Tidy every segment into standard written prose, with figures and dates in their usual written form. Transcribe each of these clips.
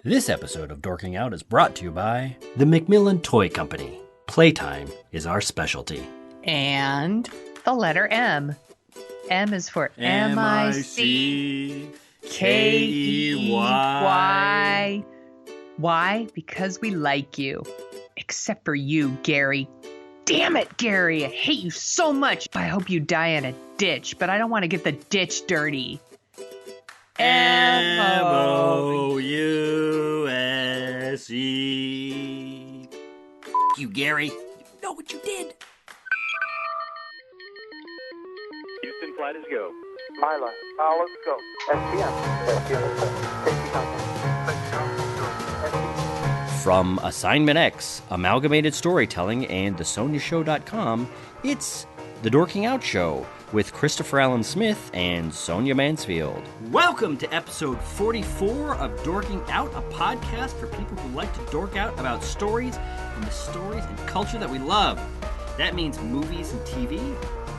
This episode of Dorking Out is brought to you by the Macmillan Toy Company. Playtime is our specialty. And the letter M. M is for M-I-C-K-E-Y. Why? Because we like you. Except for you, Gary. Damn it, Gary. I hate you so much. I hope you die in a ditch, but I don't want to get the ditch dirty. M-O-U-S-E. You, Gary. You know what you did. Houston, flight is go. Myla, let's go. SPM. Safety contact. From Assignment X, Amalgamated Storytelling, and thesoniashow.com, it's The Dorking Out Show with Christopher Allen Smith and Sonia Mansfield. Welcome to episode 44 of Dorking Out, a podcast for people who like to dork out about stories and the stories and culture that we love. That means movies and TV,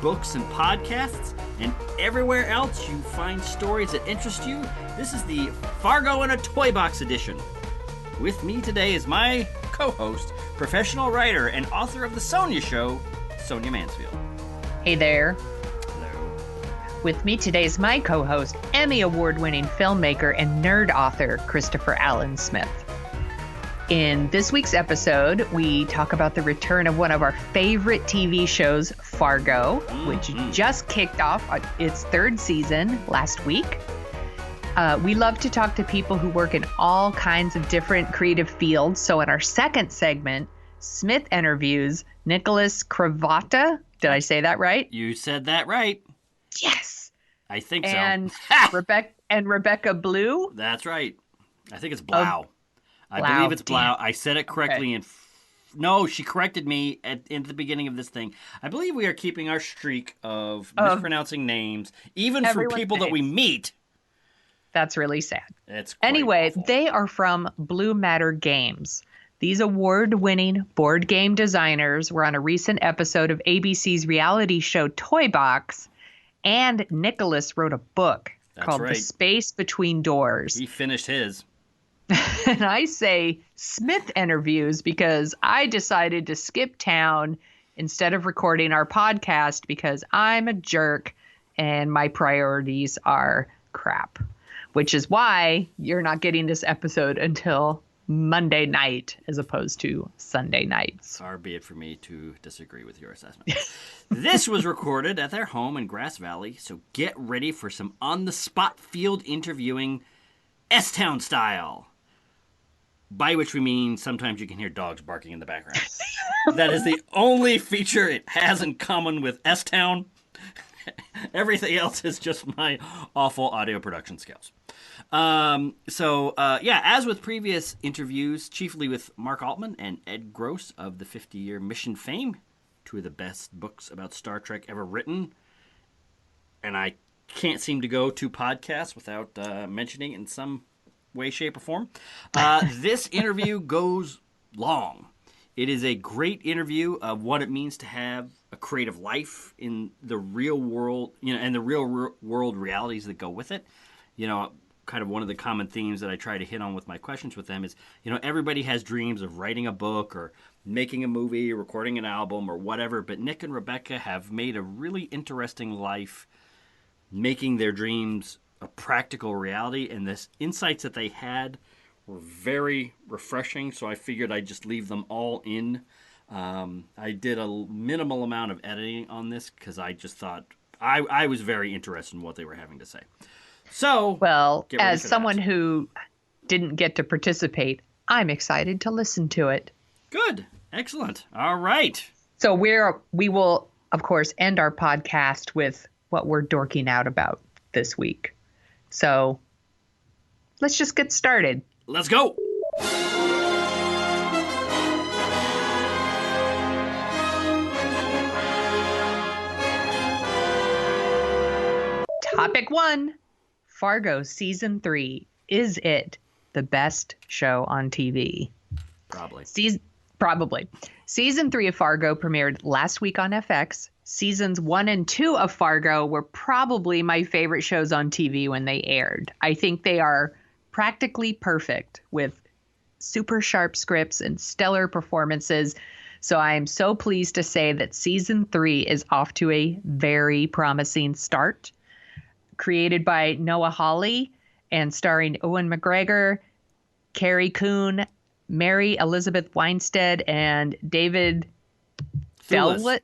books and podcasts, and everywhere else you find stories that interest you. This is the Fargo in a Toy Box edition. With me today is my co-host, professional writer, and author of The Sonia Show, Sonia Mansfield. Hey there. Hello. With me today is my co-host, Emmy Award-winning filmmaker and nerd author, Christopher Allen Smith. In this week's episode, we talk about the return of one of our favorite TV shows, Fargo, which just kicked off its third season last week. We love to talk to people who work in all kinds of different creative fields. So in our second segment, Smith interviews Nicholas Cravotta. Did I say that right? You said that right. Yes. I think and so. Rebecca Bleau. That's right. I think it's Bleau. I Bleau. believe it's Bleau. Damn. I said it correctly. Okay. No, she corrected me in the beginning of this thing. I believe we are keeping our streak of mispronouncing names, even from everyone's people that we meet. That's really sad. It's quite Anyway, awful. they are from Blue Matter Games. These award-winning board game designers were on a recent episode of ABC's reality show Toy Box, and Nicholas wrote a book called right. The Space Between Doors. He finished his. And I say Smith interviews because I decided to skip town instead of recording our podcast because I'm a jerk and my priorities are crap, which is why you're not getting this episode until Monday night as opposed to Sunday nights. Far be it for me to disagree with your assessment. This was recorded at their home in Grass Valley, so get ready for some on-the-spot field interviewing S-Town style. By which we mean sometimes you can hear dogs barking in the background. That is the only feature it has in common with S-Town. Everything else is just my awful audio production skills. As with previous interviews, chiefly with Mark Altman and Ed Gross of the 50-Year Mission fame, two of the best books about Star Trek ever written, and I can't seem to go to podcasts without mentioning it in some way, shape, or form. This interview goes long. It is a great interview of what it means to have a creative life in the real world, and the real world realities that go with it. Kind of one of the common themes that I try to hit on with my questions with them is, everybody has dreams of writing a book or making a movie, recording an album or whatever, but Nick and Rebecca have made a really interesting life making their dreams a practical reality, and the insights that they had were very refreshing, so I figured I'd just leave them all in. I did a minimal amount of editing on this because I just thought I was very interested in what they were having to say. So, well, as someone who didn't get to participate, I'm excited to listen to it. Good. Excellent. All right. So we will, of course, end our podcast with what we're dorking out about this week. So let's just get started. Let's go. Topic 1. Fargo Season 3. Is it the best show on TV? Probably. Probably. Season 3 of Fargo premiered last week on FX. Seasons 1 and 2 of Fargo were probably my favorite shows on TV when they aired. I think they are practically perfect with super sharp scripts and stellar performances. So I am so pleased to say that season 3 is off to a very promising start. Created by Noah Hawley and starring Ewan McGregor, Carrie Coon, Mary Elizabeth Winstead, and David Thewlis.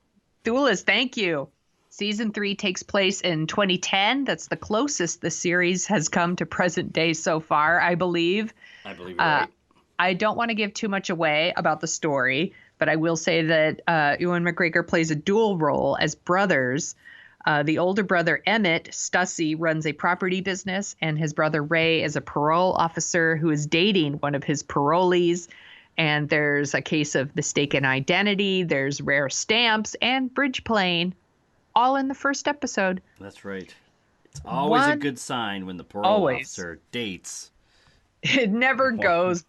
Thewlis, thank you. Season 3 takes place in 2010. That's the closest the series has come to present day so far, I believe. I believe you're right. I don't want to give too much away about the story, but I will say that Ewan McGregor plays a dual role as brothers. The older brother, Emmett Stussy, runs a property business, and his brother Ray is a parole officer who is dating one of his parolees. And there's a case of mistaken identity, there's rare stamps, and bridge playing, all in the first episode. That's right. It's always a good sign when the parole officer dates. It never goes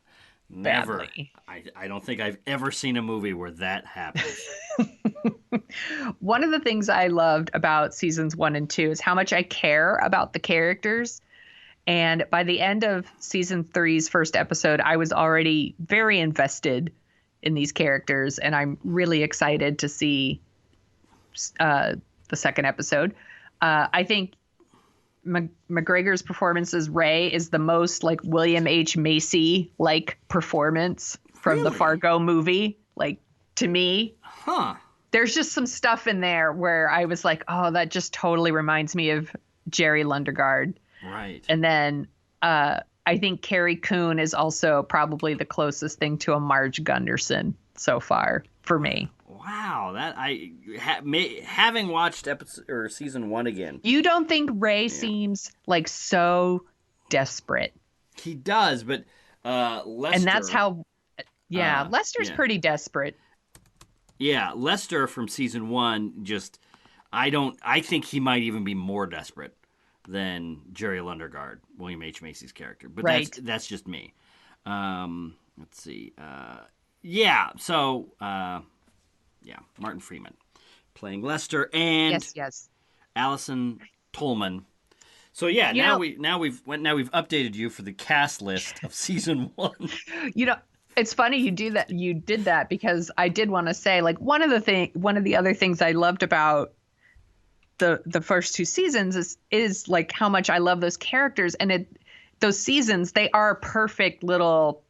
Never. badly. I don't think I've ever seen a movie where that happens. One of the things I loved about seasons 1 and 2 is how much I care about the characters. And by the end of season 3's first episode, I was already very invested in these characters. And I'm really excited to see the second episode. I think McGregor's performance as Ray is the most like William H. Macy-like performance from the Fargo movie. Like, to me, there's just some stuff in there where I was like, oh, that just totally reminds me of Jerry Lundegaard. Right. And then I think Carrie Coon is also probably the closest thing to a Marge Gunderson so far for me. Wow, that having watched episode or season 1 again. You don't think Ray seems like so desperate? He does, but Lester. And that's how. Yeah, Lester's pretty desperate. Yeah, Lester from season 1 just. I think he might even be more desperate than Jerry Lundegaard, William H. Macy's character. But that's just me. Let's see. So. Martin Freeman playing Lester and Allison Tolman. So now we've updated you for the cast list of season 1. You know, it's funny you did that because I did want to say, like, one of the other things I loved about the first 2 seasons is like how much I love those characters, and those seasons, they are perfect little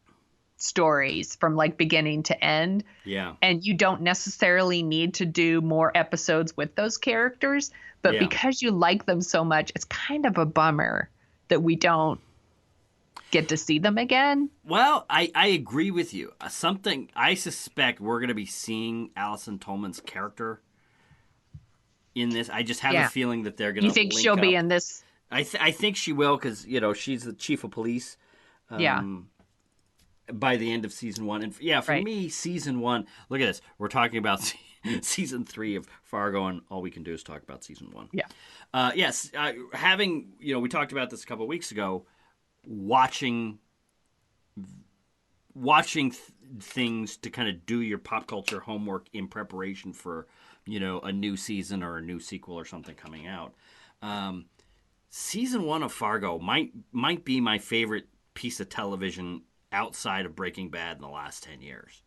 stories from like beginning to end. Yeah. And you don't necessarily need to do more episodes with those characters, but because you like them so much, it's kind of a bummer that we don't get to see them again. Well, I agree with you. Something I suspect we're going to be seeing Allison Tolman's character in this. I just have a feeling that they're going to. You think she'll be in this? I think she will because she's the chief of police. By the end of season 1. And for me, season 1, look at this. We're talking about season 3 of Fargo, and all we can do is talk about season 1. Yeah. Yes. Having, we talked about this a couple of weeks ago, watching things to kind of do your pop culture homework in preparation for, a new season or a new sequel or something coming out. Season 1 of Fargo might be my favorite piece of television outside of Breaking Bad in the last 10 years.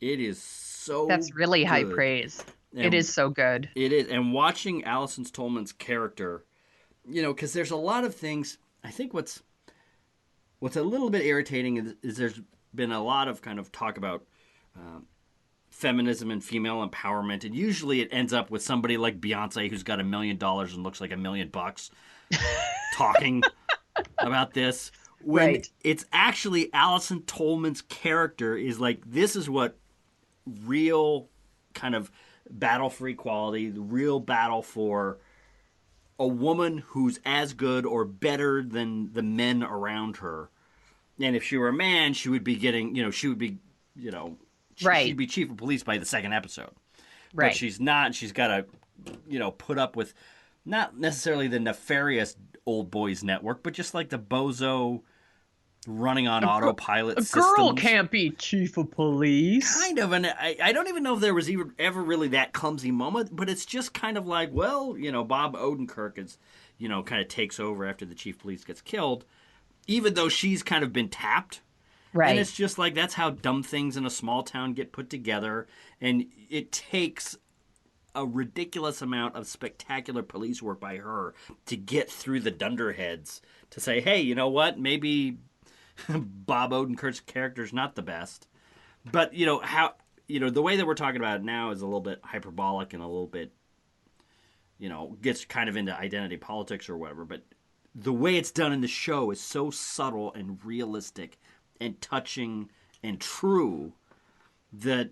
It is so That's really high praise. And it is so good. It is. And watching Allison Tolman's character, because there's a lot of things. I think what's a little bit irritating is there's been a lot of kind of talk about feminism and female empowerment, and usually it ends up with somebody like Beyonce who's got $1 million and looks like $1 million talking about this. When it's actually Allison Tolman's character is like, this is what real kind of battle for equality, the real battle for a woman who's as good or better than the men around her. And if she were a man, she would be getting, she'd be chief of police by the second episode. Right. But she's not. She's got to, put up with not necessarily the nefarious old boys network, but just like the bozo running on autopilot systems. A girl can't be chief of police. Kind of, and I don't even know if there was ever really that clumsy moment, but it's just kind of like, well, Bob Odenkirk is, kind of takes over after the chief of police gets killed. even though she's kind of been tapped. Right. And it's just like, that's how dumb things in a small town get put together. And it takes a ridiculous amount of spectacular police work by her to get through the dunderheads to say, hey, you know what? Maybe Bob Odenkirk's character's not the best. But, the way that we're talking about it now is a little bit hyperbolic and a little bit, gets kind of into identity politics or whatever. But the way it's done in the show is so subtle and realistic and touching and true that,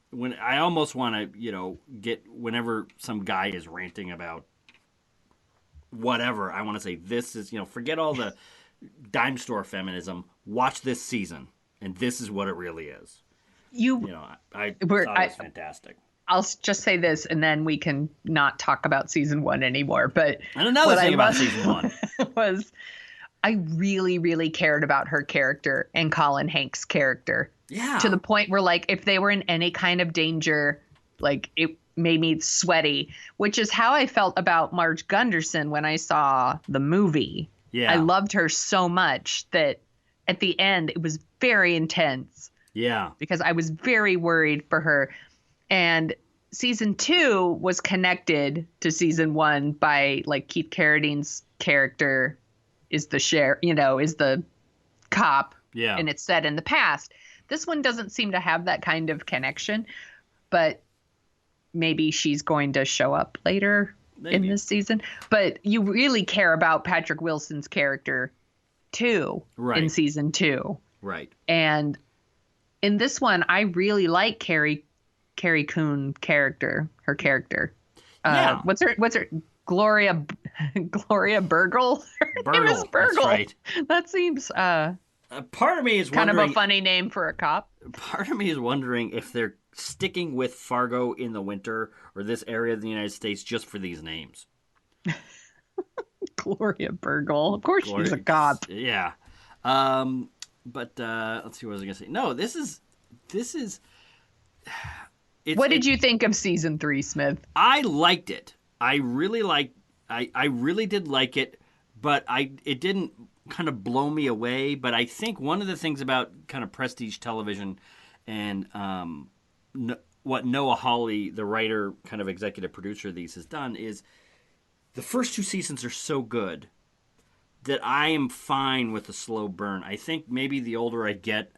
when I almost want to, get whenever some guy is ranting about whatever, I want to say this is, forget all the dime store feminism. Watch this season, and this is what it really is. I thought it was fantastic. I'll just say this, and then we can not talk about season 1 anymore. But and another thing about season 1 was I really, really cared about her character and Colin Hanks' character. Yeah. To the point where, like, if they were in any kind of danger, like, it made me sweaty, which is how I felt about Marge Gunderson when I saw the movie. Yeah. I loved her so much that at the end it was very intense. Yeah. Because I was very worried for her. And season 2 was connected to season 1 by, like, Keith Carradine's character is the is the cop. Yeah. And it's set in the past. This one doesn't seem to have that kind of connection, but maybe she's going to show up later in this season. But you really care about Patrick Wilson's character too, in season 2. Right. And in this one, I really like Carrie Coon her character. Yeah. What's her Gloria Burgle? Her name is Burgle. That's right. That seems part of me is kind wondering, of a funny name for a cop. Part of me is wondering if they're sticking with Fargo in the winter or this area of the United States just for these names. Gloria Burgle. Of course she's a cop. Yeah. But let's see, what was I going to say? No, this is what did you think of season 3, Smith? I liked it. I really did like it, but it didn't kind of blow me away. But I think one of the things about kind of prestige television and what Noah Hawley, the writer, kind of executive producer of these, has done is the first 2 seasons are so good that I am fine with a slow burn. I think maybe the older I get,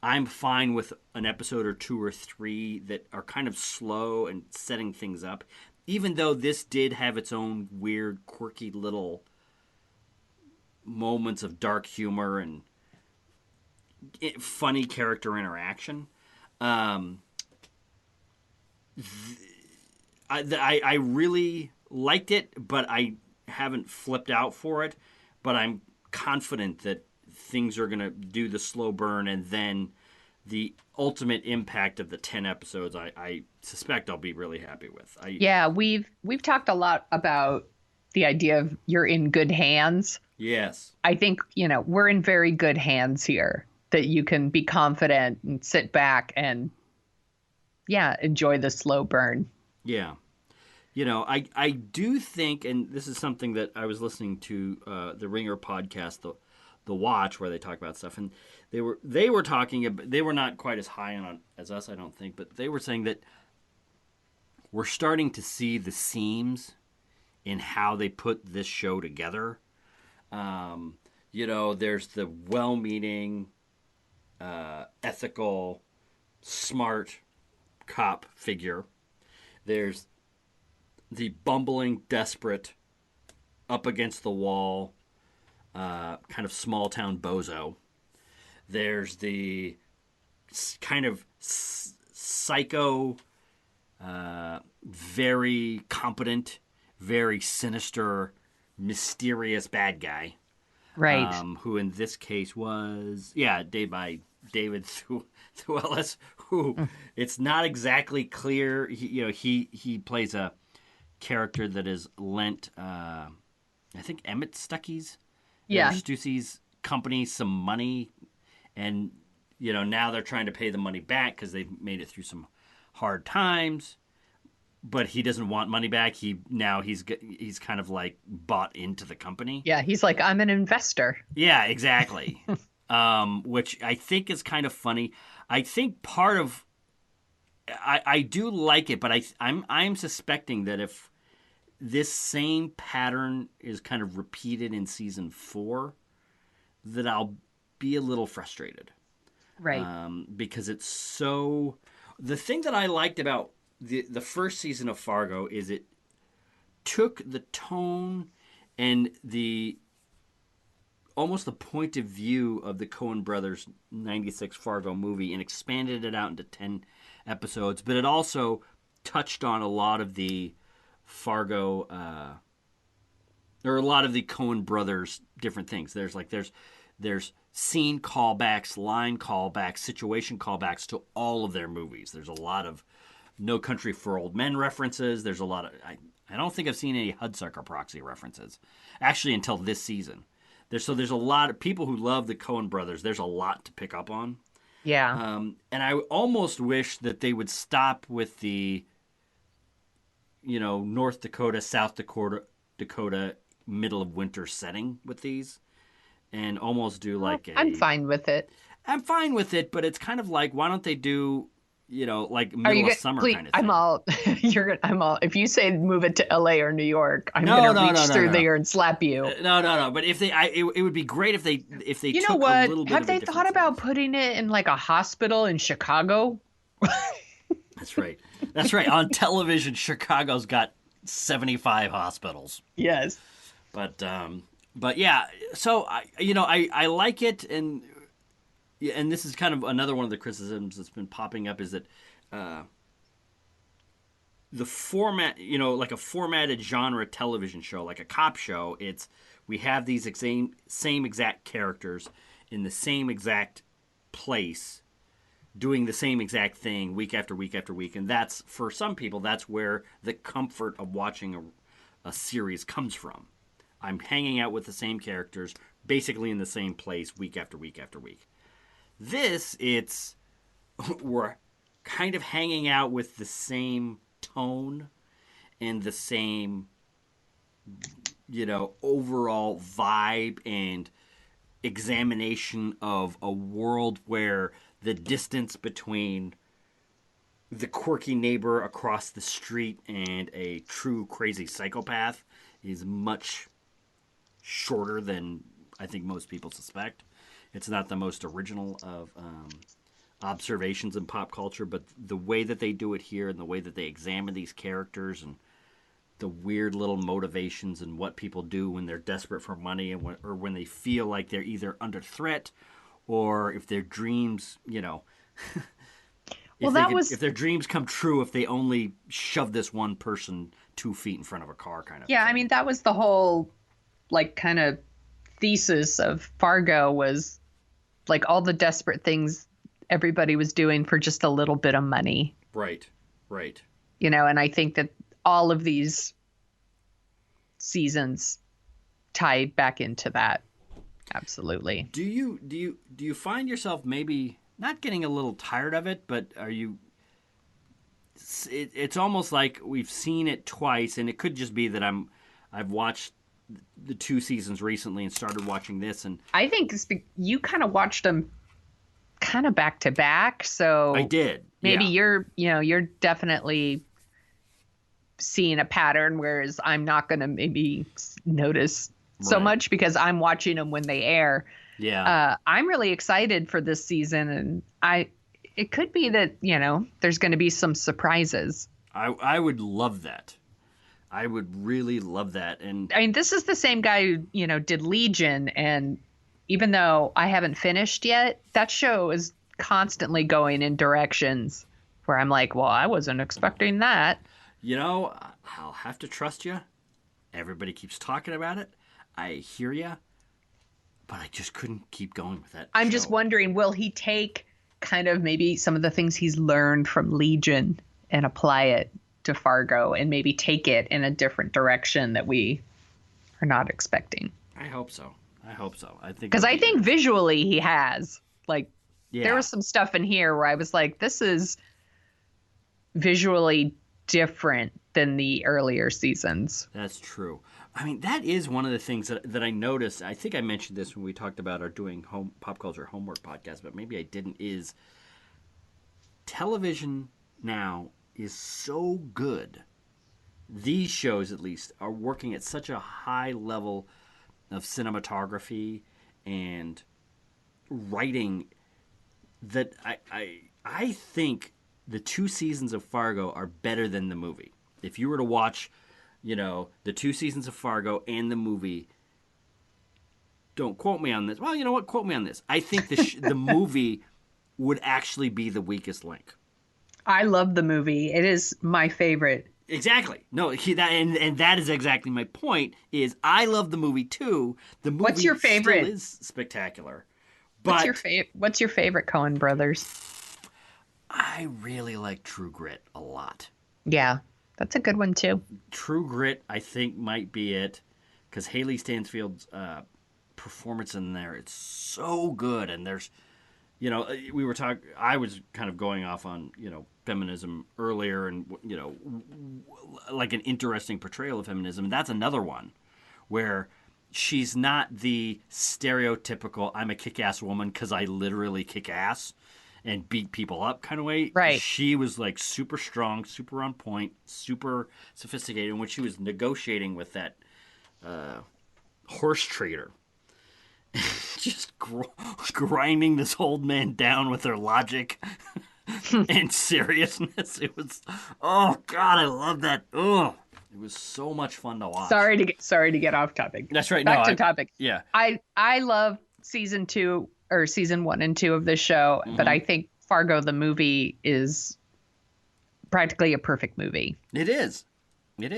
I'm fine with an episode or 2 or 3 that are kind of slow and setting things up. Even though this did have its own weird, quirky little moments of dark humor and funny character interaction. I really liked it, but I haven't flipped out for it. But I'm confident that things are going to do the slow burn, and then the ultimate impact of the 10 episodes, I suspect I'll be really happy with. Yeah, we've talked a lot about the idea of you're in good hands. Yes. I think, we're in very good hands here, that you can be confident and sit back and, enjoy the slow burn. Yeah. I do think, and this is something that I was listening to the Ringer podcast, the Watch, where they talk about stuff, and they were talking about, they were not quite as high on as us, I don't think, but they were saying that we're starting to see the seams in how they put this show together. There's the well-meaning, ethical, smart cop figure. There's the bumbling, desperate, up against the wall, kind of small town bozo. There's the kind of psycho, very competent, very sinister, mysterious bad guy. Right. Who in this case was, by David Thewlis, who it's not exactly clear. He plays a character that is lent, I think Emmett Stuckey's, Stussey's company some money, and now they're trying to pay the money back because they've made it through some hard times. but he doesn't want money back. He's kind of like bought into the company. Yeah, he's like, I'm an investor. Yeah, exactly. Which I think is kind of funny. I think part of I do like it, but I'm suspecting that if this same pattern is kind of repeated in season 4, that I'll be a little frustrated. Right. Because it's so... The thing that I liked about the first season of Fargo is it took the tone and almost the point of view of the Coen brothers' 96 Fargo movie and expanded it out into 10 episodes, but it also touched on a lot of the Fargo, or a lot of the Coen brothers' different things. There's scene callbacks, line callbacks, situation callbacks to all of their movies. There's a lot of No Country for Old Men references. There's a lot of... I don't think I've seen any Hudsucker Proxy references, actually, until this season. There's a lot of people who love the Coen brothers. There's a lot to pick up on. Yeah. And I almost wish that they would stop with the, North Dakota, South Dakota, middle of winter setting with these, and almost do like I'm fine with it. I'm fine with it, but it's kind of like, why don't they do, like middle of summer kind of thing? I'm all. If you say move it to L.A. or New York, I'm gonna reach through there and slap you. No. But if it would be great if they You took know what? a little bit. Have of they a different thought about stance. putting it in like a hospital in Chicago? That's right. That's right. On television, Chicago's got 75 hospitals. Yes. But yeah. So I like it, and this is kind of another one of the criticisms that's been popping up is that the format, like a formatted genre television show, like a cop show, we have these same exact characters in the same exact place doing the same exact thing week after week after week. And that's, for some people, that's where the comfort of watching a series comes from. I'm hanging out with the same characters, basically in the same place week after week after week. We're kind of hanging out with the same tone and the same, overall vibe and examination of a world where the distance between the quirky neighbor across the street and a true crazy psychopath is much shorter than I think most people suspect. It's not the most original of observations in pop culture, but the way that they do it here and the way that they examine these characters and the weird little motivations and what people do when they're desperate for money or when they feel like they're either under threat or if their dreams, if their dreams come true if they only shove this one person 2 feet in front of a car kind of Yeah, thing. I mean, that was the whole, like, kind of thesis of Fargo was, like, all the desperate things everybody was doing for just a little bit of money. Right. And I think that all of these seasons tied back into that. Absolutely. Do you find yourself maybe not getting a little tired of it, but are you... It's almost like we've seen it twice, and it could just be that I've watched the 2 seasons recently and started watching this, and I think you kind of watched them kind of back to back, so I did. Maybe yeah. you're definitely seeing a pattern, whereas I'm not going to maybe notice so much because I'm watching them when they air. Yeah. I'm really excited for this season, and it could be that, there's going to be some surprises. I would love that. I would really love that. And I mean, this is the same guy who, did Legion, and even though I haven't finished yet, that show is constantly going in directions where I'm like, well, I wasn't expecting that. I'll have to trust you. Everybody keeps talking about it. I hear you. But I just couldn't keep going with that I'm show. just wondering, will he take kind of maybe some of the things he's learned from Legion and apply it to Fargo and maybe take it in a different direction that we are not expecting? I hope so. I think because I think visually he has, like, yeah. There was some stuff in here where I was like, this is visually different than the earlier seasons. That's true. I mean, that is one of the things that I noticed. I think I mentioned this when we talked about our doing pop culture homework podcast, but maybe I didn't. Is television now is so good. These shows, at least, are working at such a high level of cinematography and writing that I think the 2 seasons of Fargo are better than the movie. If you were to watch, the 2 seasons of Fargo and the movie, don't quote me on this. Well, you know what? Quote me on this. I think the movie would actually be the weakest link. I love the movie. It is my favorite. Exactly. No, and that is exactly my point. Is I love the movie too. The movie What's your favorite? Still is spectacular. But What's your favorite Coen Brothers? I really like True Grit a lot. Yeah, that's a good one too. True Grit, I think, might be it, because Haley Stanfield's performance in there, it's so good. And there's, we were talking. I was kind of going off on feminism earlier, and like an interesting portrayal of feminism. And that's another one where she's not the stereotypical "I'm a kick-ass woman because I literally kick ass and beat people up" kind of way. Right. She was like super strong, super on point, super sophisticated. And when she was negotiating with that horse trader, just grinding this old man down with her logic and seriousness. It was, oh God, I love that. Oh, it was so much fun to watch. Sorry to get off topic. That's right. Back to topic. Yeah. I love season 1 and 2 of this show, but I think Fargo the movie is practically a perfect movie. It is.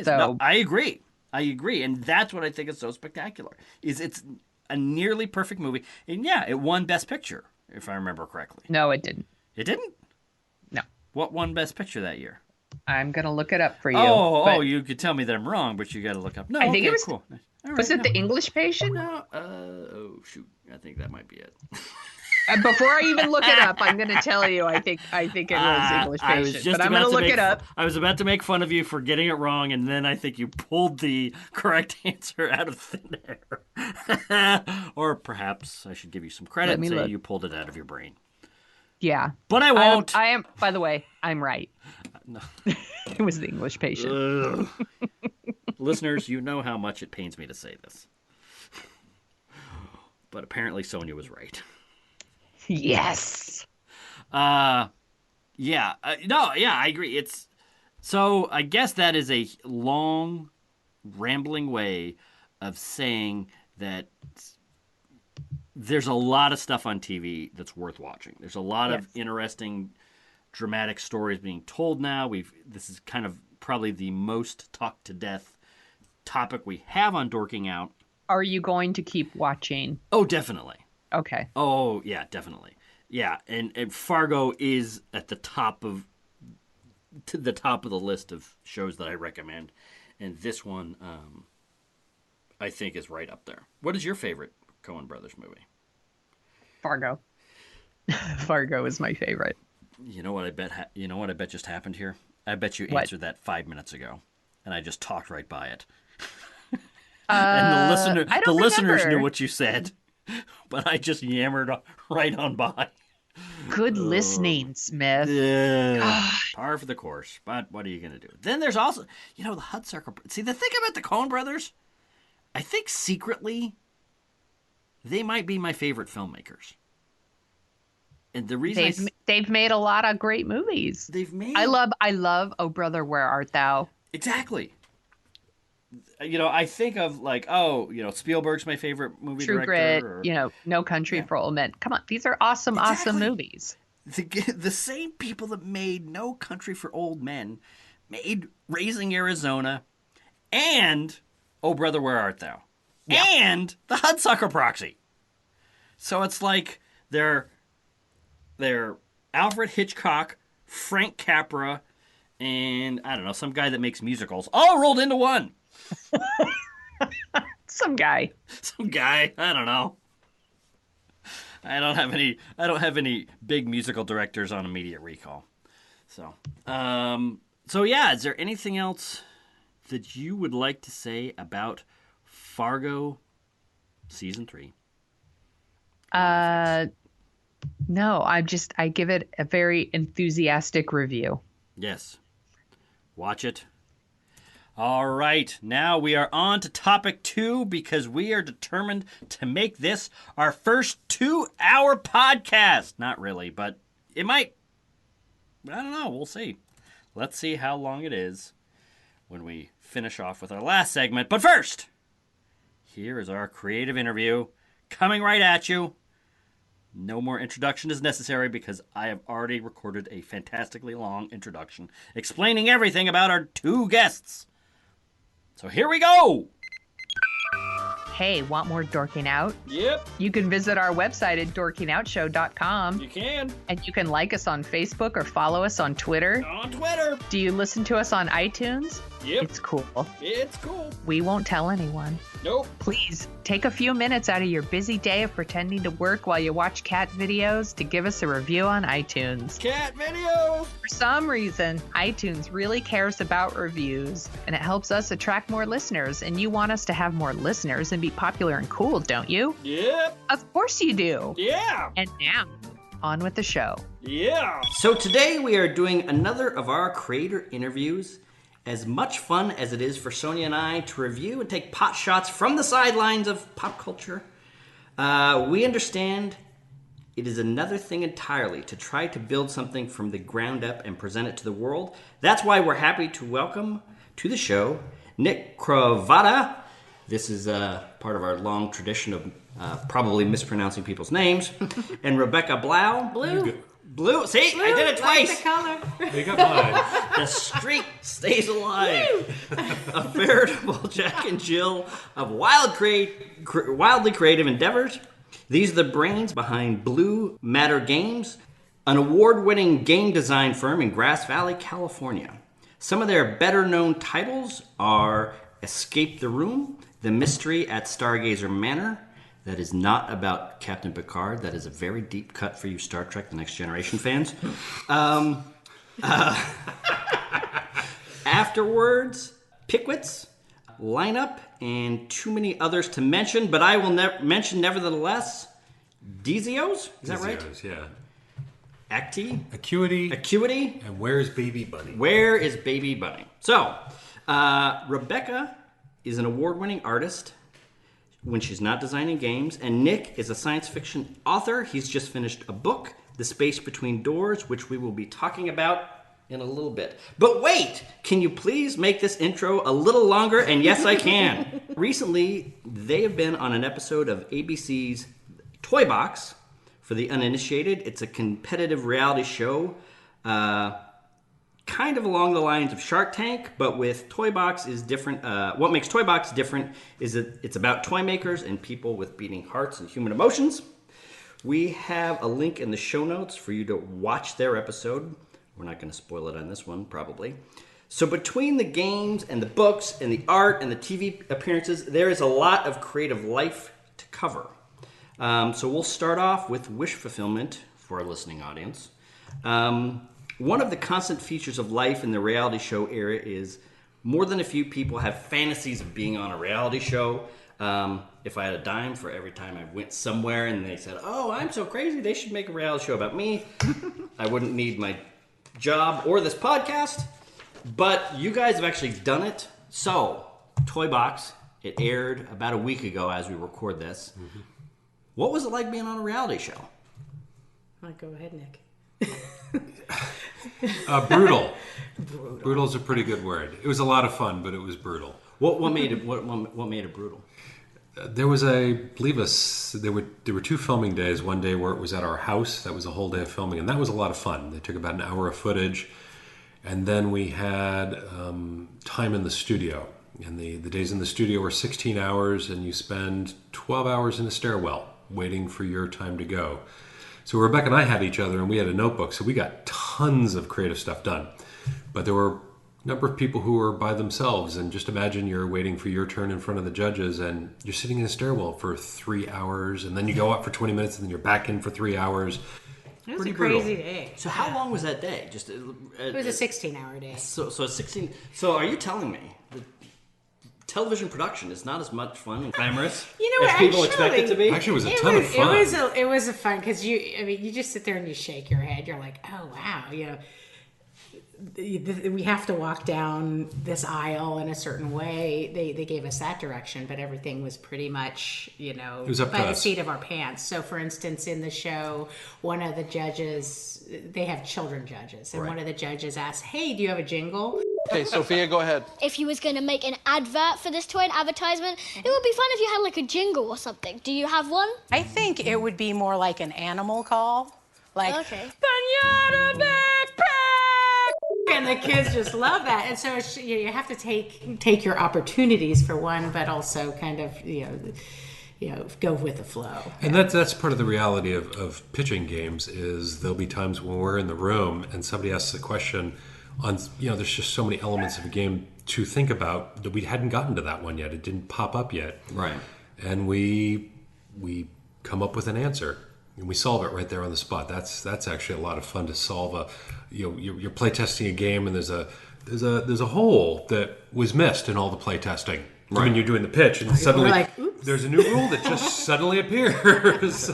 So, no, I agree, and that's what I think is so spectacular. Is it's a nearly perfect movie, and yeah, it won Best Picture if I remember correctly. No, it didn't. It didn't? No. What won Best Picture that year? I'm gonna look it up for you. Oh, you could tell me that I'm wrong, but you got to look up. No, I think it was cool. All was right, it The English Patient? No. Oh shoot, I think that might be it. Before I even look it up, I'm going to tell you I think it was English Patient. But I'm going to look it up. I was about to make fun of you for getting it wrong, and then I think you pulled the correct answer out of thin air. Or perhaps I should give you some credit and say you pulled it out of your brain. Yeah. But I won't. I am, by the way, I'm right. No. It was The English Patient. Listeners, you know how much it pains me to say this. But apparently Sonia was right. Yes. I agree. So I guess that is a long, rambling way of saying that there's a lot of stuff on TV that's worth watching. There's a lot of interesting, dramatic stories being told now. This is kind of probably the most talked to death topic we have on Dorking Out. Are you going to keep watching? Oh, definitely. Okay. Oh, yeah, definitely. Yeah, and Fargo is at the top of the list of shows that I recommend, and this one, I think, is right up there. What is your favorite Coen Brothers movie? Fargo. Fargo is my favorite. You know what I bet? You know what I bet just happened here? I bet you answered that 5 minutes ago, and I just talked right by it. And the listeners knew what you said. But I just yammered right on by. Good listening, Smith. Yeah. Par for the course. But what are you going to do? Then there's also, the Hudsucker. See, the thing about the Coen brothers, I think secretly, they might be my favorite filmmakers. And the reason they've made a lot of great movies. I love Oh Brother, Where Art Thou? Exactly. I think of Spielberg's my favorite movie True director. Grit, No Country for Old Men. Come on, these are awesome movies. The same people that made No Country for Old Men made Raising Arizona and Oh Brother, Where Art Thou? Yeah. And The Hudsucker Proxy. So it's like they're Alfred Hitchcock, Frank Capra, and I don't know, some guy that makes musicals all rolled into one. Some guy. I don't know. I don't have any big musical directors on immediate recall. So So yeah, is there anything else that you would like to say about Fargo season 3? No, I give it a very enthusiastic review. Yes. Watch it. All right, now we are on to topic 2 because we are determined to make this our first 2-hour podcast. Not really, but it might. I don't know. We'll see. Let's see how long it is when we finish off with our last segment. But first, here is our creative interview coming right at you. No more introduction is necessary because I have already recorded a fantastically long introduction explaining everything about our 2 guests. So here we go! Hey, want more dorking out? Yep. You can visit our website at dorkingoutshow.com. You can. And you can like us on Facebook or follow us on Twitter. On Twitter. Do you listen to us on iTunes? Yep. It's cool. It's cool. We won't tell anyone. Nope. Please, take a few minutes out of your busy day of pretending to work while you watch cat videos to give us a review on iTunes. Cat videos! For some reason, iTunes really cares about reviews, and it helps us attract more listeners, and you want us to have more listeners and be popular and cool, don't you? Yep. Of course you do. Yeah. And now, on with the show. Yeah. So today we are doing another of our creator interviews. As much fun as it is for Sonia and I to review and take pot shots from the sidelines of pop culture, we understand it is another thing entirely to try to build something from the ground up and present it to the world. That's why we're happy to welcome to the show Nick Cravotta. This is part of our long tradition of probably mispronouncing people's names. And Rebecca Bleau. Bleau. See, I did it twice. Like the color. You got mine. The streak stays alive. A veritable Jack and Jill of wildly creative endeavors. These are the brains behind Blue Matter Games, an award-winning game design firm in Grass Valley, California. Some of their better-known titles are Escape the Room, The Mystery at Stargazer Manor. That is not about Captain Picard. That is a very deep cut for you Star Trek The Next Generation fans. Afterwards, Pickwits, Lineup, and too many others to mention, but I will mention nevertheless Dezios. Is that right? Dezios, yeah. Acti. Acuity. And Where's Baby Bunny? Where is Baby Bunny? So, Rebecca is an award-winning artist when she's not designing games, and Nick is a science fiction author. He's just finished a book, The Space Between Doors, which we will be talking about in a little bit. But wait, can you please make this intro a little longer? And yes, I can. Recently, they have been on an episode of ABC's Toy Box. For the uninitiated, it's a competitive reality show, kind of along the lines of Shark Tank, but with Toy Box is different. What makes Toy Box different is that it's about toy makers and people with beating hearts and human emotions. We have a link in the show notes for you to watch their episode. We're not going to spoil it on this one, probably. So between the games and the books and the art and the TV appearances, there is a lot of creative life to cover. So we'll start off with wish fulfillment for our listening audience. One of the constant features of life in the reality show era is more than a few people have fantasies of being on a reality show. If I had a dime for every time I went somewhere and they said, oh, I'm so crazy, they should make a reality show about me, I wouldn't need my job or this podcast. But you guys have actually done it. So, Toy Box, it aired about a week ago as we record this. Mm-hmm. What was it like being on a reality show? Go ahead, Nick. Brutal. Brutal is a pretty good word. It was a lot of fun, but it was brutal. What made it brutal? There was there were 2 filming days. One day where it was at our house. That was a whole day of filming, and that was a lot of fun. They took about an hour of footage, and then we had time in the studio. And the days in the studio were 16 hours, and you spend 12 hours in a stairwell waiting for your time to go. So Rebecca and I had each other, and we had a notebook, so we got tons of creative stuff done. But there were a number of people who were by themselves, and just imagine you're waiting for your turn in front of the judges, and you're sitting in a stairwell for 3 hours, and then you go up for 20 minutes, and then you're back in for 3 hours. It was Pretty a crazy brutal. day. So how long was that day? Just It was a 16-hour day. So 16. So are you telling me that television production is not as much fun and glamorous You know as what, people expect it to be? Actually, it was a ton of fun. It was a fun because you just sit there and you shake your head. You're like, oh wow, we have to walk down this aisle in a certain way. They gave us that direction, but everything was pretty much, it was up to by the us. seat of our pants. So, for instance, in the show, one of the judges, they have children judges, and Right. one of the judges asked, "Hey, do you have a jingle?" Okay, Sophia, go ahead. If you was going to make an advert for this toy, an advertisement, it would be fun if you had like a jingle or something. Do you have one? I think it would be more like an animal call. Like, Okay. Pinata backpack! And the kids just love that. And so it's, you have to take your opportunities for one, but also kind of, go with the flow. And that's part of the reality of pitching games is there'll be times when we're in the room and somebody asks a question on, there's just so many elements of a game to think about that we hadn't gotten to that one yet. It didn't pop up yet. Right. And we come up with an answer and we solve it right there on the spot. That's actually a lot of fun to solve you're play testing a game and there's a hole that was missed in all the play testing. Right. When you're doing the pitch and suddenly We're like, oops. there's a new rule that just suddenly appears.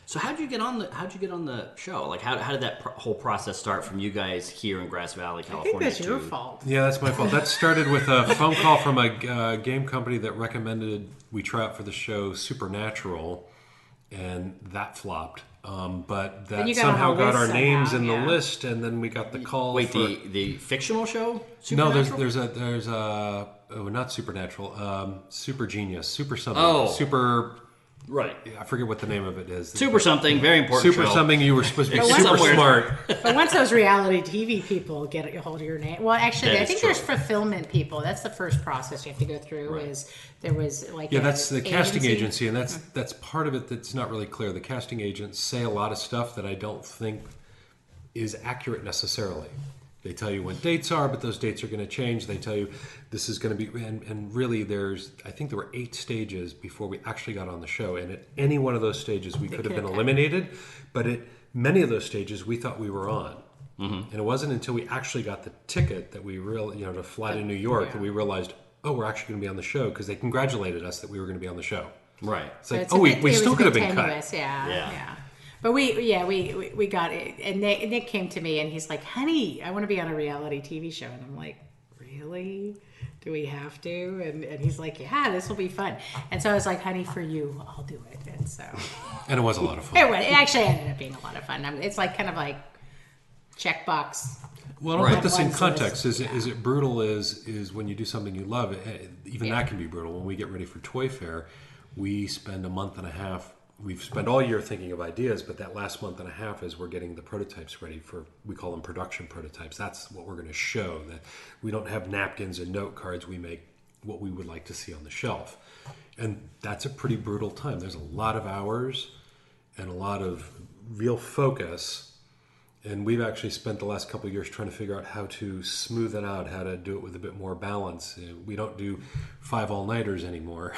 So how'd you get on the show? Like how did that whole process start from you guys here in Grass Valley, I California? think that's your to- fault. Yeah, that's my fault. That started with a phone call from a game company that recommended we try out for the show Supernatural, and that flopped. But Then that you got on somehow the got list our names somehow, in yeah. the list, and then we got the call. Wait, for, the fictional show? no, Supernatural? there's a not Supernatural, Super Genius, Super something, Oh. Super. Right. I forget what the name of it is. Super something, very important Super show. something. You were supposed to be It's super somewhere. smart. But once those reality TV people get a hold of your name, well, actually, That I is think true. there's fulfillment people. That's the first process you have to go through. Right. Is there was like Yeah, a that's the casting agency, and that's part of it that's not really clear. The casting agents say a lot of stuff that I don't think is accurate necessarily. They tell you when dates are, but those dates are going to change. They tell you this is going to be, and really I think there were 8 stages before we actually got on the show, and at any one of those stages we could have been eliminated, but at many of those stages we thought we were on. Mm-hmm. And it wasn't until we actually got the ticket that we to fly to New York that we realized, oh, we're actually going to be on the show, because they congratulated us that we were going to be on the show. Right. It's like, So we it still was could a have bit been tenuous, cut. Yeah. But we got it, and Nick came to me and he's like, "Honey, I want to be on a reality TV show," and I'm like, "Really? Do we have to?" And he's like, "Yeah, this will be fun." And so I was like, "Honey, for you, I'll do it." And so And it was a lot of fun. it actually ended up being a lot of fun. It's like kind of like checkbox. Well, I'll Right. put this in One's context. list, Is it brutal? Is when you do something you love, even that can be brutal. When we get ready for Toy Fair, we spend a month and a half. We've spent all year thinking of ideas, but that last month and a half is we're getting the prototypes ready for, we call them production prototypes. That's what we're going to show. That we don't have napkins and note cards. We make what we would like to see on the shelf. And that's a pretty brutal time. There's a lot of hours and a lot of real focus. And we've actually spent the last couple of years trying to figure out how to smooth it out, how to do it with a bit more balance. We don't do 5 all-nighters anymore.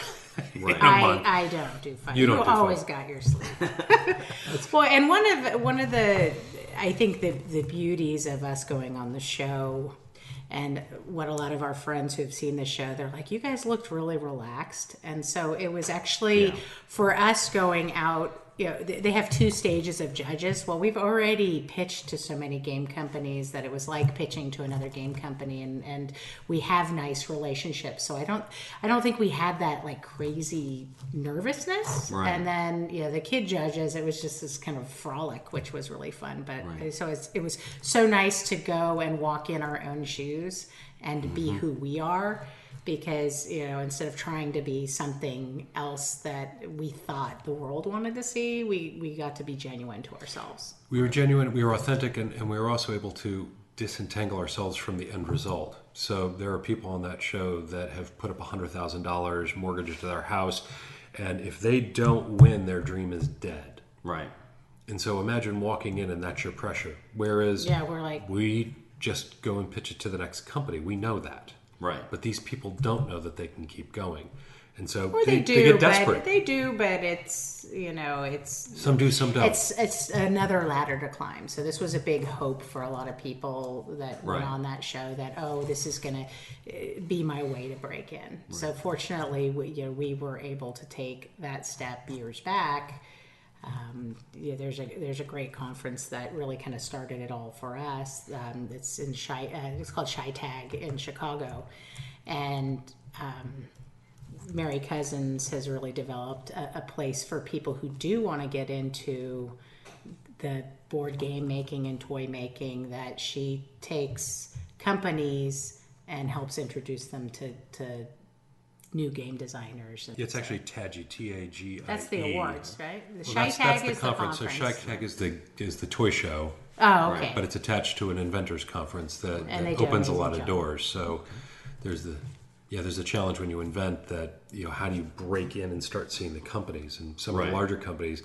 Right. I don't do fun. You don't do fun. always got your sleep. Well, and one of the I think the beauties of us going on the show, and what a lot of our friends who've seen the show, they're like, you guys looked really relaxed. And so it was actually for us going out. They have 2 stages of judges. Well, we've already pitched to so many game companies that it was like pitching to another game company, and we have nice relationships. So I don't think we had that like crazy nervousness. Right. And then the kid judges, it was just this kind of frolic, which was really fun. But so it was so nice to go and walk in our own shoes and be who we are. Because, instead of trying to be something else that we thought the world wanted to see, we got to be genuine to ourselves. We were genuine, we were authentic, and we were also able to disentangle ourselves from the end result. So there are people on that show that have put up $100,000 mortgage to their house, and if they don't win, their dream is dead. Right. And so imagine walking in and that's your pressure. Whereas We're like, we just go and pitch it to the next company. We know that. Right. But these people don't know that they can keep going. And so Or they do, get desperate. but it's, Some do, some don't. It's another ladder to climb. So this was a big hope for a lot of people that went Right. on that show that, this is going to be my way to break in. Right. So fortunately, we were able to take that step years back. There's a great conference that really kind of started it all for us. It's in it's called Chi Tag in Chicago, and Mary Cousins has really developed a place for people who do want to get into the board game making and toy making, that she takes companies and helps introduce them to new game designers. It's actually TAGI, TAGI. That's the awards, right? The Well, Chi that's Tag the is conference. the So conference. Chi Tag is the toy show. Oh, okay. But it's attached to an inventors conference that And they do opens a amazing lot of job. doors. So there's the challenge when you invent that, how do you break in and start seeing the companies? And some of Right. the larger companies,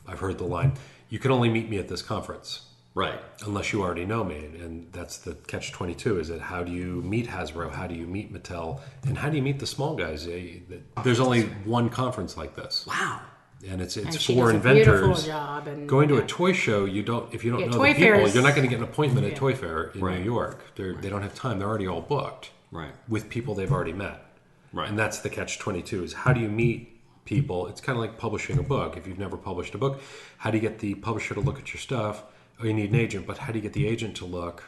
I've heard the line, you can only meet me at this conference. Right. Unless you already know me. And that's the catch-22, is that how do you meet Hasbro? How do you meet Mattel? And how do you meet the small guys? There's only one conference like this. Wow. And it's And she for does a inventors. beautiful job. And, Going to a toy show, if you don't know Toy the people, fairs- you're not going to get an appointment at Toy Fair in Right. New York. They don't have time. They're already all booked. Right. With people they've already met. Right. And that's the catch-22, is how do you meet people? It's kind of like publishing a book. If you've never published a book, how do you get the publisher to look at your stuff? Oh, you need an agent, but how do you get the agent to look?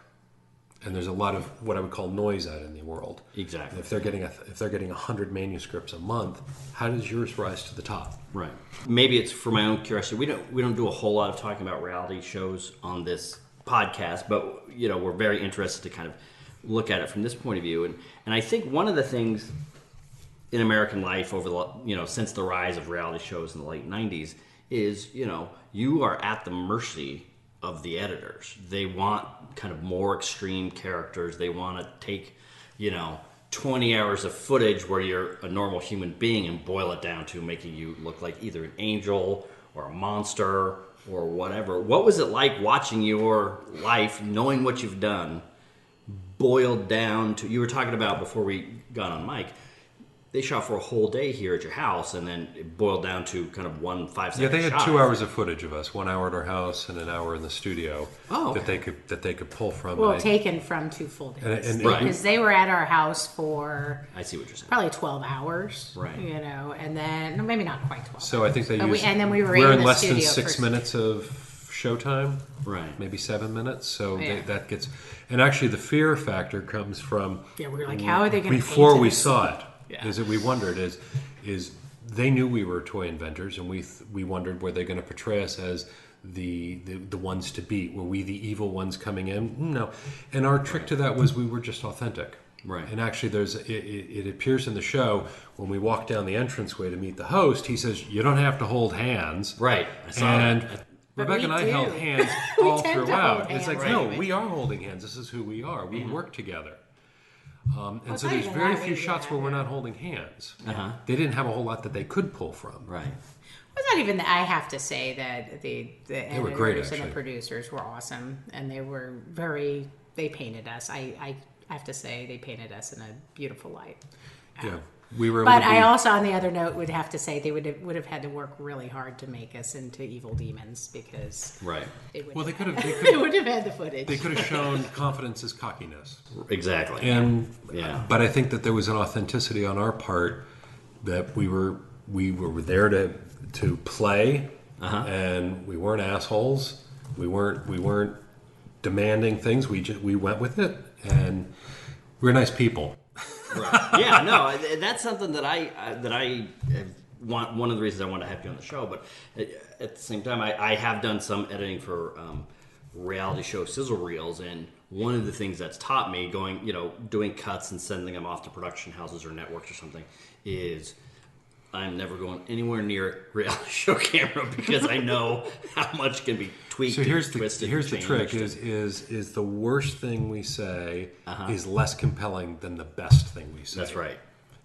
And there's a lot of what I would call noise out in the world. Exactly. If they're getting 100 manuscripts a month, how does yours rise to the top? Right. Maybe it's for my own curiosity. We don't do a whole lot of talking about reality shows on this podcast, but we're very interested to kind of look at it from this point of view. And I think one of the things in American life over the since the rise of reality shows in the late 90s is you are at the mercy of the editors. They want kind of more extreme characters. They want to take 20 hours of footage where you're a normal human being and boil it down to making you look like either an angel or a monster or whatever. What was it like watching your life, knowing what you've done, boiled down to, you were talking about before we got on mic, they shot for a whole day here at your house, and then it boiled down to kind of 1 5-second Yeah, they had shot. 2 hours of footage of us, 1 hour at our house and an hour in the studio. Oh, okay. that they could pull from. Well, taken from 2 full days. And- Right. Because they were at our house for I see what you're saying. probably 12 hours. Right. And then, no, maybe not quite 12. So I think they But used. and then we were we're in in the less than studio 6 for- minutes of showtime. Right. Maybe 7 minutes. So Yeah. that gets. And actually, the fear factor comes from. Yeah, we were like, how are they going to Before we saw it, Yeah. is that we wondered is they knew we were toy inventors, and we wondered, were they going to portray us as the ones to beat? Were we the evil ones coming in? No. And our trick to that was we were just authentic. Right. And actually, it appears in the show when we walk down the entranceway to meet the host. He says, "You don't have to hold hands." Right. I saw And that. But Rebecca we and I do. held hands We all tend to throughout. hold It's like, hands. no, Right. we are holding hands. This is who we are. We work together. And it's so not there's even very that, few we- shots yeah, where we're yeah. not holding hands. Uh-huh. They didn't have a whole lot that they could pull from. Right. It's not even that. I have to say that the were great, editors and the actually. producers were awesome, and they painted us. I have to say they painted us in a beautiful light. Yeah, we were. Able But to be, I also, on the other note, would have to say they would have had to work really hard to make us into evil demons, because Right. they would well, they could have. they would have had the footage. They could have shown confidence as cockiness. Exactly. And Yeah. but I think that there was an authenticity on our part that we were there to play, and we weren't assholes. We weren't demanding things. We went with it, and we're nice people. Right. Yeah, no, that's something that I want. One of the reasons I want to have you on the show, but at the same time, I have done some editing for reality show sizzle reels, and one of the things that's taught me doing cuts and sending them off to production houses or networks or something is I'm never going anywhere near reality show camera, because I know how much can be tweaked. So here's and the twisted. here's the and trick: changed. is the worst thing we say is less compelling than the best thing we say. That's right.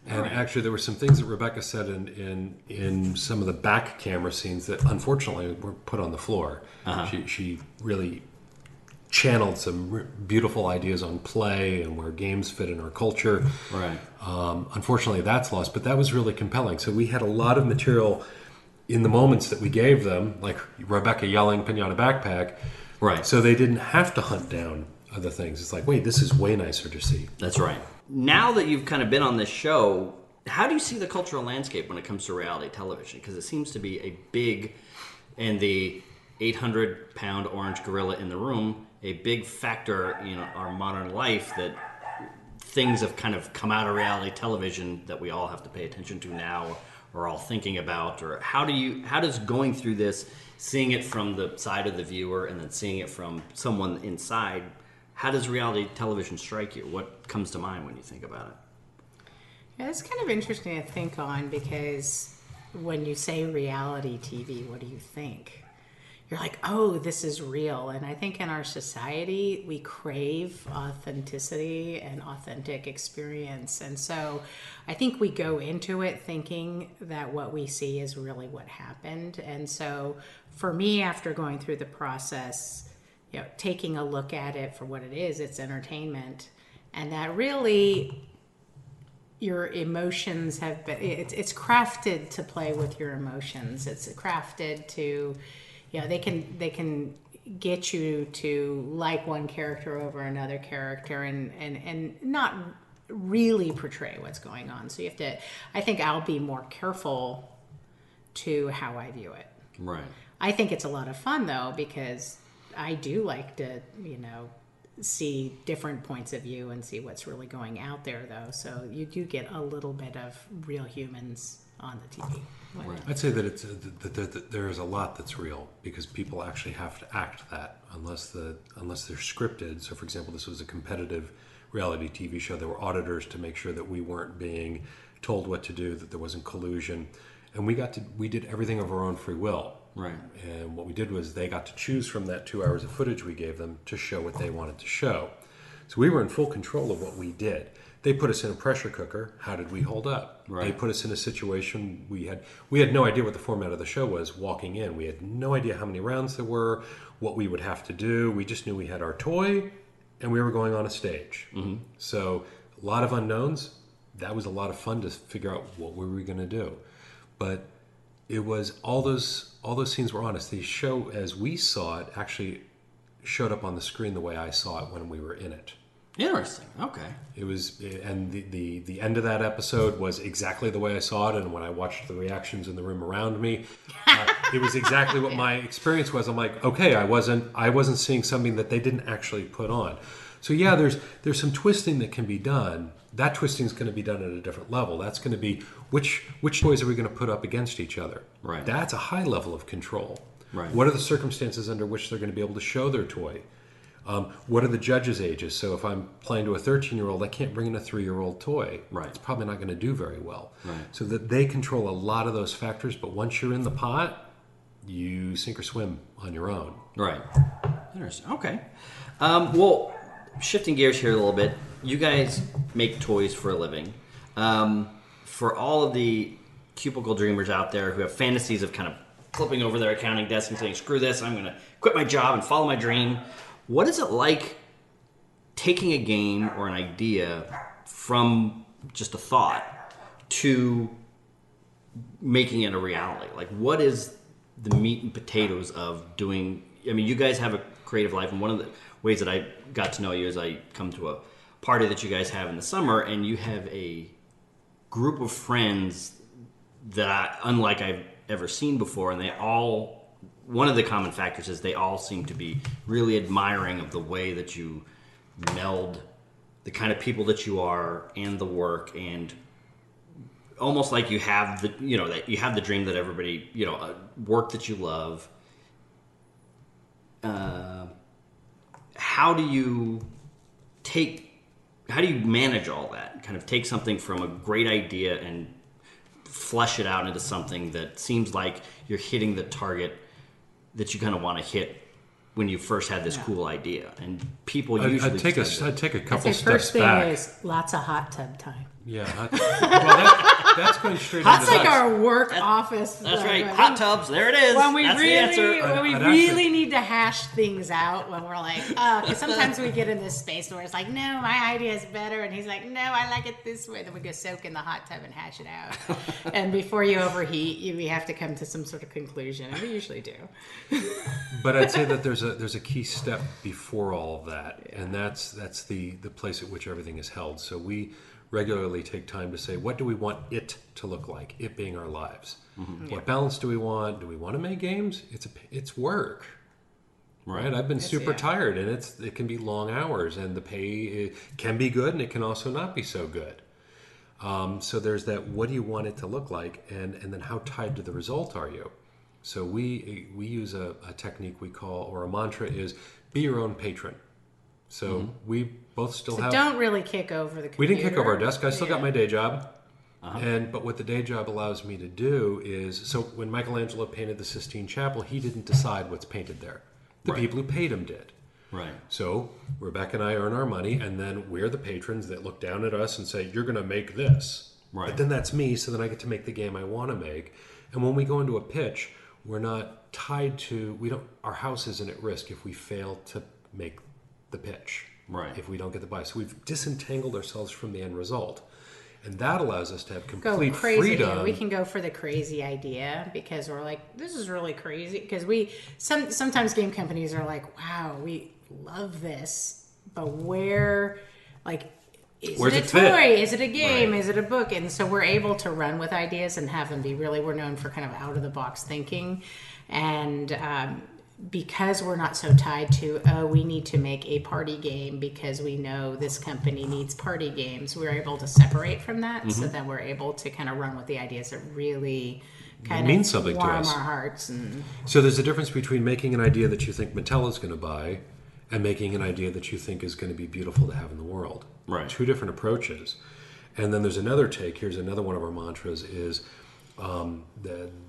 And actually, there were some things that Rebecca said in some of the back camera scenes that unfortunately were put on the floor. She really channeled some beautiful ideas on play and where games fit in our culture. Right. Unfortunately, that's lost, but that was really compelling. So we had a lot of material in the moments that we gave them, like Rebecca yelling Pinata Backpack. Right. So they didn't have to hunt down other things. It's like, wait, this is way nicer to see. That's right. Now that you've kind of been on this show, how do you see the cultural landscape when it comes to reality television? Because it seems to be a big, and the 800-pound orange gorilla in the room, a big factor in our modern life, that things have kind of come out of reality television that we all have to pay attention to now, or all thinking about. Or how does going through this, seeing it from the side of the viewer and then seeing it from someone inside, how does reality television strike you? What comes to mind when you think about it? Yeah, it's kind of interesting to think on, because when you say reality TV, what do you think? You're like, oh, this is real. And I think in our society, we crave authenticity and authentic experience. And so I think we go into it thinking that what we see is really what happened. And so for me, after going through the process, taking a look at it for what it is, it's entertainment. And that really, your emotions have been, it's crafted to play with your emotions. It's crafted to, they can get you to like one character over another character and not really portray what's going on. So you have to, I think I'll be more careful to how I view it. Right. I think it's a lot of fun though, because I do like to, see different points of view and see what's really going out there though. So you do get a little bit of real humans on the TV. Right. I'd say that it's that there is a lot that's real, because people actually have to act that unless they're scripted. So, for example, this was a competitive reality TV show. There were auditors to make sure that we weren't being told what to do, that there wasn't collusion, and we did everything of our own free will. Right. And what we did was they got to choose from that 2 hours of footage we gave them to show what they wanted to show. So we were in full control of what we did. They put us in a pressure cooker. How did we hold up? Right. They put us in a situation we had no idea what the format of the show was walking in. We had no idea how many rounds there were, what we would have to do. We just knew we had our toy and we were going on a stage. Mm-hmm. So a lot of unknowns. That was a lot of fun to figure out what were we going to do. But it was all those scenes were honest. The show as we saw it actually showed up on the screen the way I saw it when we were in it. Interesting. Okay. It was, and the end of that episode was exactly the way I saw it. And when I watched the reactions in the room around me, it was exactly what my experience was. I'm like, okay, I wasn't seeing something that they didn't actually put on. So yeah, there's some twisting that can be done. That twisting is going to be done at a different level. That's going to be which toys are we going to put up against each other? Right. That's a high level of control. Right. What are the circumstances under which they're going to be able to show their toy? What are the judges' ages? So if I'm playing to a 13-year-old, I can't bring in a 3-year-old toy. Right. It's probably not going to do very well. Right. So that they control a lot of those factors, but once you're in the pot, you sink or swim on your own. Right. Interesting. Okay. Well, shifting gears here a little bit, you guys make toys for a living. For all of the cubicle dreamers out there who have fantasies of kind of flipping over their accounting desk and saying, screw this, I'm going to quit my job and follow my dream. What is it like taking a game or an idea from just a thought to making it a reality? Like, what is the meat and potatoes of doing? I mean, you guys have a creative life, and one of the ways that I got to know you is I come to a party that you guys have in the summer, and you have a group of friends that unlike I've ever seen before, and they all, one of the common factors is they all seem to be really admiring of the way that you meld the kind of people that you are and the work, and almost like you have the, that you have the dream that everybody, work that you love. How do you manage all that? Kind of take something from a great idea and flesh it out into something that seems like you're hitting the target that you kind of want to hit when you first had this cool idea. And people usually I'd take a couple steps first thing back. is lots of hot tub time. Yeah. That's going straight That's into like our work office. That's right. Hot tubs. There it is. When we That's really, the answer. when we I'd really actually- need to hash things out, when we're like, oh, because sometimes we get in this space where it's like, no, my idea is better, and he's like, no, I like it this way. Then we go soak in the hot tub and hash it out. And before you overheat, we have to come to some sort of conclusion, and we usually do. But I'd say that there's a key step before all of that, and that's the place at which everything is held. So we regularly take time to say, what do we want it to look like? It being our lives. Mm-hmm. What balance do we want? Do we want to make games? It's work, right? I've been super tired, and it can be long hours, and the pay can be good, and it can also not be so good. So there's that. What do you want it to look like, and then how tied to the result are you? So we use a technique we call, or a mantra is, be your own patron. So we both still have... Don't really kick over the computer. We didn't kick over our desk. I still got my day job. But what the day job allows me to do is... So when Michelangelo painted the Sistine Chapel, he didn't decide what's painted there. The people who paid him did. Right. So Rebecca and I earn our money, and then we're the patrons that look down at us and say, you're going to make this. Right. But then that's me, so then I get to make the game I want to make. And when we go into a pitch, we're not tied to... Our house isn't at risk if we fail to make the pitch. Right. If we don't get the buy. So we've disentangled ourselves from the end result. And that allows us to have complete freedom. Yeah, we can go for the crazy idea because we're like, this is really crazy. Because sometimes game companies are like, wow, we love this, but where's it a toy? Is it a game? Right. Is it a book? And so we're able to run with ideas and have them be we're known for kind of out of the box thinking. And because we're not so tied to, we need to make a party game because we know this company needs party games, we're able to separate from that so that we're able to kind of run with the ideas that really kind mean of something warm to us. Our hearts. And so there's a difference between making an idea that you think Mattel is going to buy and making an idea that you think is going to be beautiful to have in the world. Right. Two different approaches. And then there's another take. Here's another one of our mantras is...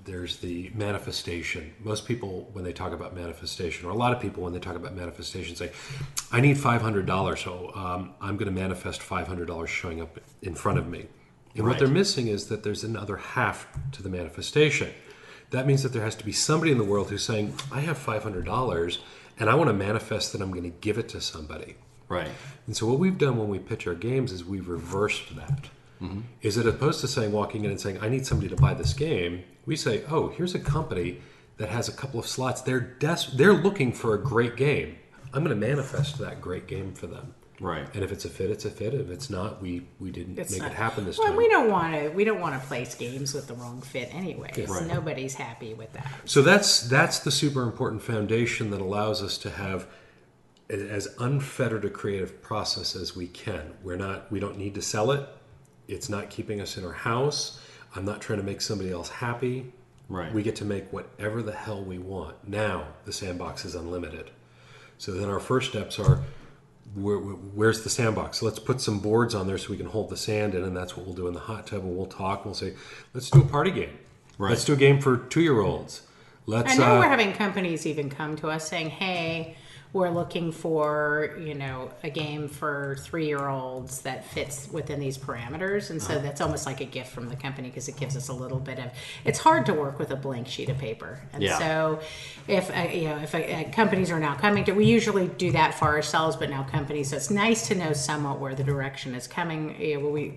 there's the manifestation. Most people, when they talk about manifestation, or a lot of people when they talk about manifestation, say, I need $500, so I'm going to manifest $500 showing up in front of me. And what they're missing is that there's another half to the manifestation. That means that there has to be somebody in the world who's saying, I have $500, and I want to manifest that I'm going to give it to somebody. Right. And so what we've done when we pitch our games is we've reversed that. Mm-hmm. Is as opposed to walking in and saying, I need somebody to buy this game, we say, oh, here's a company that has a couple of slots. They're looking for a great game. I'm going to manifest that great game for them. Right. And if it's a fit, it's a fit. If it's not, we didn't make it happen this time. We don't want to place games with the wrong fit anyway. Right. Nobody's happy with that. So that's the super important foundation that allows us to have as unfettered a creative process as we can. We don't need to sell it. It's not keeping us in our house. I'm not trying to make somebody else happy. Right. We get to make whatever the hell we want. Now, the sandbox is unlimited. So then our first steps are, where's the sandbox? So let's put some boards on there so we can hold the sand in, and that's what we'll do in the hot tub, and we'll talk, and we'll say, let's do a party game. Right. Let's do a game for 2-year-olds. I know we're having companies even come to us saying, hey, we're looking for, a game for 3-year-olds that fits within these parameters. And so that's almost like a gift from the company because it gives us a little bit of, it's hard to work with a blank sheet of paper. And so if companies are now coming to, we usually do that for ourselves, but now companies, so it's nice to know somewhat where the direction is coming,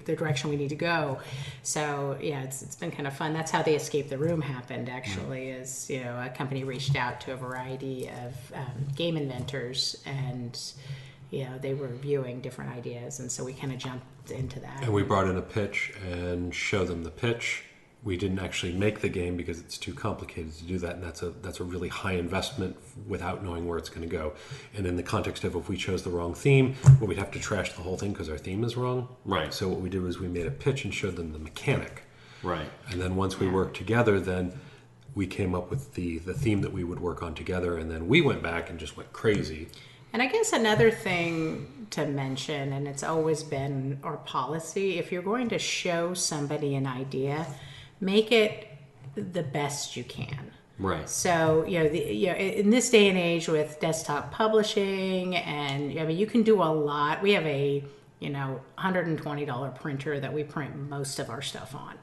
the direction we need to go. So it's been kind of fun. That's how the Escape the Room happened actually, is, a company reached out to a variety of game inventors and they were reviewing different ideas, and so we kind of jumped into that. And we brought in a pitch and showed them the pitch. We didn't actually make the game because it's too complicated to do that, and that's a really high investment without knowing where it's going to go. And in the context of if we chose the wrong theme, well, we'd have to trash the whole thing because our theme is wrong. Right. So what we did was we made a pitch and showed them the mechanic. Right. And then once we worked together, then we came up with the theme that we would work on together, and then we went back and just went crazy. And I guess another thing to mention, and it's always been our policy, if you're going to show somebody an idea, make it the best you can. Right. So, in this day and age with desktop publishing, and you can do a lot. We have a $120 printer that we print most of our stuff on.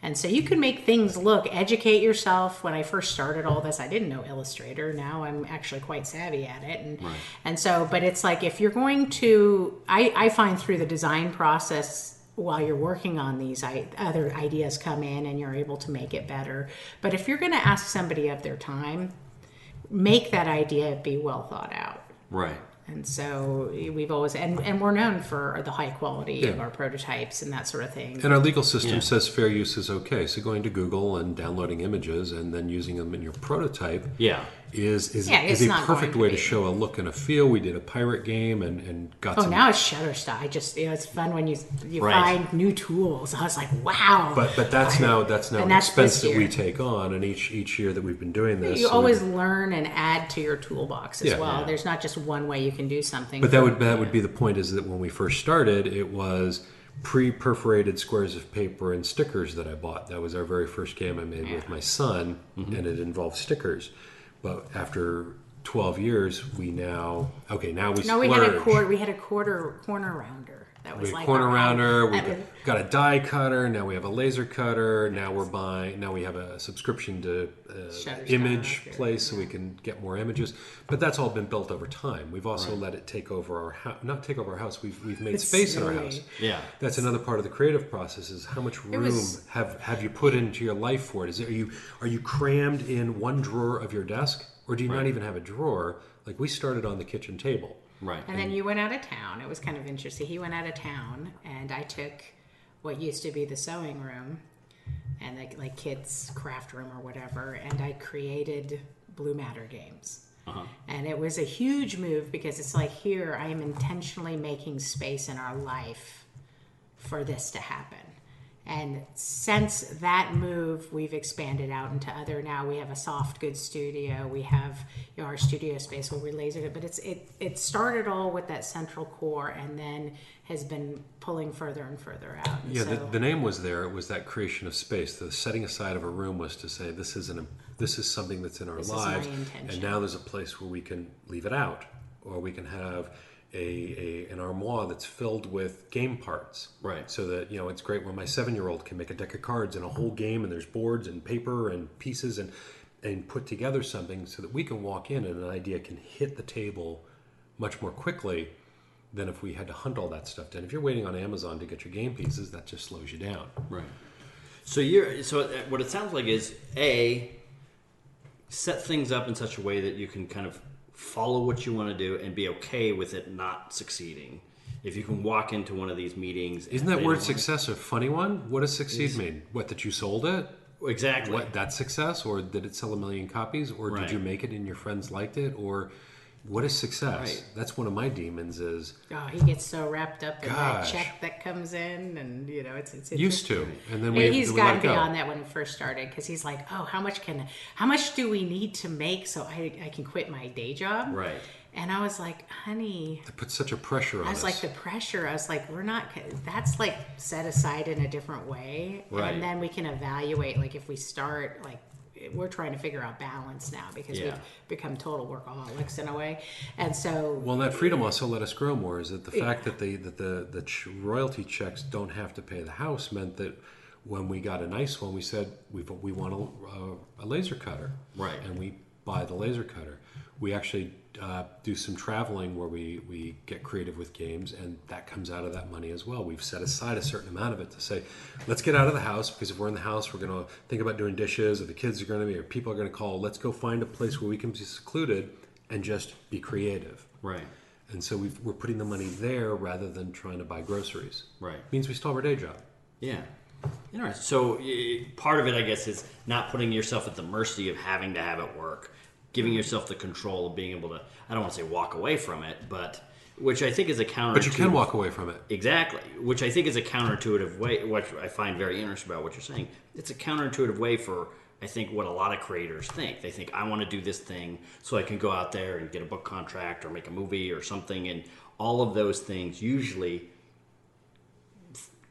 And so you can make things look, educate yourself. When I first started all this, I didn't know Illustrator. Now I'm actually quite savvy at it. And so, but it's like, if you're going to, I find through the design process, while you're working on these, other ideas come in and you're able to make it better. But if you're going to ask somebody of their time, make that idea be well thought out. Right. And so we've always, and we're known for the high quality of our prototypes and that sort of thing. And our legal system says fair use is okay. So going to Google and downloading images and then using them in your prototype is a perfect way to show a look and a feel. We did a pirate game and got some... now it's Shutterstock. It's fun when you find new tools. I was like, wow. But that's now an expense that we take on, and each year that we've been doing this. You always learn and add to your toolbox as well. There's not just one way you can do something. But that would be the point, is that when we first started, it was pre-perforated squares of paper and stickers that I bought. That was our very first game I made with my son, and it involved stickers. But after 12 years, we splurge. We had a corner rounder. That was like corner rounder. We got a die cutter. Now we have a laser cutter. Now we have a subscription to image place, so we can get more images. But that's all been built over time. We've also let it take over our house. Not take over our house. We've made space in our house. Yeah, that's another part of the creative process. Is how much room have you put into your life for it? Are you crammed in one drawer of your desk, or do you not even have a drawer? Like, we started on the kitchen table. Right. And then you went out of town. It was kind of interesting. He went out of town, and I took what used to be the sewing room and like kids' craft room or whatever, and I created Blue Matter games. And it was a huge move, because it's like, here I am intentionally making space in our life for this to happen. And since that move, we've expanded out into other. Now we have a soft goods studio. We have our studio space where we lasered it. But it started all with that central core, and then has been pulling further and further out. And the name was there. It was that creation of space. The setting aside of a room was to say, this is something that's in our lives, and now there's a place where we can leave it out, or we can have an armoire that's filled with game parts, right? So that it's great when my 7-year-old can make a deck of cards and a whole game, and there's boards and paper and pieces and put together something, so that we can walk in and an idea can hit the table much more quickly than if we had to hunt all that stuff down. If you're waiting on Amazon to get your game pieces, that just slows you down, right? So what it sounds like is set things up in such a way that you can kind of follow what you want to do and be okay with it not succeeding. If you can walk into one of these meetings... Isn't that word success a funny one? What does succeed mean? What, that you sold it? Exactly. What, that's success? Or did it sell 1 million copies? Or did you make it and your friends liked it? Or what is success? Right. That's one of my demons is... Oh, he gets so wrapped up in that check that comes in, and it's used to. And then he's gotten beyond that when it first started, because he's like, oh, how much do we need to make so I can quit my day job? Right. And I was like, honey, it puts such a pressure on us. I was like, the pressure. I was like, we're not. That's like set aside in a different way, and then we can evaluate. Like, if we start, like, we're trying to figure out balance now, because we've become total workaholics in a way, and so. Well, that freedom also let us grow more. Is that the fact that the royalty checks don't have to pay the house meant that when we got a nice one, we said we want a laser cutter, right? And we buy the laser cutter. We actually do some traveling where we get creative with games, and that comes out of that money as well. We've set aside a certain amount of it to say, let's get out of the house, because if we're in the house, we're going to think about doing dishes, or the kids are going to be, or people are going to call. Let's go find a place where we can be secluded and just be creative. Right. And so we're putting the money there rather than trying to buy groceries. Right. Means we still have our day job. Yeah. Interesting. So part of it, I guess, is not putting yourself at the mercy of having to have it work. Giving yourself the control of being able to, I don't want to say walk away from it, but which I think is a counterintuitive. But you can walk away from it. Exactly. Which I think is a counterintuitive way, which I find very interesting about what you're saying. It's a counterintuitive way for, I think, what a lot of creators think. They think, I want to do this thing so I can go out there and get a book contract or make a movie or something. And all of those things usually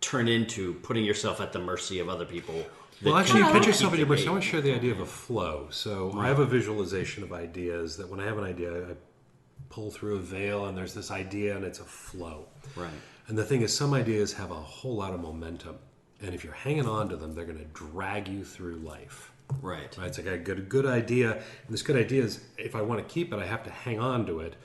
turn into putting yourself at the mercy of other people. Well, actually, put yourself at your mercy. I want to share the idea of a flow. So I have a visualization of ideas that when I have an idea, I pull through a veil and there's this idea and it's a flow. Right. And the thing is, some ideas have a whole lot of momentum. And if you're hanging on to them, they're going to drag you through life. Right. It's like I got a good idea, and this good idea is if I want to keep it, I have to hang on to it.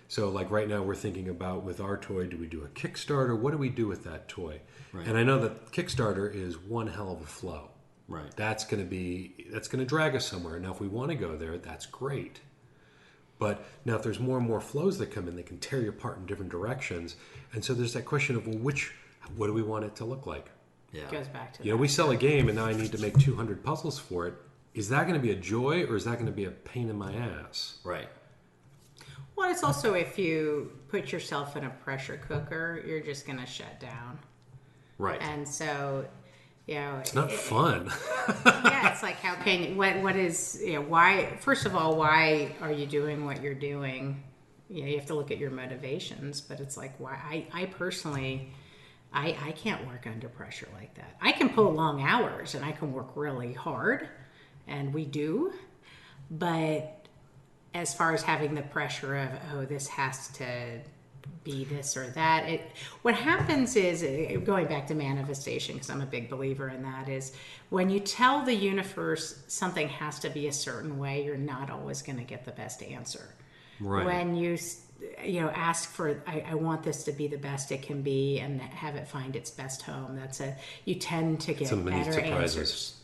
So like right now we're thinking about with our toy, do we do a Kickstarter? What do we do with that toy? Right. And I know that Kickstarter is one hell of a flow. Right. That's going to drag us somewhere. Now if we want to go there, that's great. But now if there's more and more flows that come in, they can tear you apart in different directions. And so there's that question of, well, what do we want it to look like? Yeah. It goes back to You know, we sell a game and now I need to make 200 puzzles for it. Is that going to be a joy or is that going to be a pain in my ass? Right. Well, it's also if you put yourself in a pressure cooker, you're just going to shut down. Right. And so, you know, It's not fun. Yeah, it's like how can what is, you know, why? First of all, why are you doing what you're doing? You know, you have to look at your motivations. But it's like why I personally. I can't work under pressure like that. I can pull long hours and I can work really hard, and we do. But as far as having the pressure of, oh, this has to be this or that, what happens is, going back to manifestation, because I'm a big believer in that, is when you tell the universe something has to be a certain way, you're not always going to get the best answer. Right. When you ask for, I want this to be the best it can be and have it find its best home. You tend to get better answers.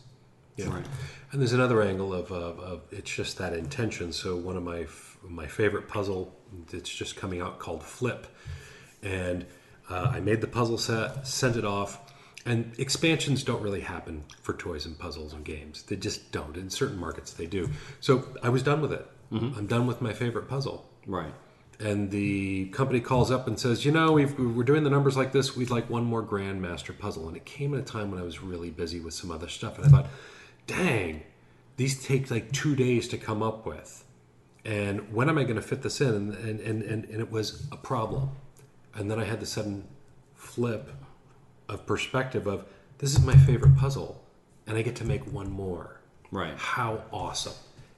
Yeah. Right. And there's another angle of it's just that intention. So one of my favorite puzzle that's just coming out called Flip. And I made the puzzle set, sent it off. And expansions don't really happen for toys and puzzles and games. They just don't. In certain markets, they do. So I was done with it. Mm-hmm. I'm done with my favorite puzzle. Right. And the company calls up and says, you know, we're doing the numbers like this. We'd like one more Grandmaster puzzle. And it came at a time when I was really busy with some other stuff. And I thought, dang, these take like 2 days to come up with. And when am I going to fit this in? And it was a problem. And then I had the sudden flip of perspective of, this is my favorite puzzle. And I get to make one more. Right. How awesome.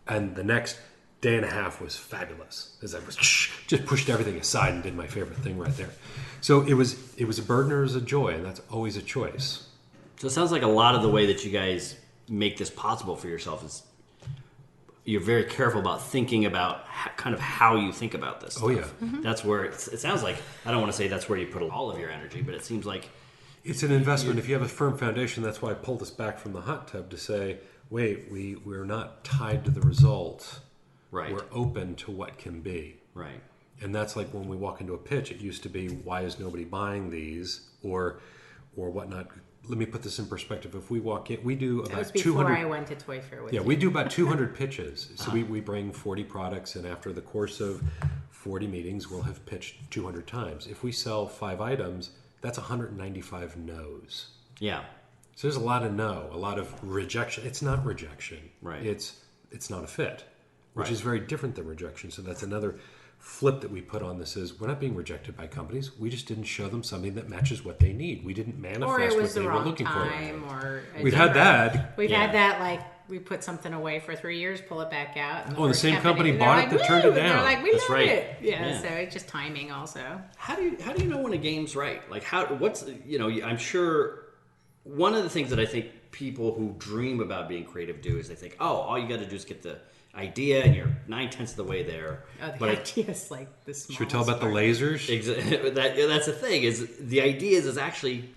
And the next day and a half was fabulous as I was just pushed everything aside and did my favorite thing right there. So it was a burden or it was a joy, and that's always a choice. So it sounds like a lot of the way that you guys make this possible for yourself is you're very careful about thinking about kind of how you think about this stuff. Oh, yeah. Mm-hmm. That's where it sounds like, I don't want to say that's where you put all of your energy, but it seems like it's an investment. If you have a firm foundation, that's why I pulled us back from the hot tub to say, wait, we're not tied to the result. Right. We're open to what can be. Right. And that's like when we walk into a pitch, it used to be, why is nobody buying these or whatnot. Let me put this in perspective. If we walk in, we do about 200. That was before I went to Toy Fair with you. We do about 200 pitches. So we bring 40 products, and after the course of 40 meetings, we'll have pitched 200 times. If we sell 5 items, that's 195 no's. Yeah. So there's a lot of no, a lot of rejection. It's not rejection. Right. It's not a fit, which Right. is very different than rejection. So that's another flip that we put on this is we're not being rejected by companies. We just didn't show them something that matches what they need. We didn't manifest Or it was what the they were wrong looking time, for. or We've had that. We've Yeah. had that, like we put something away for 3 years, pull it back out. And Oh, the first same company they're bought it like, that turned it "Woo!" down. They're like, we That's love right. it. Yeah, Yeah. so it's just timing also. How do you know when a game's right? Like I'm sure one of the things that I think people who dream about being creative do is they think, oh, all you got to do is get the idea and you're 9/10 of the way there. Oh, the but idea is like the smallest Should we tell about the part. lasers? that's the thing is the ideas is actually,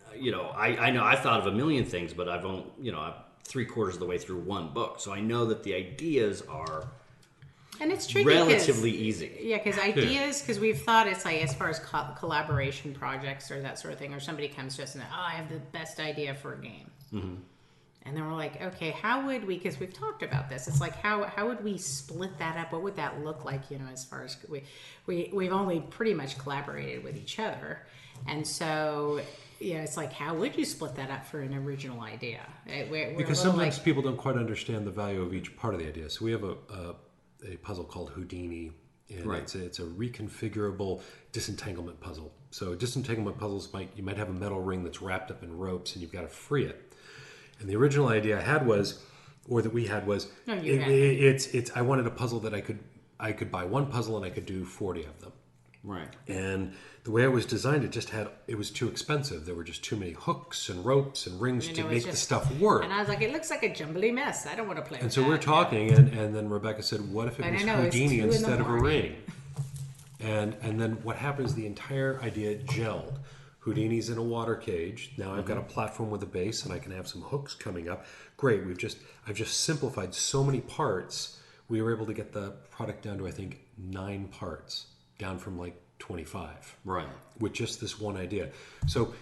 I know I've thought of a million things, but I've only, I'm 3/4 of the way through one book. So I know that the ideas are And it's tricky relatively easy. Yeah, because ideas, because we've thought it's like as far as collaboration projects or that sort of thing, or somebody comes to us and, I have the best idea for a game. Mm-hmm. And then we're like, okay, how would we, because we've talked about this, it's like, how would we split that up? What would that look like, as far as, we've only pretty much collaborated with each other. And so, it's like, how would you split that up for an original idea? Because sometimes people don't quite understand the value of each part of the idea. So we have a puzzle called Houdini, and Right. it's a reconfigurable disentanglement puzzle. So disentanglement puzzles you might have a metal ring that's wrapped up in ropes, and you've got to free it. And the original idea I had was I wanted a puzzle that I could buy one puzzle and I could do 40 of them. Right. And the way it was designed, it was too expensive. There were just too many hooks and ropes and rings to make the stuff work. And I was like, it looks like a jumbly mess. I don't want to play with And so that. we're talking, and then Rebecca said, what if it was Houdini instead of a ring? And then what happens, the entire idea gelled. Houdini's in a water cage. Now I've got a platform with a base, and I can have some hooks coming up. Great. I've just simplified so many parts. We were able to get the product down to, I think, 9 parts, down from like 25. Right. With just this one idea. So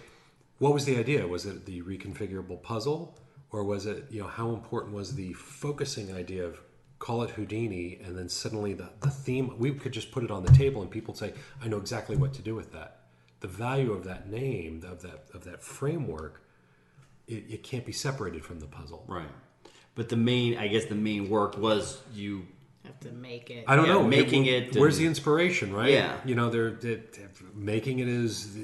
what was the idea? Was it the reconfigurable puzzle? Or was it, how important was the focusing idea of call it Houdini, and then suddenly the theme, we could just put it on the table and people say, I know exactly what to do with that. The value of that name, of that framework, it can't be separated from the puzzle. Right. But the main work was you have to make it. I don't know. Making it. Where's the inspiration, right? Yeah. They're making it is,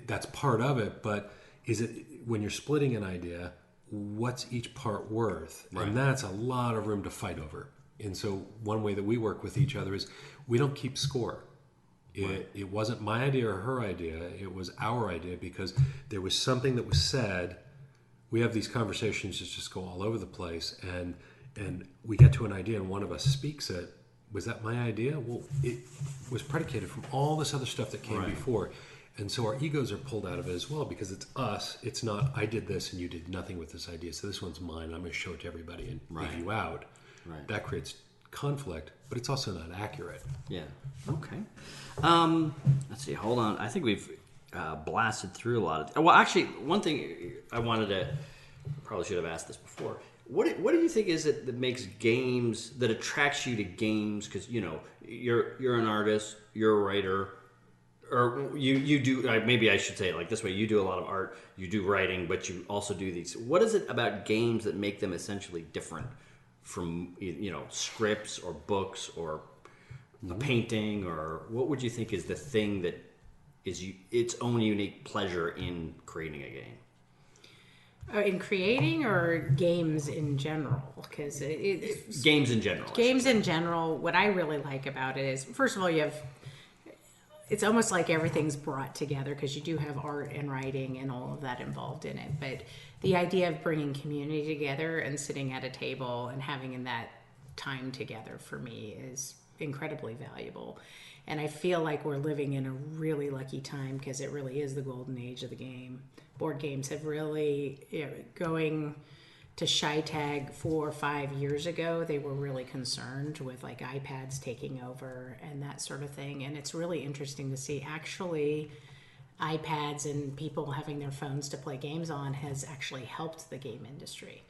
that's part of it, but is it, when you're splitting an idea, what's each part worth? Right. And that's a lot of room to fight over. And so one way that we work with each other is we don't keep score. It wasn't my idea or her idea. It was our idea because there was something that was said. We have these conversations that just go all over the place, and we get to an idea and one of us speaks it. Was that my idea? Well, it was predicated from all this other stuff that came before. And so our egos are pulled out of it as well because it's us. It's not, I did this and you did nothing with this idea, so this one's mine. I'm going to show it to everybody and leave you out. Right. That creates conflict, but it's also not accurate. Yeah. Okay. Let's see. Hold on. I think we've blasted through a lot of. Well, actually, one thing I wanted to probably should have asked this before. What do you think is it that makes games, that attracts you to games? Because you're an artist, you're a writer, or you do. Maybe I should say it like this way: you do a lot of art, you do writing, but you also do these. What is it about games that make them essentially different from scripts or books or a painting, or what would you think is the thing that is its own unique pleasure in creating a game? In creating or games in general? Because games in general. Games in general. What I really like about it is, first of all, it's almost like everything's brought together because you do have art and writing and all of that involved in it. But the idea of bringing community together and sitting at a table and having that time together for me is incredibly valuable. And I feel like we're living in a really lucky time because it really is the golden age of the game. Board games have really, going to ShyTag 4 or 5 years ago, they were really concerned with like iPads taking over and that sort of thing. And it's really interesting to see actually iPads and people having their phones to play games on has actually helped the game industry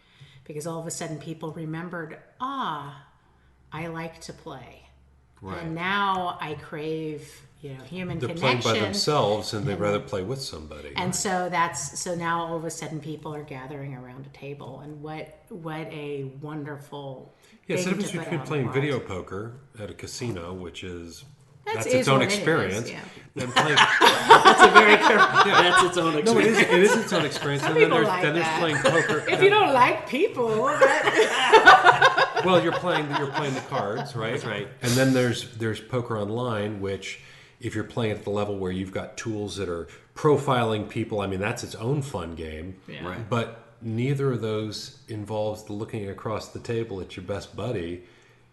because all of a sudden people remembered, I like to play. Right. And now I crave, human They're connection. They're playing by themselves and they'd rather play with somebody. And so now all of a sudden people are gathering around a table, and what a wonderful thing to sometimes put between out playing in the world. video poker at a casino, which is that's is its own what it is, experience. yeah. Then playing, That's a very careful. That's its own no, experience. it is its own experience. Some And then people there's, like then there's that. playing poker. If you don't like people, that... Well, you're playing the cards, right? That's right. And then there's poker online, which if you're playing at the level where you've got tools that are profiling people, I mean that's its own fun game. Yeah. Right. But neither of those involves looking across the table at your best buddy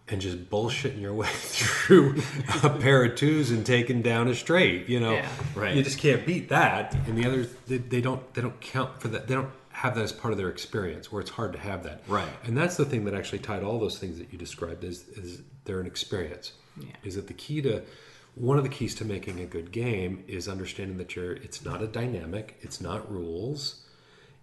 and just bullshitting your way through a pair of twos and taking down a straight. Yeah. Right. You just can't beat that. And the others, they don't count for that. They don't have that as part of their experience, where it's hard to have that. Right. And that's the thing that actually tied all those things that you described is they're an experience. Yeah. Is that one of the keys to making a good game is understanding that it's not a dynamic, it's not rules,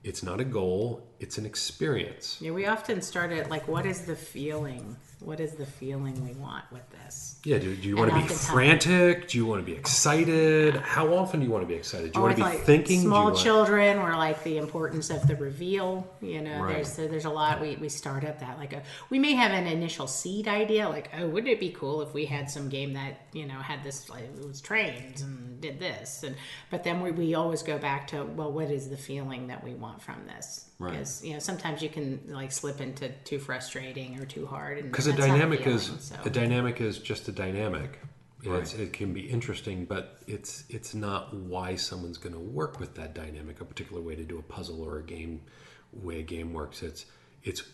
it's not a goal, it's an experience. Yeah, we often start at like, what is the feeling? What is the feeling we want with this? Yeah, do you want to be frantic? Do you want to be excited? How often do you want to be excited? Do you want to be thinking? Small children, or like the importance of the reveal. Right. There's a lot. We start at that. We may have an initial seed idea, like, oh, wouldn't it be cool if we had some game that had this, like, it was trains and did this, but then we always go back to, well, what is the feeling that we want from this? Right. Because sometimes you can like slip into too frustrating or too hard. Because a dynamic is just a dynamic. It can be interesting, but it's not why someone's going to work with that dynamic, a particular way to do a puzzle or a game, way a game works. It's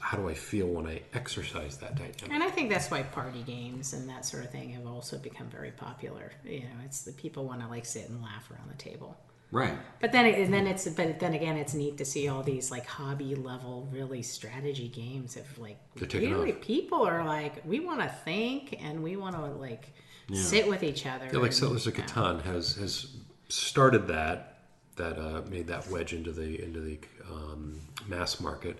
how do I feel when I exercise that dynamic? And I think that's why party games and that sort of thing have also become very popular. You know, it's the people want to like sit and laugh around the table. Right. But then again, it's neat to see all these like hobby level, really strategy games of like really people are like, we want to think and we want to like sit with each other. Yeah, like Settlers of Catan has started that made that wedge into the mass market.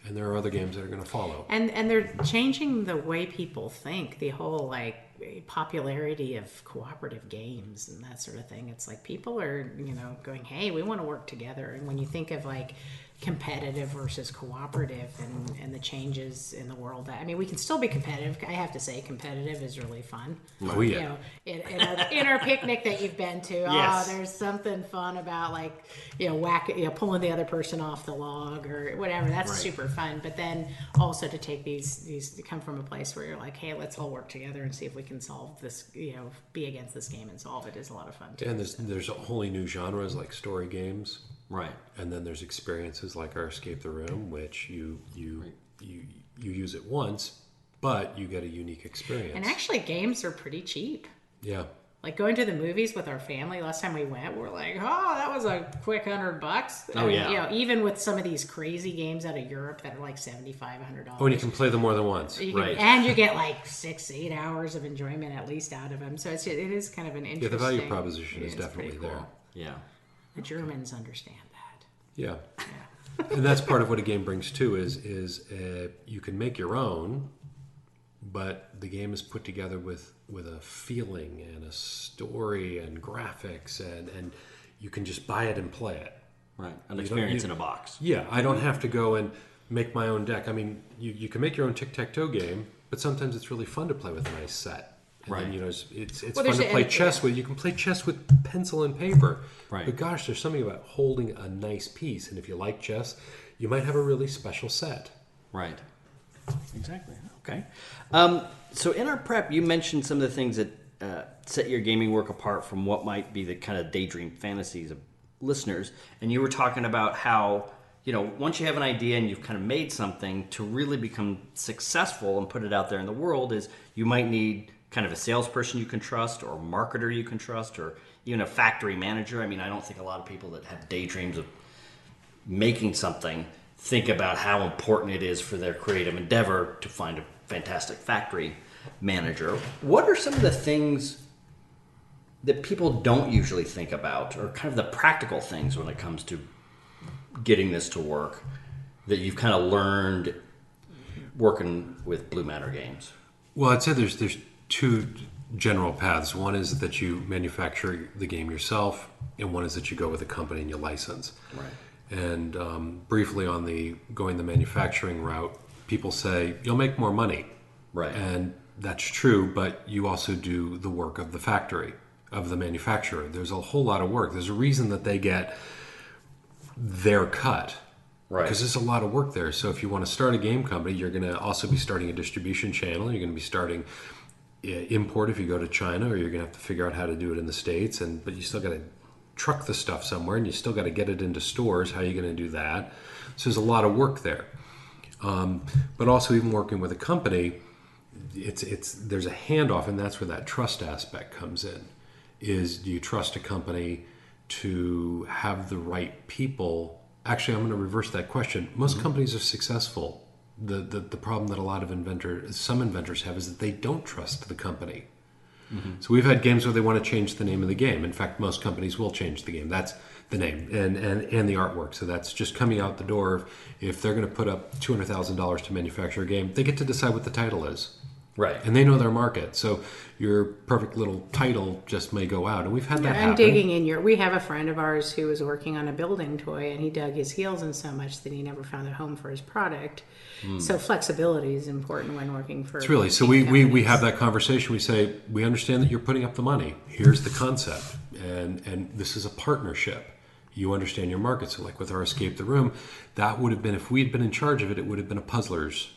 And there are other games that are going to follow. And they're changing the way people think. The whole like popularity of cooperative games and that sort of thing. It's like people are, going, hey, we want to work together. And when you think of like competitive versus cooperative and the changes in the world, I mean, we can still be competitive. I have to say competitive is really fun. Oh, yeah. In our picnic that you've been to, yes. There's something fun about like, pulling the other person off the log or whatever. That's super fun. But then also to take these to come from a place where you're like, hey, let's all work together and see if we can solve this, be against this game and solve it is a lot of fun too. And there's wholly new genres like story games. Right. And then there's experiences like our Escape the Room, which you use it once, but you get a unique experience. And actually games are pretty cheap. Yeah. Like going to the movies with our family, last time we went, we're like, oh, that was a quick $100. Oh, yeah. Even with some of these crazy games out of Europe that are like $75, $100. Oh, and you can play them more than once. And you get like 6-8 hours of enjoyment at least out of them. So it is kind of an interesting... Yeah, the value proposition is definitely cool. there. Yeah. The Germans understand that. Yeah. And that's part of what a game brings too is you can make your own, but the game is put together with a feeling and a story and graphics and you can just buy it and play it. Right. An experience in a box. Yeah. I don't have to go and make my own deck. I mean, you can make your own tic-tac-toe game, but sometimes it's really fun to play with a nice set. And right. then, it's fun to play chess with. You can play chess with pencil and paper. Right. But gosh, there's something about holding a nice piece. And if you like chess, you might have a really special set. Right. Exactly. Okay. So in our prep, you mentioned some of the things that set your gaming work apart from what might be the kind of daydream fantasies of listeners. And you were talking about how, once you have an idea and you've kind of made something, to really become successful and put it out there in the world is you might need kind of a salesperson you can trust or a marketer you can trust or even a factory manager. I mean, I don't think a lot of people that have daydreams of making something think about how important it is for their creative endeavor to find a fantastic factory manager. What are some of the things that people don't usually think about, or kind of the practical things when it comes to getting this to work that you've kind of learned working with Blue Manor Games? Well, I'd say there's two general paths. One is that you manufacture the game yourself, and one is that you go with a company and you license. Right. And briefly on going the manufacturing route, people say you'll make more money. Right. And that's true, but you also do the work of the factory, of the manufacturer. There's a whole lot of work. There's a reason that they get their cut. Right. Because there's a lot of work there. So if you want to start a game company, you're going to also be starting a distribution channel. You're going to be starting import if you go to China, or you're going to have to figure out how to do it in the States. But you still got to truck the stuff somewhere, and you still got to get it into stores. How are you going to do that? So there's a lot of work there. But also, even working with a company, there's a handoff, and that's where that trust aspect comes in. Do you trust a company to have the right people? Actually, I'm going to reverse that question. Most companies are successful. The problem that a lot of some inventors have is that they don't trust the company. Mm-hmm. So we've had games where they want to change the name of the game. In fact, most companies will change the game. That's the name and the artwork. So that's just coming out the door. If they're going to put up $200,000 to manufacture a game, they get to decide what the title is. Right. And they know their market. So your perfect little title just may go out. And we've had that happen. And digging in we have a friend of ours who was working on a building toy, and he dug his heels in so much that he never found a home for his product. So flexibility is important when working for... It's really, so we have that conversation. We say, we understand that you're putting up the money. Here's the concept. And this is a partnership. You understand your market. So like with our Escape the Room, that would have been, if we'd been in charge of it, it would have been a puzzler's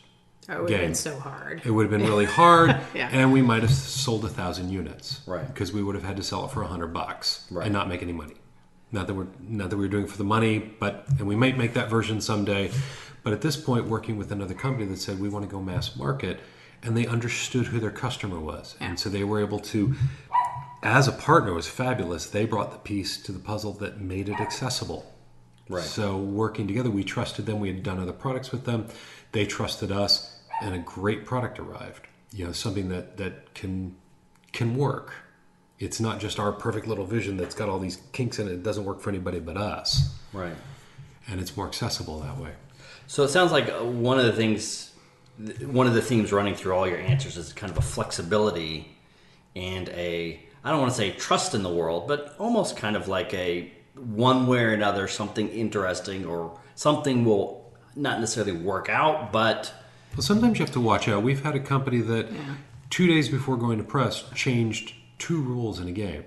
Oh, it would have been so hard. It would have been really hard, Yeah. and we might have sold 1,000 units, Right? Because we would have had to sell it for $100, Right. and not make any money. Not that we're doing it for the money, and we might make that version someday. But at this point, working with another company that said we want to go mass market, and they understood who their customer was, and so they were able to. As a partner, it was fabulous. They brought the piece to the puzzle that made it accessible. Right. So working together, we trusted them. We had done other products with them. They trusted us, and a great product arrived. Something that can work. It's not just our perfect little vision that's got all these kinks in it. It doesn't work for anybody but us. Right. And it's more accessible that way. So it sounds like one of the themes running through all your answers is kind of a flexibility and I don't want to say trust in the world, but almost kind of like a one way or another, something interesting or something will not necessarily work out, but... Well, sometimes you have to watch out. We've had a company that 2 days before going to press changed 2 rules in a game.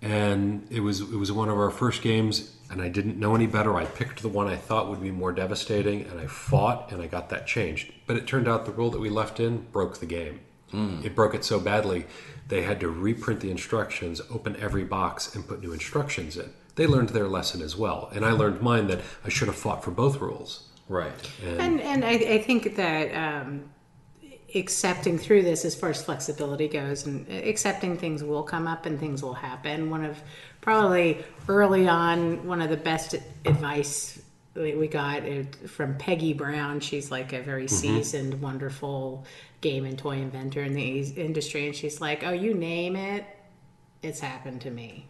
And it was one of our first games, and I didn't know any better. I picked the one I thought would be more devastating, and I fought, and I got that changed. But it turned out the rule that we left in broke the game. It broke it so badly, they had to reprint the instructions, open every box, and put new instructions in. They learned their lesson as well. And I learned mine, that I should have fought for both rules. Right. And I think that accepting through this, as far as flexibility goes, and accepting things will come up and things will happen. Probably early on, one of the best advice we got from Peggy Brown. She's like a very seasoned, wonderful game and toy inventor in the industry. And she's like, oh, you name it, it's happened to me.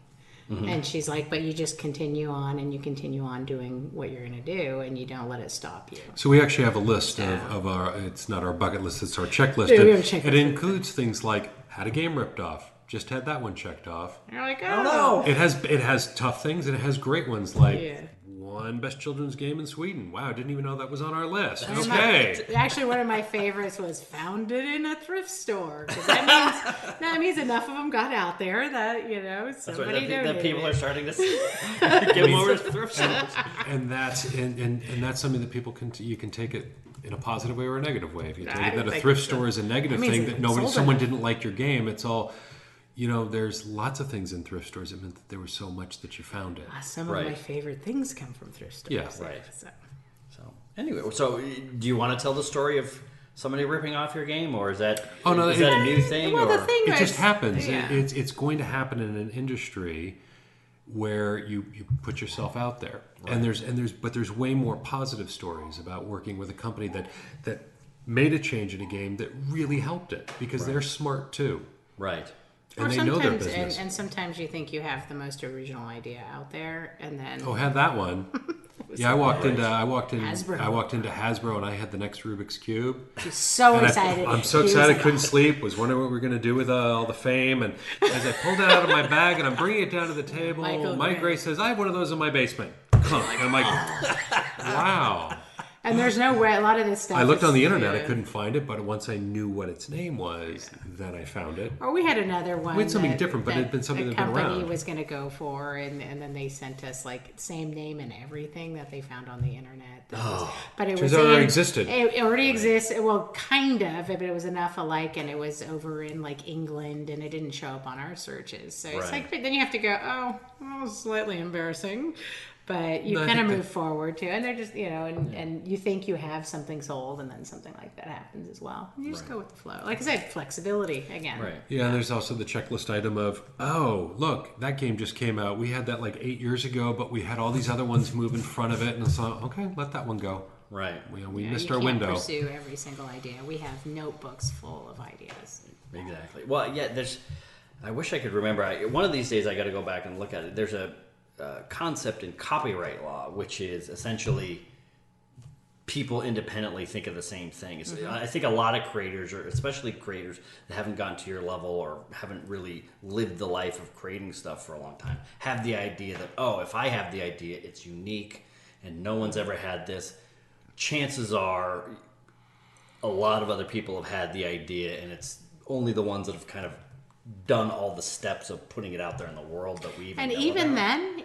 And she's like, but you just continue on and you continue on doing what you're going to do and you don't let it stop you. So we actually have a list of our, it's not our bucket list, it's our checklist. Yeah, we have a checklist. It includes things like, had a game ripped off. Just had that one checked off. And you're like, oh no. It has tough things and it has great ones like won Best Children's Game in Sweden. Wow, I didn't even know that was on our list. Okay. Actually, one of my favorites was founded in a thrift store. 'Cause that means enough of them got out there that, somebody donated. That people are starting to give them over to thrift stores. And that's something that people you can take it in a positive way or a negative way. If you take it that a thrift store is a negative thing, that someone didn't like your game, it's all... there's lots of things in thrift stores that meant that there was so much that you found it. Some of my favorite things come from thrift stores. Yeah, right. So anyway, do you want to tell the story of somebody ripping off your game, or is that a new thing? Well, the thing it just happens. Yeah. It's going to happen in an industry where you put yourself out there, right. and there's way more positive stories about working with a company that made a change in a game that really helped it because they're smart too. Right. And they know their business. And sometimes you think you have the most original idea out there, and then had that one. Yeah, I walked into Hasbro, and I had the next Rubik's Cube. She's so excited. I'm so excited, couldn't sleep. Was wondering what we were going to do with all the fame. And as I pulled it out of my bag and I'm bringing it down to the table, Mike Gray says, "I have one of those in my basement." And I'm like, "Wow." And there's no way, a lot of this stuff... I looked on the internet, I couldn't find it, but once I knew what its name was, then I found it. Or we had another one. We had something different, but it had been something that had been around. The company was going to go for, and then they sent us like same name and everything that they found on the internet. But it was already existed. It already exists. Well, kind of, but it was enough alike, and it was over in like England, and it didn't show up on our searches. So it's like, but then you have to go, slightly embarrassing. But you kind of move forward too, and they're just and you think you have something sold, and then something like that happens as well. And you just go with the flow. Like I said, flexibility again. Right. Yeah, and there's also the checklist item of, look, that game just came out. We had that like 8 years ago, but we had all these other ones move in front of it, and it's like, okay, let that one go. Right. We missed our window. You can't pursue every single idea. We have notebooks full of ideas. Exactly. Well, yeah. I wish I could remember. One of these days, I got to go back and look at it. There's a concept in copyright law, which is essentially people independently think of the same thing. I think a lot of creators, or especially creators that haven't gotten to your level or haven't really lived the life of creating stuff for a long time, have the idea that, if I have the idea, it's unique and no one's ever had this. Chances are a lot of other people have had the idea, and it's only the ones that have kind of done all the steps of putting it out there in the world that we even And know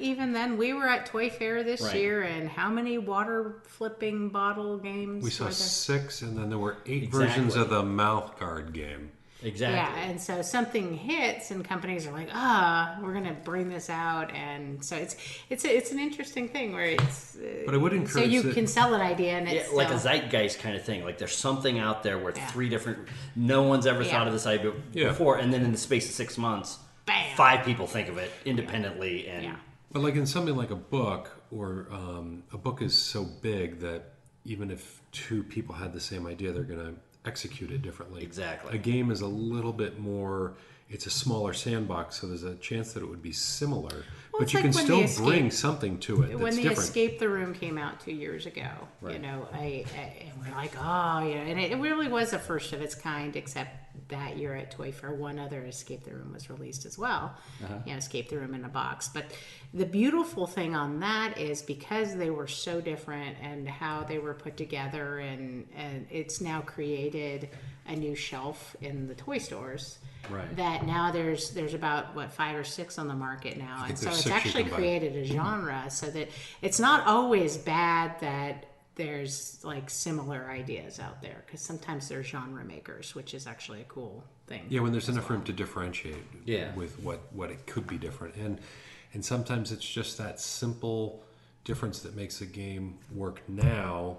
even then, we were at Toy Fair this Right. year, and how many water flipping bottle games? We saw were there? 6, and then there were 8 Exactly. versions of the mouth guard game. Exactly. Yeah, and so something hits, and companies are like, we're going to bring this out, and so it's an interesting thing where it's. But I would so encourage you that- can sell an idea, and it's like a still- zeitgeist kind of thing. Like there's something out there where 3 different, no one's ever thought of this idea before, and then in the space of 6 months, Bam. 5 people think of it independently, and But like in something like a book, or a book is so big that even if 2 people had the same idea, they're going to execute it differently. Exactly. A game is a little bit more. It's a smaller sandbox, so there's a chance that it would be similar, but it's you like can when still the Escape- bring something to it that's when the different. Escape the Room came out 2 years ago, you know, and we're like, and it really was a first of its kind, except that year at Toy Fair, one other Escape the Room was released as well. You know, Escape the Room in a box. But the beautiful thing on that is because they were so different and how they were put together, and it's now created a new shelf in the toy stores. Right. That now there's about 5 or 6 on the market now, and so there's it's 6 you actually can buy. created a genre, so that it's not always bad that there's like similar ideas out there, because sometimes they're genre makers, which is actually a cool thing. Yeah, when there's enough room to differentiate Yeah. with what it could be different. And sometimes it's just that simple difference that makes a game work now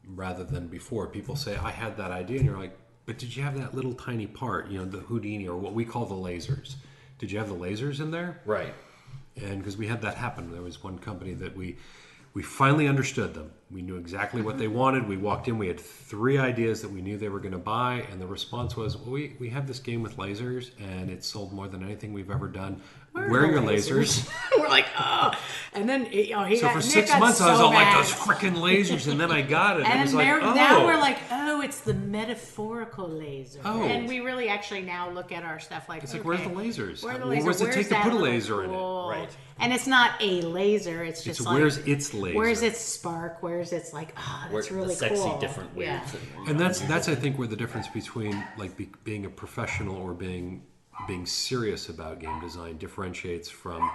rather than before. People say, I had that idea, and you're like, but did you have that little tiny part, you know, the Houdini, or what we call the lasers? Did you have the lasers in there? right. And because we had that happen, there was one company that we finally understood them. We knew exactly what they wanted. We walked in, we had 3 ideas that we knew they were going to buy, and the response was, well, we have this game with lasers, and it's sold more than anything we've ever done. Where are your lasers? We're like, and then he So got, for Nick 6 got months, so I was all mad. like, those freaking lasers, and then I got it. And it And was like, now we're like, it's the metaphorical laser. Oh. And we really actually now look at our stuff like, It's like, okay, where's the lasers? Where are the What lasers? does it Where's take to that put a little laser in it? tool? Right. And it's not a laser. It's just It's like, where's its laser? Where's its spark? Where's its like, that's Where really the sexy cool. different weird Yeah. thing. And that's I think where the difference between like being a professional or being serious about game design differentiates from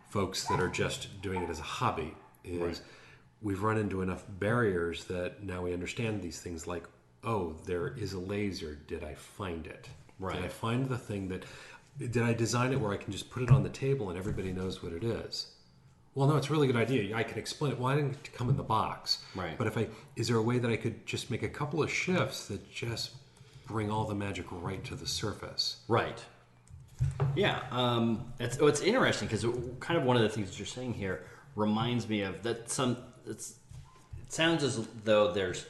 folks that are just doing it as a hobby is we've run into enough barriers that now we understand these things like, oh, there is a laser. Did I find it? Right. Did I find the thing did I design it where I can just put it on the table and everybody knows what it is? Well, no, it's a really good idea. I can explain it. Well, I didn't come in the box. Right. But is there a way that I could just make a couple of shifts that just bring all the magic right to the surface? Right. Yeah. It's interesting because kind of one of the things that you're saying here reminds me of that it sounds as though there's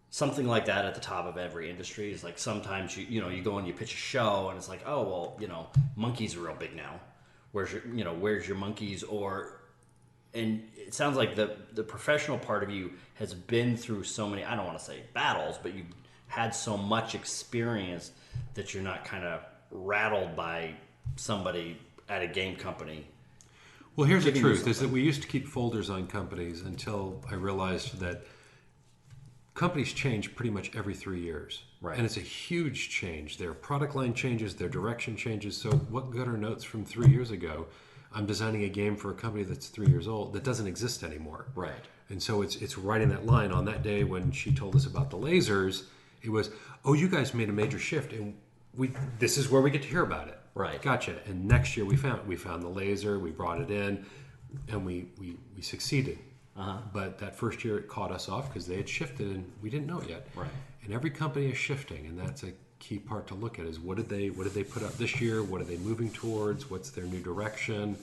something like that at the top of every industry. Is like sometimes you go and you pitch a show and it's like, oh, well, monkeys are real big now. Where's your monkeys? And it sounds like the professional part of you has been through so many, I don't want to say battles, but you've had so much experience that you're not kind of rattled by somebody at a game company. Well, here's the Giving you truth, is that something. we used to keep folders on companies until I realized that companies change pretty much every 3 years. Right. And it's a huge change. Their product line changes, their direction changes. So what gutter notes from 3 years ago, I'm designing a game for a company that's 3 years old that doesn't exist anymore. Right. And so it's writing that line. On that day when she told us about the lasers, it was, oh, you guys made a major shift, and this is where we get to hear about it. Right. Gotcha. And next year we found the laser, we brought it in, and we succeeded. But that first year it caught us off because they had shifted and we didn't know it yet. Right. And every company is shifting, and that's a key part to look at is what did they put up this year? What are they moving towards? What's their new direction?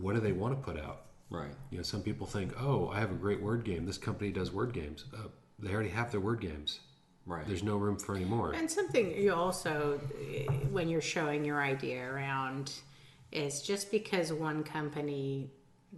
What do they want to put out? Right. Some people think, oh, I have a great word game. This company does word games. They already have their word games. Right. There's no room for any more. And something you also, when you're showing your idea around, is just because one company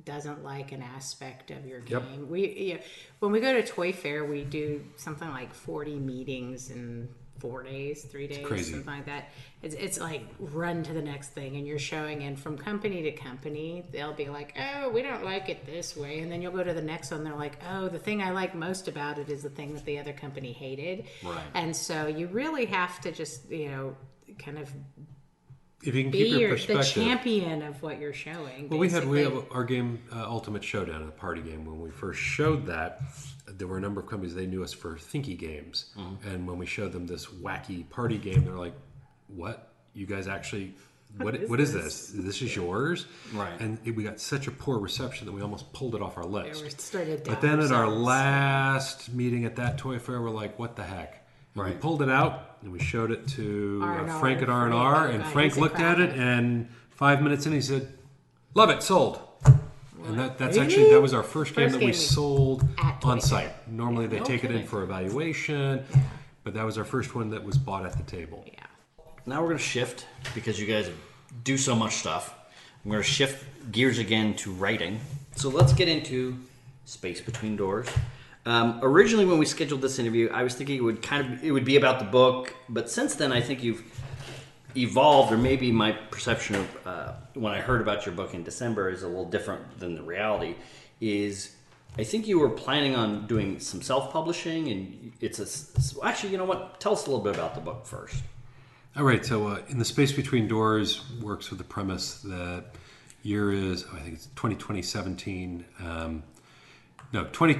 doesn't like an aspect of your game. Yep. When we go to Toy Fair, we do something like 40 meetings in 4 days, 3 days, crazy. something like that. It's like run to the next thing, and you're showing, and from company to company, they'll be like, oh, we don't like it this way, and then you'll go to the next one, they're like, oh, the thing I like most about it is the thing that the other company hated. Right. And so you really have to just, kind of If you can be keep your the perspective. champion of what you're showing. Well, we basically. have our game, Ultimate Showdown, a party game. When we first showed that, there were a number of companies, they knew us for Thinky Games. And when we showed them this wacky party game, they're like, what? You guys actually, what is this? This is yours? Right. And we got such a poor reception that we almost pulled it off our Yeah, list. we started But then at our ourselves. last meeting at that toy fair, we're like, what the heck? And we Right. pulled it out and we showed it to R&R, Frank at R&R, Frank. and Oh, Frank he's a looked at it, cracker. and 5 minutes in he said, love it, sold. And that's Really? actually, that was our first game First that game we we- sold at Toy on Fair. site. Normally they No take it in kidding. for evaluation, but that was our first one that was bought at the table. Yeah. Now we're going to shift, because you guys do so much stuff. I'm going to shift gears again to writing. So let's get into Space Between Doors. Originally, when we scheduled this interview, I was thinking it would be about the book, but since then, I think you've evolved, or maybe my perception of when I heard about your book in December is a little different than the reality. I think you were planning on doing some self-publishing, and actually, you know what? Tell us a little bit about the book first. All right, so In the Space Between Doors works with the premise that year is, I think it's 2017. No, 20...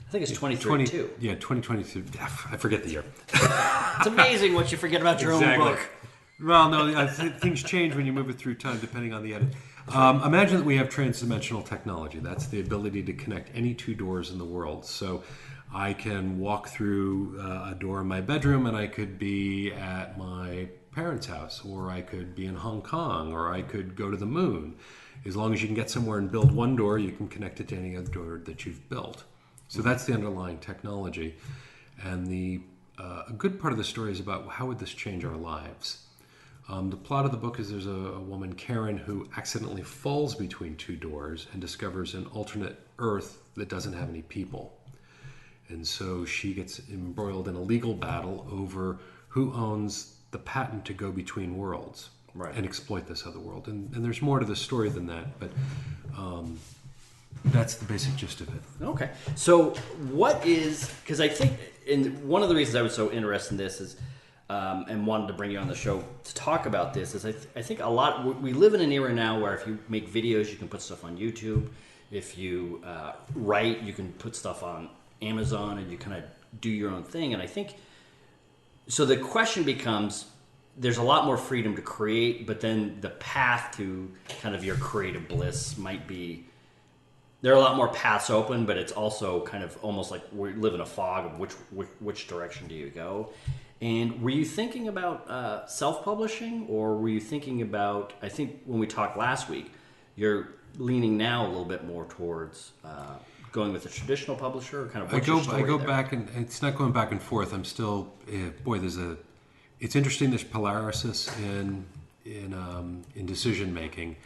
I think it's 2032. Yeah, 2022. I forget the year. It's amazing what you forget about your own book. Well, no, things change when you move it through time, depending on the edit. Imagine that we have transdimensional technology. That's the ability to connect any two doors in the world. So I can walk through a door in my bedroom, and I could be at my parents' house, or I could be in Hong Kong, or I could go to the moon. As long as you can get somewhere and build one door, you can connect it to any other door that you've built. So that's the underlying technology. And a good part of the story is about how would this change our lives. The plot of the book is there's a woman, Karen, who accidentally falls between two doors and discovers an alternate Earth that doesn't have any people. And so she gets embroiled in a legal battle over who owns the patent to go between worlds, right, and exploit this other world. And there's more to the story than that, but that's the basic gist of it. Okay. So because I think, and one of the reasons I was so interested in this is, and wanted to bring you on the show to talk about this, is I think we live in an era now where if you make videos, you can put stuff on YouTube. If you write, you can put stuff on Amazon, and you kind of do your own thing. And I think, so the question becomes, there's a lot more freedom to create, but then the path to kind of your creative bliss might be, there are a lot more paths open, but it's also kind of almost like we live in a fog of which direction do you go. And were you thinking about self-publishing, or were you thinking about, I think when we talked last week, you're leaning now a little bit more towards going with a traditional publisher, or kind of what's your story I go there? back, and it's not going back and forth. I'm still, it's interesting, there's paralysis in decision making.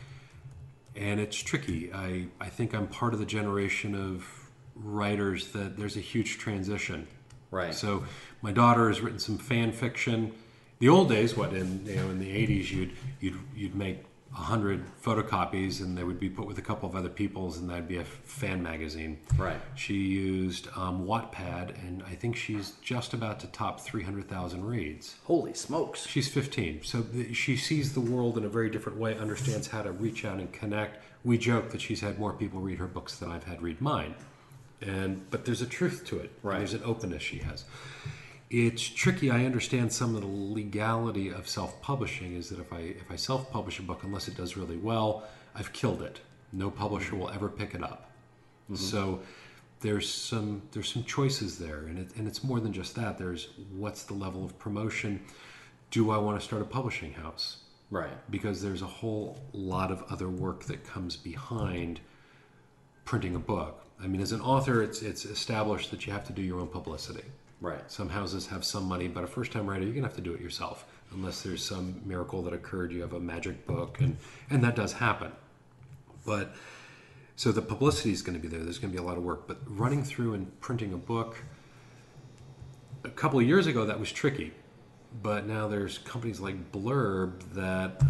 And it's tricky. I think I'm part of the generation of writers that there's a huge transition. Right. So my daughter has written some fan fiction. The old days, in the 80s, you'd make 100 photocopies, and they would be put with a couple of other people's, and that'd be a fan magazine. Right. She used Wattpad, and I think she's just about to top 300,000 reads. Holy smokes. She's 15, so she sees the world in a very different way, understands how to reach out and connect. We joke that she's had more people read her books than I've had read mine. But there's a truth to it. Right. There's an openness she has. It's tricky. I understand some of the legality of self-publishing is that if I self-publish a book, unless it does really well, I've killed it. No publisher will ever pick it up. Mm-hmm. So there's some choices there, and it's more than just that. There's what's the level of promotion? Do I want to start a publishing house? Right. Because there's a whole lot of other work that comes behind printing a book. I mean, as an author, it's established that you have to do your own publicity. Right. Some houses have some money, but a first-time writer, you're going to have to do it yourself. Unless there's some miracle that occurred, you have a magic book, and that does happen. But, so the publicity is going to be there. There's going to be a lot of work. But running through and printing a book, a couple of years ago, that was tricky. But now there's companies like Blurb that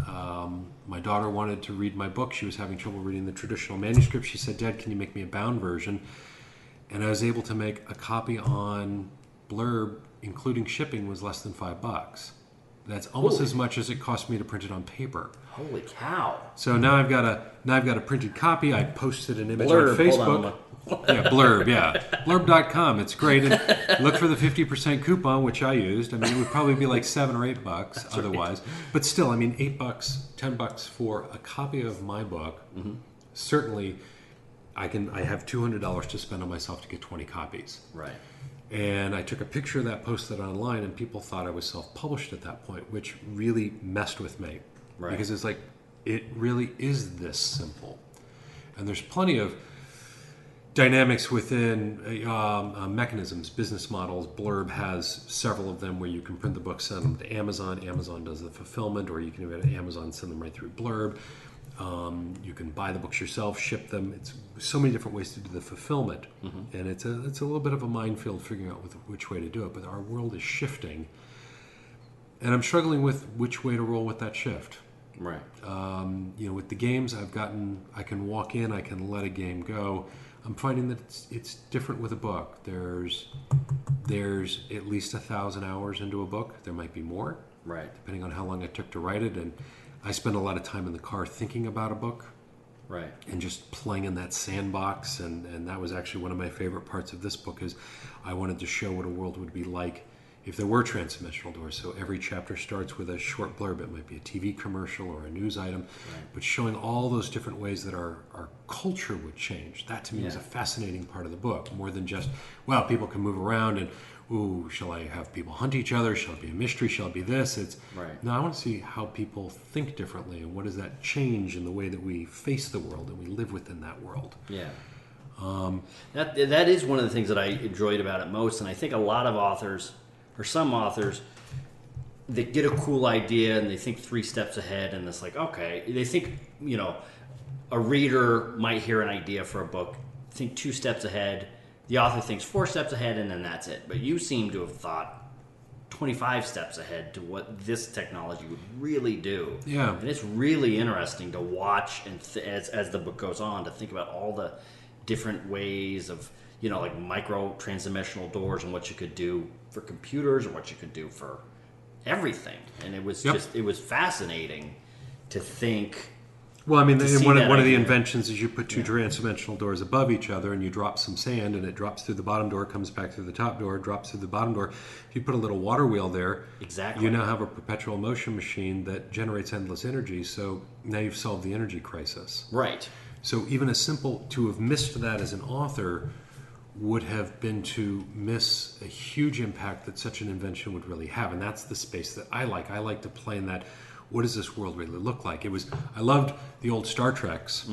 my daughter wanted to read my book. She was having trouble reading the traditional manuscript. She said, Dad, can you make me a bound version? And I was able to make a copy on Blurb, including shipping, was less than $5. That's almost Holy. as much as it cost me to print it on paper. Holy cow! So now I've got a printed copy. I posted an image Blurb, on hold Facebook. on. Yeah, Blurb, yeah. Blurb.com. It's great. And look for the 50% coupon, which I used. I mean, it would probably be like $7 or $8 otherwise. But still, I mean, $8, $10 for a copy of my book. Mm-hmm. Certainly, I have $200 to spend on myself to get 20 copies. Right. And I took a picture of that, posted it online, and people thought I was self-published at that point, which really messed with me. Right. Because it's like, it really is this simple. And there's plenty of dynamics within mechanisms, business models. Blurb has several of them where you can print the book, send them to Amazon. Amazon does the fulfillment, or you can have Amazon send them right through Blurb. You can buy the books yourself, ship them. It's so many different ways to do the fulfillment, and it's a little bit of a minefield figuring out which way to do it. But our world is shifting, and I'm struggling with which way to roll with that shift. Right. With the games, I can walk in, I can let a game go. I'm finding that it's different with a book. There's at least 1,000 hours into a book. There might be more, Right. depending on how long it took to write it. And I spend a lot of time in the car thinking about a book. Right. And just playing in that sandbox. And that was actually one of my favorite parts of this book is I wanted to show what a world would be like if there were transdimensional doors. So every chapter starts with a short blurb. It might be a TV commercial or a news item, but showing all those different ways that our culture would change. That to me is a fascinating part of the book, more than just, well, people can move around and, ooh, shall I have people hunt each other? Shall it be a mystery? Shall it be this? No, I want to see how people think differently and what does that change in the way that we face the world and we live within that world. Yeah. That is one of the things that I enjoyed about it most, and I think a lot of authors, or some authors, they get a cool idea and they think 3 steps ahead, and it's like, okay, they think, a reader might hear an idea for a book, think 2 steps ahead, the author thinks 4 steps ahead, and then that's it. But you seem to have thought 25 steps ahead to what this technology would really do. Yeah. And it's really interesting to watch, and as the book goes on, to think about all the different ways of, like micro transdimensional doors and what you could do for computers or what you could do for everything. And it was it was fascinating to think. Well, I mean, one of the idea. inventions is you put 2 transdimensional doors above each other and you drop some sand and it drops through the bottom door, comes back through the top door, drops through the bottom door. If you put a little water wheel there, exactly, you now have a perpetual motion machine that generates endless energy. So now you've solved the energy crisis. Right. So even to have missed that as an author would have been to miss a huge impact that such an invention would really have. And that's the space that I like. I like to play in that. What does this world really look like? I loved the old Star Treks,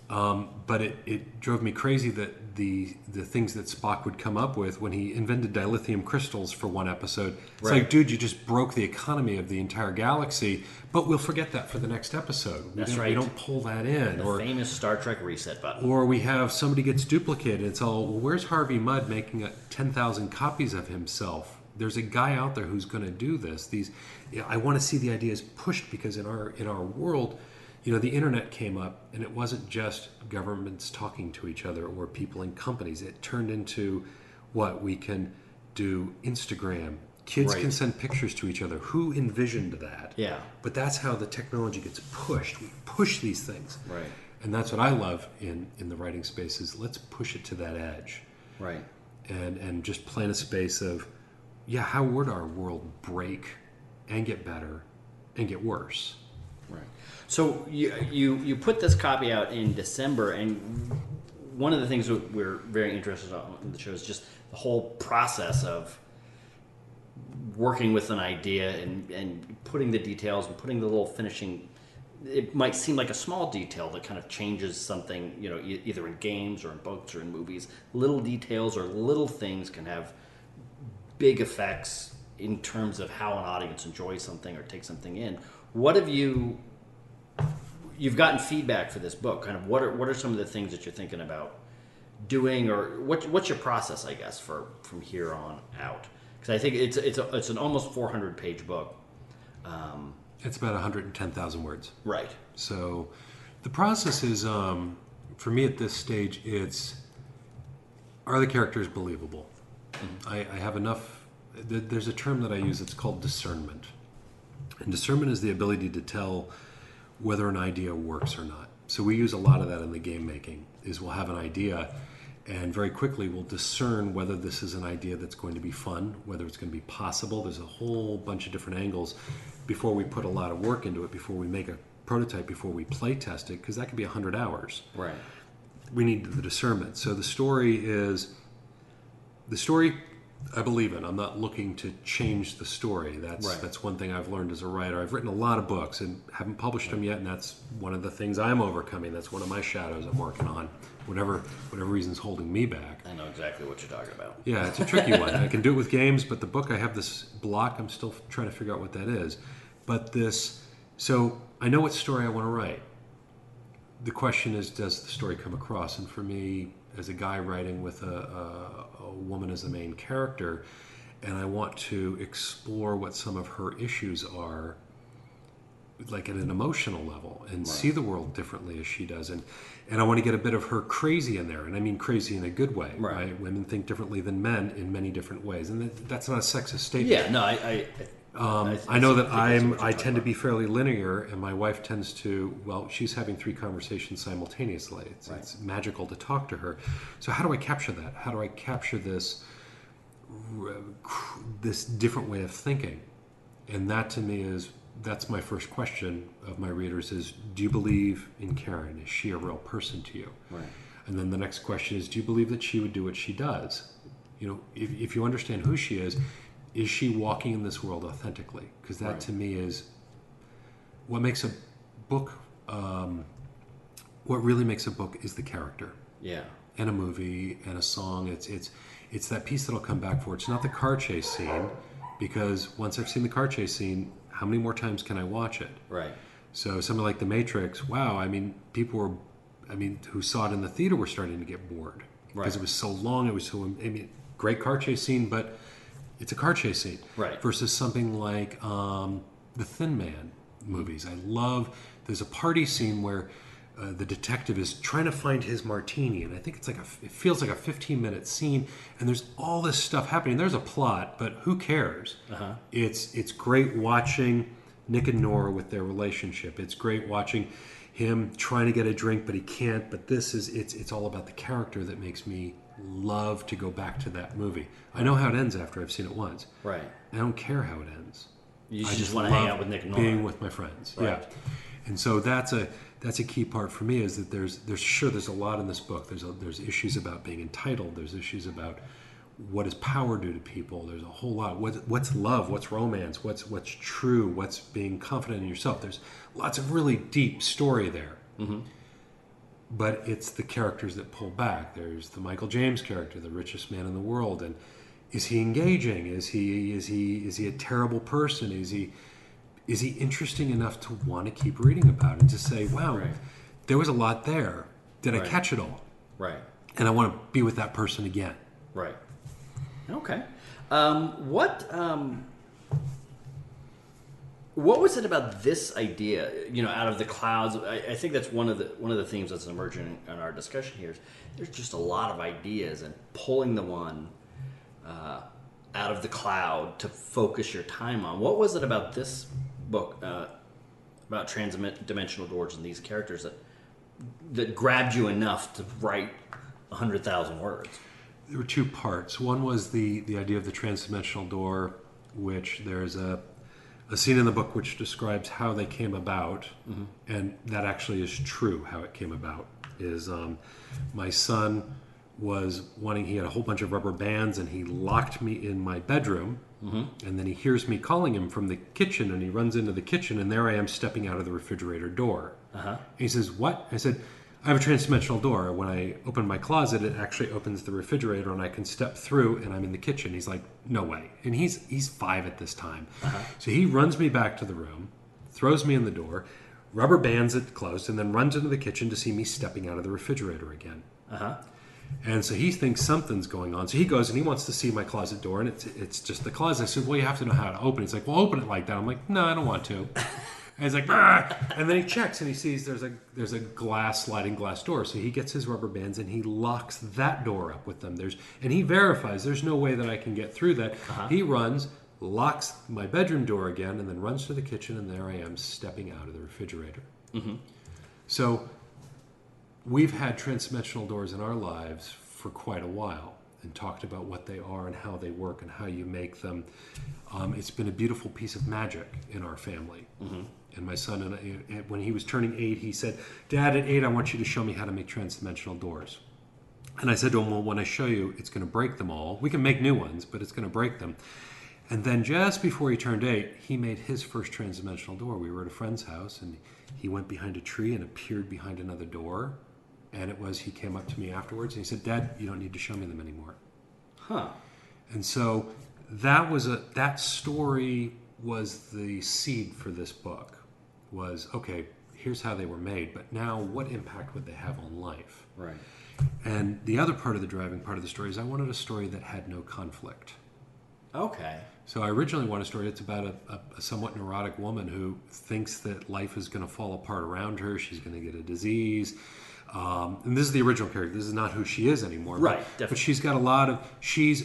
but it drove me crazy that the things that Spock would come up with when he invented dilithium crystals for one episode. It's like, dude, you just broke the economy of the entire galaxy, but we'll forget that for the next episode. That's right. We don't pull that in. The famous Star Trek reset button. Or we have somebody gets duplicated. It's all, well, where's Harvey Mudd making 10,000 copies of himself? There's a guy out there who's going to do this. I want to see the ideas pushed because in our world, the internet came up and it wasn't just governments talking to each other or people in companies. It turned into what we can do Instagram. Kids can send pictures to each other. Who envisioned that? Yeah. But that's how the technology gets pushed. We push these things. Right. And that's what I love in the writing space is let's push it to that edge. Right. And just play in a space of, how would our world break and get better and get worse? Right. So you put this copy out in December, and one of the things that we're very interested in the show is just the whole process of working with an idea and putting the details and putting the little finishing. It might seem like a small detail that kind of changes something, either in games or in books or in movies. Little details or little things can have big effects in terms of how an audience enjoys something or takes something in. What have you've gotten feedback for this book? Kind of what are some of the things that you're thinking about doing, or what's your process, I guess, from here on out? Because I think it's an almost 400-page book. It's about 110,000 words. Right. So the process is, for me at this stage, are the characters believable? Mm-hmm. I have enough. There's a term that I use. It's called discernment. And discernment is the ability to tell whether an idea works or not. So we use a lot of that in the game making, is we'll have an idea and very quickly we'll discern whether this is an idea that's going to be fun, whether it's going to be possible. There's a whole bunch of different angles before we put a lot of work into it, before we make a prototype, before we play test it, because that could be 100 hours. Right. We need the discernment. So the story I believe in. I'm not looking to change the story. That's one thing I've learned as a writer. I've written a lot of books and haven't published them yet, and that's one of the things I'm overcoming. That's one of my shadows I'm working on. Whatever reason's holding me back. I know exactly what you're talking about. Yeah, it's a tricky one. I can do it with games, but the book, I have this block. I'm still trying to figure out what that is. But so I know what story I want to write. The question is, does the story come across? And for me, as a guy writing with a woman as the main character, and I want to explore what some of her issues are, like at an emotional level, and see the world differently as she does. And I want to get a bit of her crazy in there, and I mean crazy in a good way. Right? Women think differently than men in many different ways, and that's not a sexist statement. Yeah, no, I know that I tend to be fairly linear, and my wife tends to, she's having 3 conversations simultaneously. It's magical to talk to her. So how do I capture that? How do I capture this different way of thinking? And that to me that's my first question of my readers is, do you believe in Karen? Is she a real person to you? Right. And then the next question is, do you believe that she would do what she does? You know, if you understand who she is she walking in this world authentically? Because that to me is what makes a book, what really makes a book is the character. Yeah. And a movie and a song. It's that piece that'll come back for. It's not the car chase scene, because once I've seen the car chase scene, how many more times can I watch it? Right. So something like The Matrix, people who saw it in the theater were starting to get bored. Because it was so long, it was so, great car chase scene, but it's a car chase scene. Right. Versus something like the Thin Man movies. There's a party scene where the detective is trying to find his martini, and I think it feels like a 15-minute scene, and there's all this stuff happening. There's a plot, but who cares? Uh-huh. It's great watching Nick and Nora with their relationship. It's great watching him trying to get a drink, but he can't. But it's all about the character that makes me love to go back to that movie. I know how it ends after I've seen it once. Right. I don't care how it ends. You just want to hang out with Nick and Nora. Being with my friends. Right. Yeah. And so that's a key part for me, is that there's a lot in this book. There's issues about being entitled. There's issues about what does power do to people. There's a whole lot. What's love? What's romance? What's true? What's being confident in yourself? There's lots of really deep story there. Mm-hmm. But it's the characters that pull back. There's the Michael James character, the richest man in the world, and is he engaging? Is he a terrible person? Is he interesting enough to want to keep reading about it and to say, wow, there was a lot there. Did I catch it all? Right. And I want to be with that person again. Right. Okay. What was it about this idea, out of the clouds? I think that's one of the themes that's emerging in our discussion here. There's just a lot of ideas, and pulling the one out of the cloud to focus your time on. What was it about this book, about transdimensional doors and these characters, that grabbed you enough to write 100,000 words? There were 2 parts. One was the idea of the transdimensional door, which there's a scene in the book which describes how they came about, mm-hmm. and that actually is true. How it came about is my son he had a whole bunch of rubber bands, and he locked me in my bedroom, mm-hmm. and then he hears me calling him from the kitchen, and he runs into the kitchen, and there I am stepping out of the refrigerator door. Uh-huh. And he says, "What?" I said, "I have a transdimensional door. When I open my closet, it actually opens the refrigerator, and I can step through, and I'm in the kitchen." He's like, "No way." And he's 5 at this time. Uh-huh. So he runs me back to the room, throws me in the door, rubber bands it closed, and then runs into the kitchen to see me stepping out of the refrigerator again. Uh-huh. And so he thinks something's going on. So he goes and he wants to see my closet door, and it's just the closet. I said, "Well, you have to know how to open it." He's like, "Well, open it like that." I'm like, "No, I don't want to." And he's like, "Argh!" And then he checks and he sees there's a sliding glass door. So he gets his rubber bands and he locks that door up with them. And he verifies there's no way that I can get through that. Uh-huh. He runs, locks my bedroom door again, and then runs to the kitchen, and there I am stepping out of the refrigerator. Mm-hmm. So we've had transdimensional doors in our lives for quite a while and talked about what they are and how they work and how you make them. It's been a beautiful piece of magic in our family. Mm-hmm. And my son, when he was turning 8, he said, "Dad, at 8, I want you to show me how to make transdimensional doors." And I said to him, "Well, when I show you, it's going to break them all. We can make new ones, but it's going to break them." And then just before he turned 8, he made his first transdimensional door. We were at a friend's house, and he went behind a tree and appeared behind another door. And he came up to me afterwards, and he said, "Dad, you don't need to show me them anymore." Huh. And so that story was the seed for this book. Was, okay, here's how they were made, but now what impact would they have on life? Right. And the other part of the driving part of the story is I wanted a story that had no conflict. Okay. So I originally wanted a story that's about a somewhat neurotic woman who thinks that life is going to fall apart around her. She's going to get a disease. And this is the original character. This is not who she is anymore. Right, but, definitely. But she's got a lot of...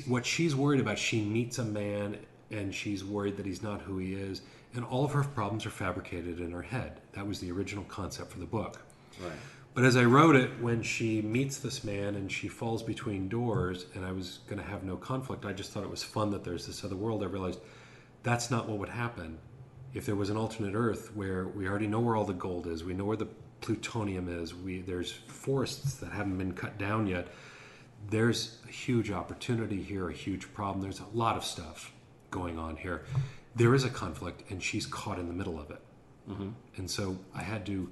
What she's worried about, she meets a man and she's worried that he's not who he is. And all of her problems are fabricated in her head. That was the original concept for the book. Right. But as I wrote it, when she meets this man and she falls between doors and I was going to have no conflict, I just thought it was fun that there's this other world. I realized that's not what would happen if there was an alternate Earth where we already know where all the gold is. We know where the plutonium is. There's forests that haven't been cut down yet. There's a huge opportunity here, a huge problem. There's a lot of stuff going on here. There is a conflict, and she's caught in the middle of it. Mm-hmm. And so I had to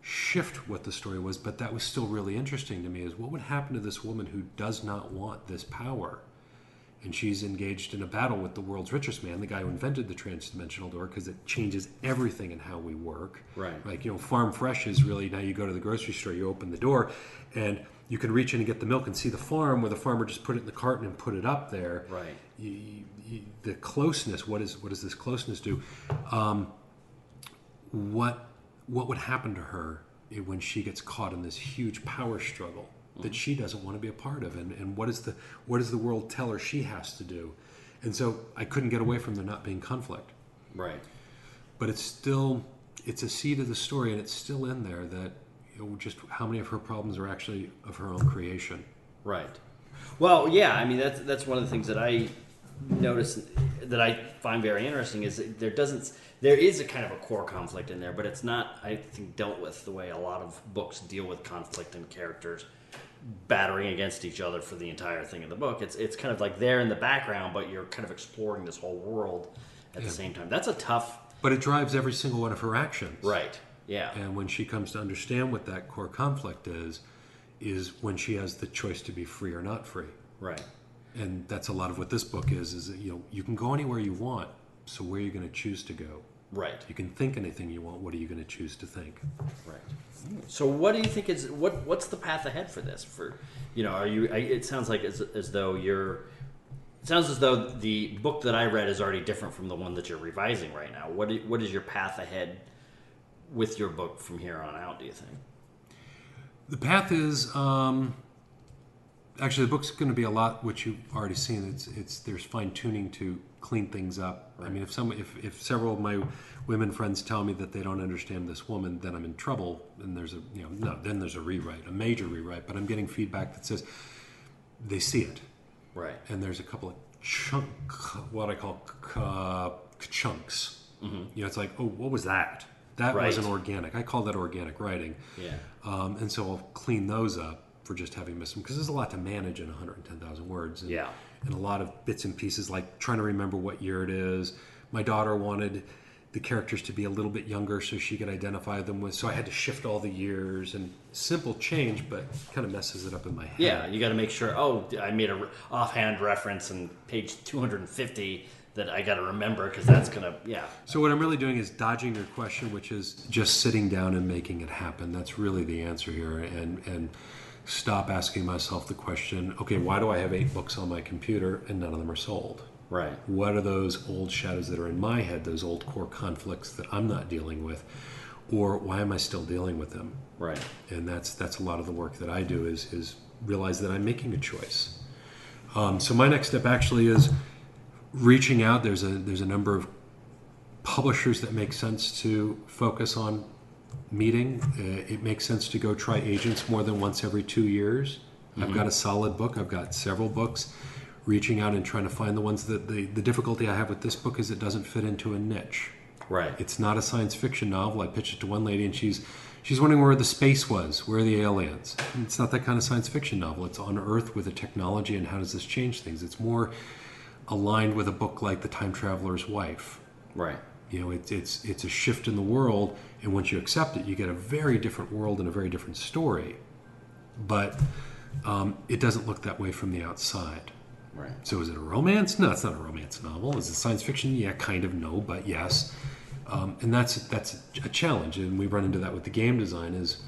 shift what the story was, but that was still really interesting to me, is what would happen to this woman who does not want this power? And she's engaged in a battle with the world's richest man, the guy who invented the transdimensional door, because it changes everything in how we work. Right. Like, Farm Fresh is really, now you go to the grocery store, you open the door, and you can reach in and get the milk and see the farm, where the farmer just put it in the carton and put it up there. Right. The closeness, what does this closeness do? What would happen to her when she gets caught in this huge power struggle that she doesn't want to be a part of, and what does the world tell her she has to do? And so I couldn't get away from there not being conflict. Right. But it's a seed of the story, and it's still in there that just how many of her problems are actually of her own creation. Right. Well, yeah, I mean that's one of the things that I notice that I find very interesting is that there is a kind of a core conflict in there, but it's not, I think, dealt with the way a lot of books deal with conflict and characters battering against each other for the entire thing of the book. It's kind of like there in the background, but you're kind of exploring this whole world at the same time. That's a tough... But it drives every single one of her actions. Right, yeah. And when she comes to understand what that core conflict is when she has the choice to be free or not free. Right. And that's a lot of what this book is that, you can go anywhere you want, so where are you going to choose to go? Right. You can think anything you want, what are you going to choose to think? Right. So what do you think is, what's the path ahead for this? It sounds like as though it sounds as though the book that I read is already different from the one that you're revising right now. What is your path ahead with your book from here on out, do you think? The path is... Actually, the book's going to be a lot what you've already seen. There's fine tuning to clean things up. Right. I mean, if several of my women friends tell me that they don't understand this woman, then I'm in trouble. And there's a rewrite, a major rewrite. But I'm getting feedback that says they see it. Right. And there's a couple of what I call chunks. Mm-hmm. It's like, oh, what was that? That wasn't organic. I call that organic writing. Yeah. And so I'll clean those up for just having missed them, because there's a lot to manage in 110,000 words. And a lot of bits and pieces, like trying to remember what year it is. My daughter wanted the characters to be a little bit younger so she could identify them with, so I had to shift all the years, and simple change, but kind of messes it up in my head. Yeah, you got to make sure, I made a offhand reference in page 250 that I got to remember, because that's going to, So what I'm really doing is dodging your question, which is just sitting down and making it happen. That's really the answer here, and stop asking myself the question, okay, why do I have 8 books on my computer and none of them are sold? Right. What are those old shadows that are in my head, those old core conflicts that I'm not dealing with? Or why am I still dealing with them? Right. And that's a lot of the work that I do is realize that I'm making a choice. So my next step actually is reaching out, there's a number of publishers that make sense to focus on meeting. It makes sense to go try agents more than once every 2 years. I've got a solid book. I've got several books. Reaching out and trying to find the ones that the difficulty I have with this book is it doesn't fit into a niche. Right. It's not a science fiction novel. I pitched it to one lady and she's wondering where the space was, where are the aliens. And it's not that kind of science fiction novel. It's on Earth with a technology and how does this change things. It's more aligned with a book like The Time Traveler's Wife. Right. You know, it's a shift in the world, and once you accept it, you get a very different world and a very different story. But it doesn't look that way from the outside. Right. So is it a romance? No, it's not a romance novel. Is it science fiction? Yeah, kind of, no, but yes. And that's a challenge, and we run into that with the game design is,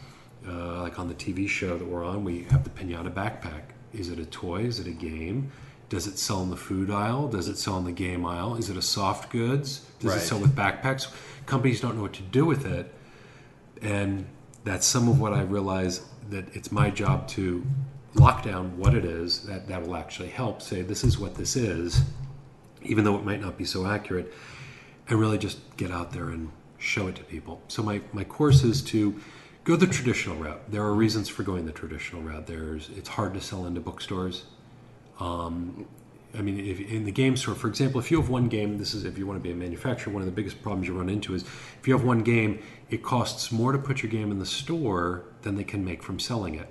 like on the TV show that we're on, we have the Pinata backpack. Is it a toy? Is it a game? Does it sell in the food aisle? Does it sell in the game aisle? Is it a soft goods? Does it sell with backpacks? Companies don't know what to do with it, and that's some of what I realize that it's my job to lock down what it is. That will actually help say this is what this is, even though it might not be so accurate, and really just get out there and show it to people. So my course is to go the traditional route. There are reasons for going the traditional route. It's hard to sell into bookstores. I mean, if in the game store, for example, if you have one game, this is if you want to be a manufacturer, one of the biggest problems you run into is if you have one game, it costs more to put your game in the store than they can make from selling it.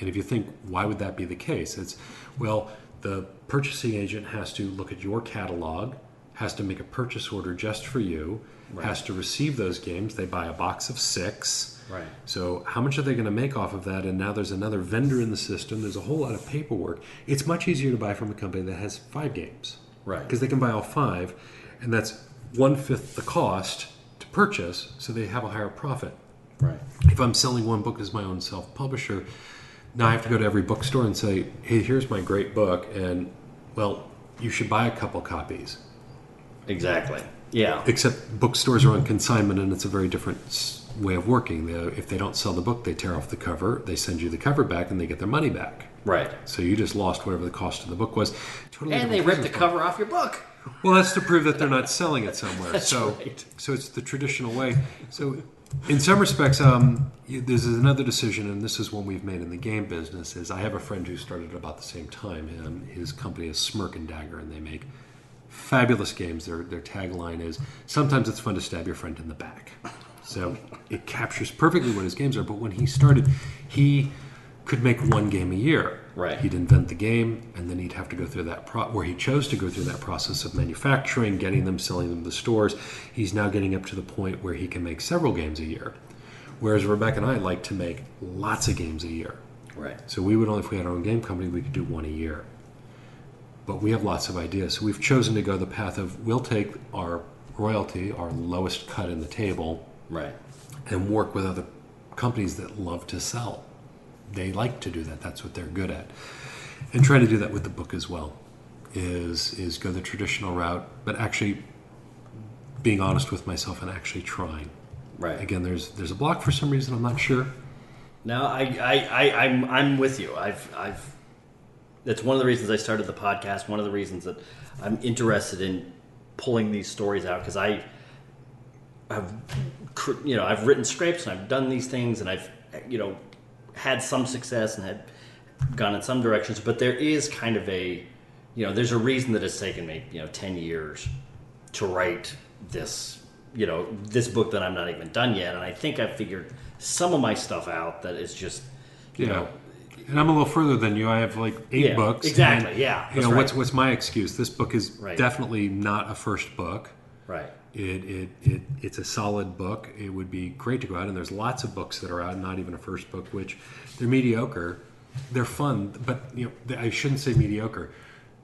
And if you think, why would that be the case? It's, well, the purchasing agent has to look at your catalog, has to make a purchase order just for you, has to receive those games. They buy a box of 6. Right. So how much are they going to make off of that? And now there's another vendor in the system. There's a whole lot of paperwork. It's much easier to buy from a company that has 5 games. Right. Because they can buy all 5, and that's 1/5 the cost to purchase, so they have a higher profit. Right. If I'm selling one book as my own self-publisher, now I have to go to every bookstore and say, hey, here's my great book, and, well, you should buy a couple copies. Exactly. Yeah. Except bookstores are on consignment, and it's a very different way of working. If they don't sell the book, they tear off the cover, they send you the cover back, and they get their money back. Right. So you just lost whatever the cost of the book was. Totally and they ripped the cover off your book. Well, that's to prove that they're not selling it somewhere. That's so, right. So it's the traditional way. So in some respects, this is another decision, and this is one we've made in the game business, is I have a friend who started about the same time. His company is Smirk and Dagger, and they make fabulous games. Their tagline is, sometimes it's fun to stab your friend in the back. So it captures perfectly what his games are. But when he started, he could make one game a year. Right. He'd invent the game, and then he'd have to go through that where he chose to go through that process of manufacturing, getting them, selling them to the stores. He's now getting up to the point where he can make several games a year. Whereas Rebecca and I like to make lots of games a year. Right. So we would only, if we had our own game company, we could do one a year. But we have lots of ideas. So we've chosen to go the path of, we'll take our royalty, our lowest cut in the table, right, and work with other companies that love to sell. They like to do that. That's what they're good at. And trying to do that with the book as well is go the traditional route, but actually being honest with myself and actually trying. Right. Again, there's a block for some reason. I'm not sure. No, I'm with you. That's one of the reasons I started the podcast. One of the reasons that I'm interested in pulling these stories out, because I've written scripts and I've done these things and I've had some success and had gone in some directions, but there is kind of there's a reason that it's taken me 10 years to write this this book that I'm not even done yet, and I think I've figured some of my stuff out that is just you know. And I'm a little further than you. I have like 8 books. Exactly. And, yeah. What's my excuse? This book is definitely not a first book. Right. It's a solid book. It would be great to go out, and there's lots of books that are out, not even a first book, which they're mediocre. They're fun, but I shouldn't say mediocre.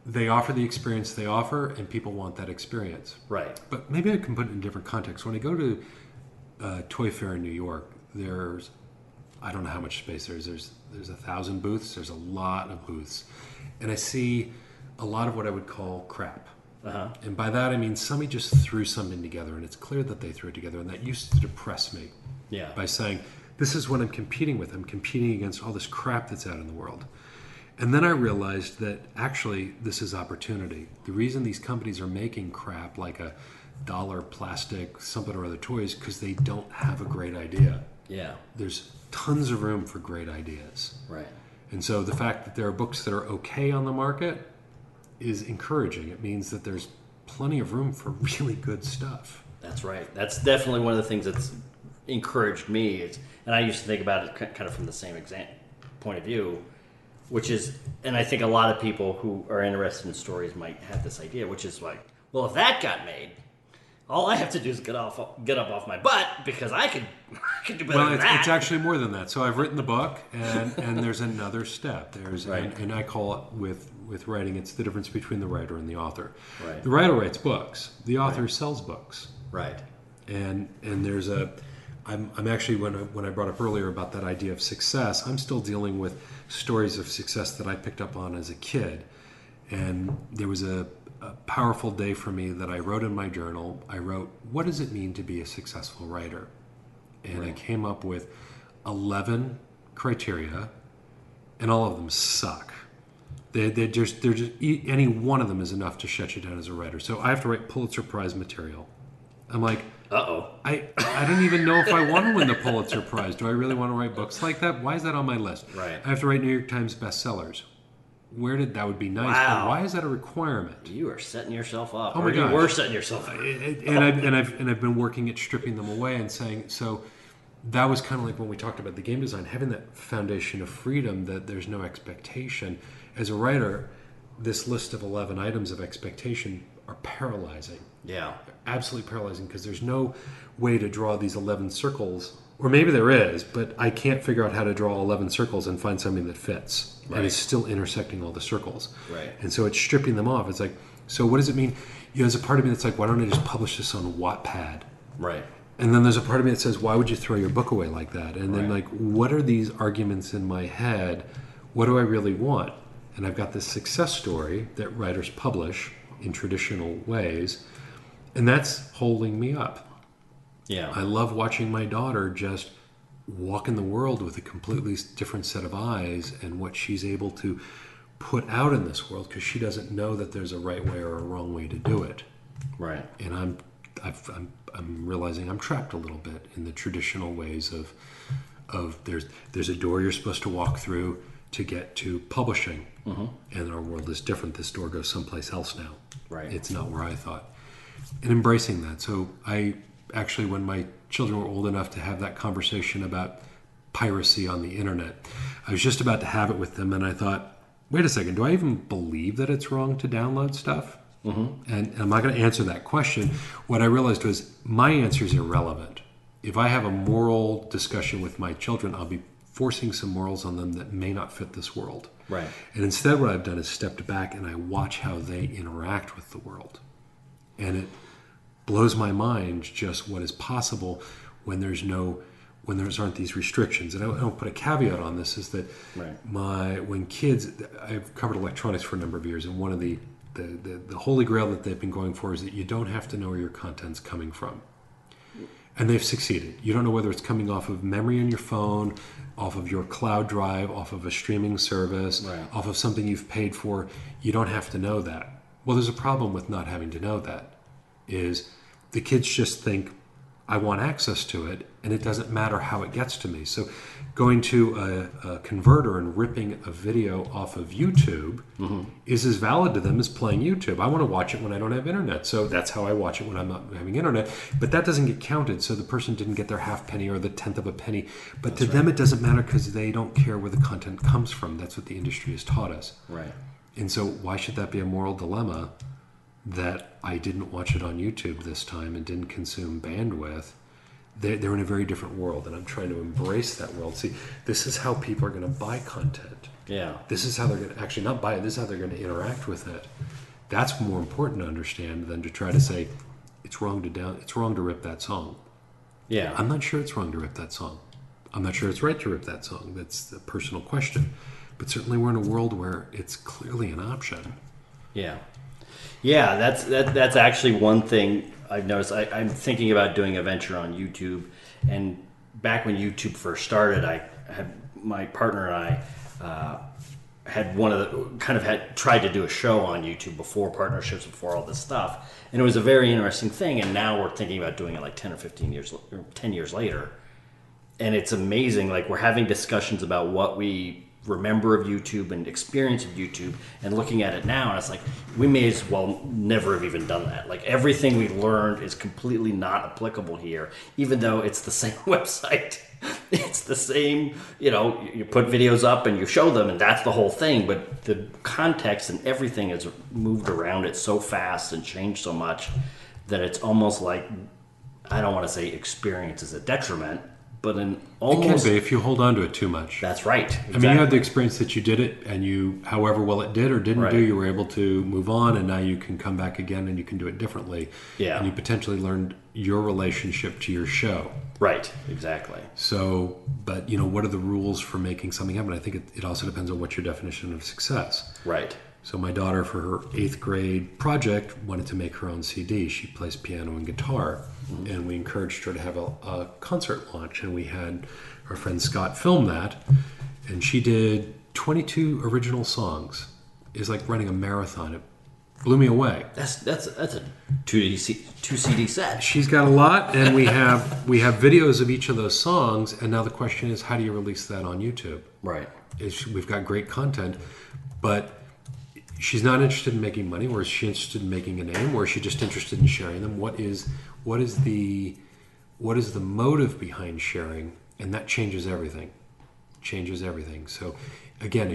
They offer the experience they offer, and people want that experience. Right. But maybe I can put it in a different context. When I go to Toy Fair in New York, there's, I don't know how much space there's 1,000 booths. There's a lot of booths, and I see a lot of what I would call crap. Uh-huh. And by that I mean somebody just threw something together, and it's clear that they threw it together, and that used to depress me. Yeah. By saying, this is what I'm competing with. I'm competing against all this crap that's out in the world. And then I realized that actually this is opportunity. The reason these companies are making crap like a dollar plastic something or other toys because they don't have a great idea. Yeah. There's tons of room for great ideas. Right. And so the fact that there are books that are okay on the market is encouraging. It means that there's plenty of room for really good stuff. That's right. That's definitely one of the things that's encouraged me. And I used to think about it kind of from the same point of view, which is, and I think a lot of people who are interested in stories might have this idea, which is like, well, if that got made, all I have to do is get up off my butt because I could do better than that. It's actually more than that. So I've written the book, and there's another step. Right. and I call it with writing, it's the difference between the writer and the author. Right. The writer writes books. The author sells books. Right. And there's I'm actually, when I brought up earlier about that idea of success, I'm still dealing with stories of success that I picked up on as a kid. And there was a powerful day for me that I wrote in my journal. I wrote, what does it mean to be a successful writer? And I came up with 11 criteria, and all of them suck. They're just any one of them is enough to shut you down as a writer. So I have to write Pulitzer Prize material. I'm like, I don't even know if I want to win the Pulitzer Prize. Do I really want to write books like that? Why is that on my list? Right. I have to write New York Times bestsellers. That would be nice, wow. But why is that a requirement? You are setting yourself up. Oh my gosh. You were setting yourself up. And I've been working at stripping them away and saying, so that was kind of like when we talked about the game design, having that foundation of freedom that there's no expectation. As a writer, this list of 11 items of expectation are paralyzing. Yeah. Absolutely paralyzing because there's no way to draw these 11 circles, or maybe there is, but I can't figure out how to draw 11 circles and find something that fits. Right. And it's still intersecting all the circles. Right. And so it's stripping them off. It's like, so what does it mean? There's a part of me that's like, why don't I just publish this on Wattpad? Right. And then there's a part of me that says, why would you throw your book away like that? And then like, what are these arguments in my head? What do I really want? And I've got this success story that writers publish in traditional ways, and that's holding me up. Yeah. I love watching my daughter just walk in the world with a completely different set of eyes and what she's able to put out in this world because she doesn't know that there's a right way or a wrong way to do it. Right. And I'm realizing I'm trapped a little bit in the traditional ways of there's a door you're supposed to walk through to get to publishing. Mm-hmm. And our world is different. This door goes someplace else now. Right. It's not where I thought. And embracing that. So I actually, when my children were old enough to have that conversation about piracy on the internet, I was just about to have it with them, and I thought, wait a second, do I even believe that it's wrong to download stuff? Mm-hmm. And I'm not going to answer that question. What I realized was my answer is irrelevant. If I have a moral discussion with my children, I'll be forcing some morals on them that may not fit this world. Right. And instead what I've done is stepped back and I watch how they interact with the world. And it blows my mind just what is possible when there aren't these restrictions. And I don't put a caveat on this, is that when kids, I've covered electronics for a number of years, and one of the holy grail that they've been going for is that you don't have to know where your content's coming from. And they've succeeded. You don't know whether it's coming off of memory on your phone, off of your cloud drive, off of a streaming service, off of something you've paid for. You don't have to know that. Well, there's a problem with not having to know that, is the kids just think, I want access to it, and it doesn't matter how it gets to me. So going to a converter and ripping a video off of YouTube is as valid to them as playing YouTube. I want to watch it when I don't have internet, so that's how I watch it when I'm not having internet. But that doesn't get counted, so the person didn't get their half penny or the tenth of a penny. But to them it doesn't matter because they don't care where the content comes from. That's what the industry has taught us. Right. And so why should that be a moral dilemma that I didn't watch it on YouTube this time and didn't consume bandwidth? They're in a very different world, and I'm trying to embrace that world. See, this is how people are going to buy content. Yeah. This is how they're going to actually not buy it. This is how they're going to interact with it. That's more important to understand than to try to say it's wrong to rip that song. Yeah. I'm not sure it's wrong to rip that song. I'm not sure it's right to rip that song. That's a personal question. But certainly we're in a world where it's clearly an option. Yeah. Yeah, that's actually one thing I've noticed. I'm thinking about doing a venture on YouTube, and back when YouTube first started, I had my partner and I had had tried to do a show on YouTube before partnerships, before all this stuff, and it was a very interesting thing. And now we're thinking about doing it like 10 or 15 years, or 10 years later, and it's amazing. Like, we're having discussions about what we remember of YouTube and experience of YouTube, and looking at it now, and it's like we may as well never have even done that. Like, everything we learned is completely not applicable here, even though it's the same website. It's the same, you put videos up and you show them, and that's the whole thing, but the context and everything has moved around it so fast and changed so much that it's almost like, I don't want to say experience is a detriment, but it can be if you hold on to it too much. That's right. Exactly. I mean, you had the experience that you did it, and you, however well it did or didn't do, you were able to move on, and now you can come back again and you can do it differently. Yeah. And you potentially learned your relationship to your show. Right, exactly. So, but what are the rules for making something happen? I think it also depends on what your definition of success. Right. So my daughter, for her 8th grade project, wanted to make her own CD. She plays piano and guitar, and we encouraged her to have a concert launch, and we had our friend Scott film that, and she did 22 original songs. It's like running a marathon. It blew me away. That's a two CD set. She's got a lot, and we have videos of each of those songs, and now the question is, how do you release that on YouTube? Right. We've got great content, but she's not interested in making money, or is she interested in making a name, or is she just interested in sharing them? What is the motive behind sharing? And that changes everything. So again,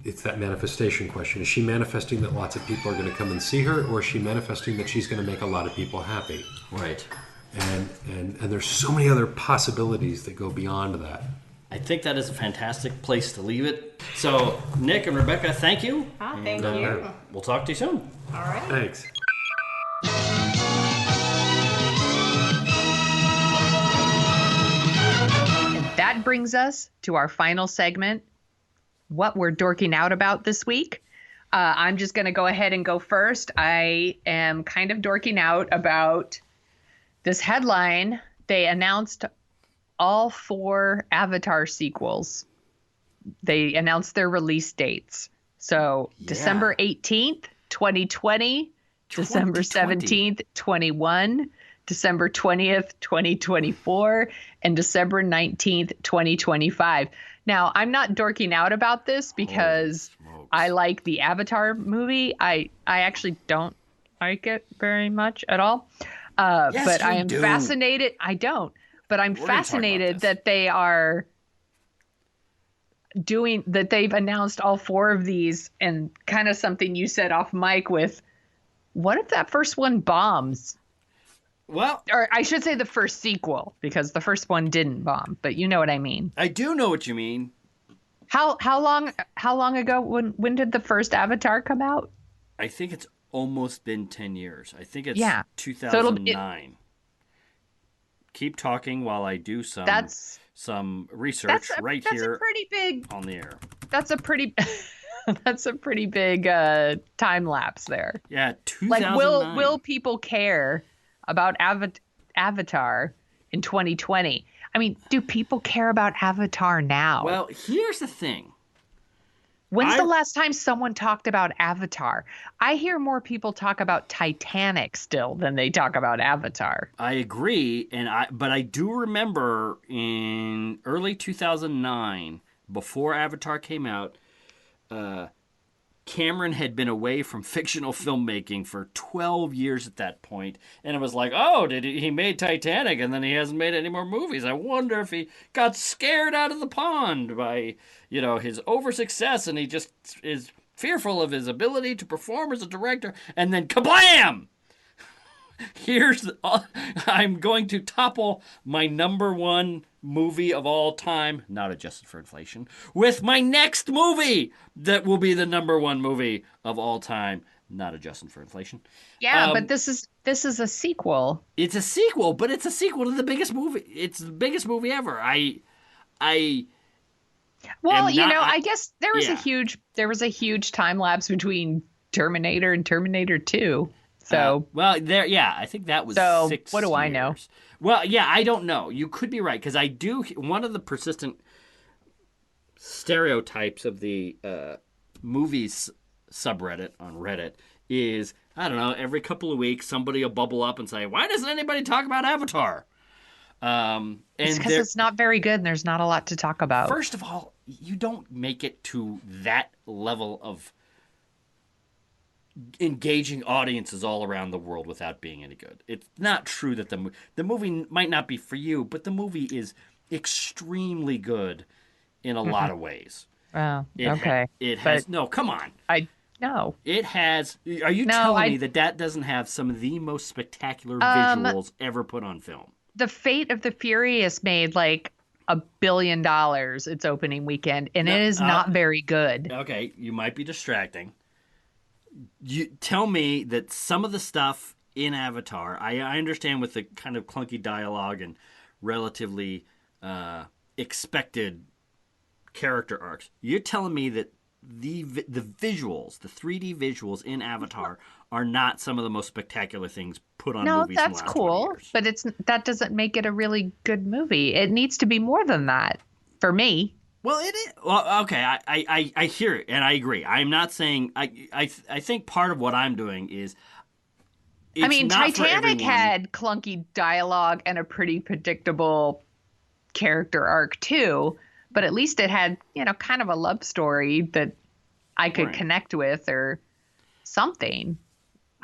it's that manifestation question. Is she manifesting that lots of people are going to come and see her, or is she manifesting that she's going to make a lot of people happy? Right. And there's so many other possibilities that go beyond that. I think that is a fantastic place to leave it. So, Nick and Rebecca, thank you. Thank you. We'll talk to you soon. All right. Thanks. And that brings us to our final segment, what we're dorking out about this week. I'm just going to go ahead and go first. I am kind of dorking out about this headline. They announced all 4 Avatar sequels. They announced their release dates. So December 18th, 2020, December 17th, 21, December 20th, 2024, and December 19th, 2025. Now, I'm not dorking out about this because I like the Avatar movie. I actually don't like it very much at all. But I am fascinated. I don't. But I'm fascinated that they are that they've announced all 4 of these, and kind of something you said off mic with, what if that first one bombs? Well, or I should say the first sequel, because the first one didn't bomb, but you know what I mean. I do know what you mean. How long ago, when did the first Avatar come out? I think it's almost been 10 years. I think it's 2009. Keep talking while I do some research that's here a pretty big, on the air. That's a pretty big time lapse there. Yeah, 2009. Like, will people care about Avatar in 2020? I mean, do people care about Avatar now? Well, here's the thing. When's the last time someone talked about Avatar? I hear more people talk about Titanic still than they talk about Avatar. I agree, but I do remember in early 2009, before Avatar came out, Cameron had been away from fictional filmmaking for 12 years at that point, and it was like, he made Titanic and then he hasn't made any more movies. I wonder if he got scared out of the pond by, his over-success, and he just is fearful of his ability to perform as a director, and then kablam! I'm going to topple my number 1 movie of all time, not adjusted for inflation, with my next movie that will be the number 1 movie of all time, not adjusted for inflation. Yeah, but this is a sequel. It's a sequel, but it's a sequel to the biggest movie. It's the biggest movie ever. I guess there was a huge time lapse between Terminator and Terminator 2. So I think that was 6 years. What do I know? Well, yeah, I don't know. You could be right, because one of the persistent stereotypes of the movies subreddit on Reddit is, I don't know, every couple of weeks somebody will bubble up and say, why doesn't anybody talk about Avatar? It's because it's not very good and there's not a lot to talk about. First of all, you don't make it to that level of engaging audiences all around the world without being any good. It's not true that the movie might not be for you, but the movie is extremely good in a lot of ways. Oh, okay. It has no. Come on. No. It has. Are you telling me that doesn't have some of the most spectacular visuals ever put on film? The Fate of the Furious made like $1 billion its opening weekend, and it is not very good. Okay, you might be distracting. You tell me that some of the stuff in Avatar, I understand with the kind of clunky dialogue and relatively expected character arcs. You're telling me that the visuals, the 3D visuals in Avatar, are not some of the most spectacular things put on movies. No, in the that's last cool, 20 years. but that doesn't make it a really good movie. It needs to be more than that for me. Well, it is. Well, okay, I hear it, and I agree. I'm not saying I think part of what I'm doing is. I mean, not for Titanic everyone. had clunky dialogue and a pretty predictable character arc too, but at least it had, kind of a love story that I could connect with or something.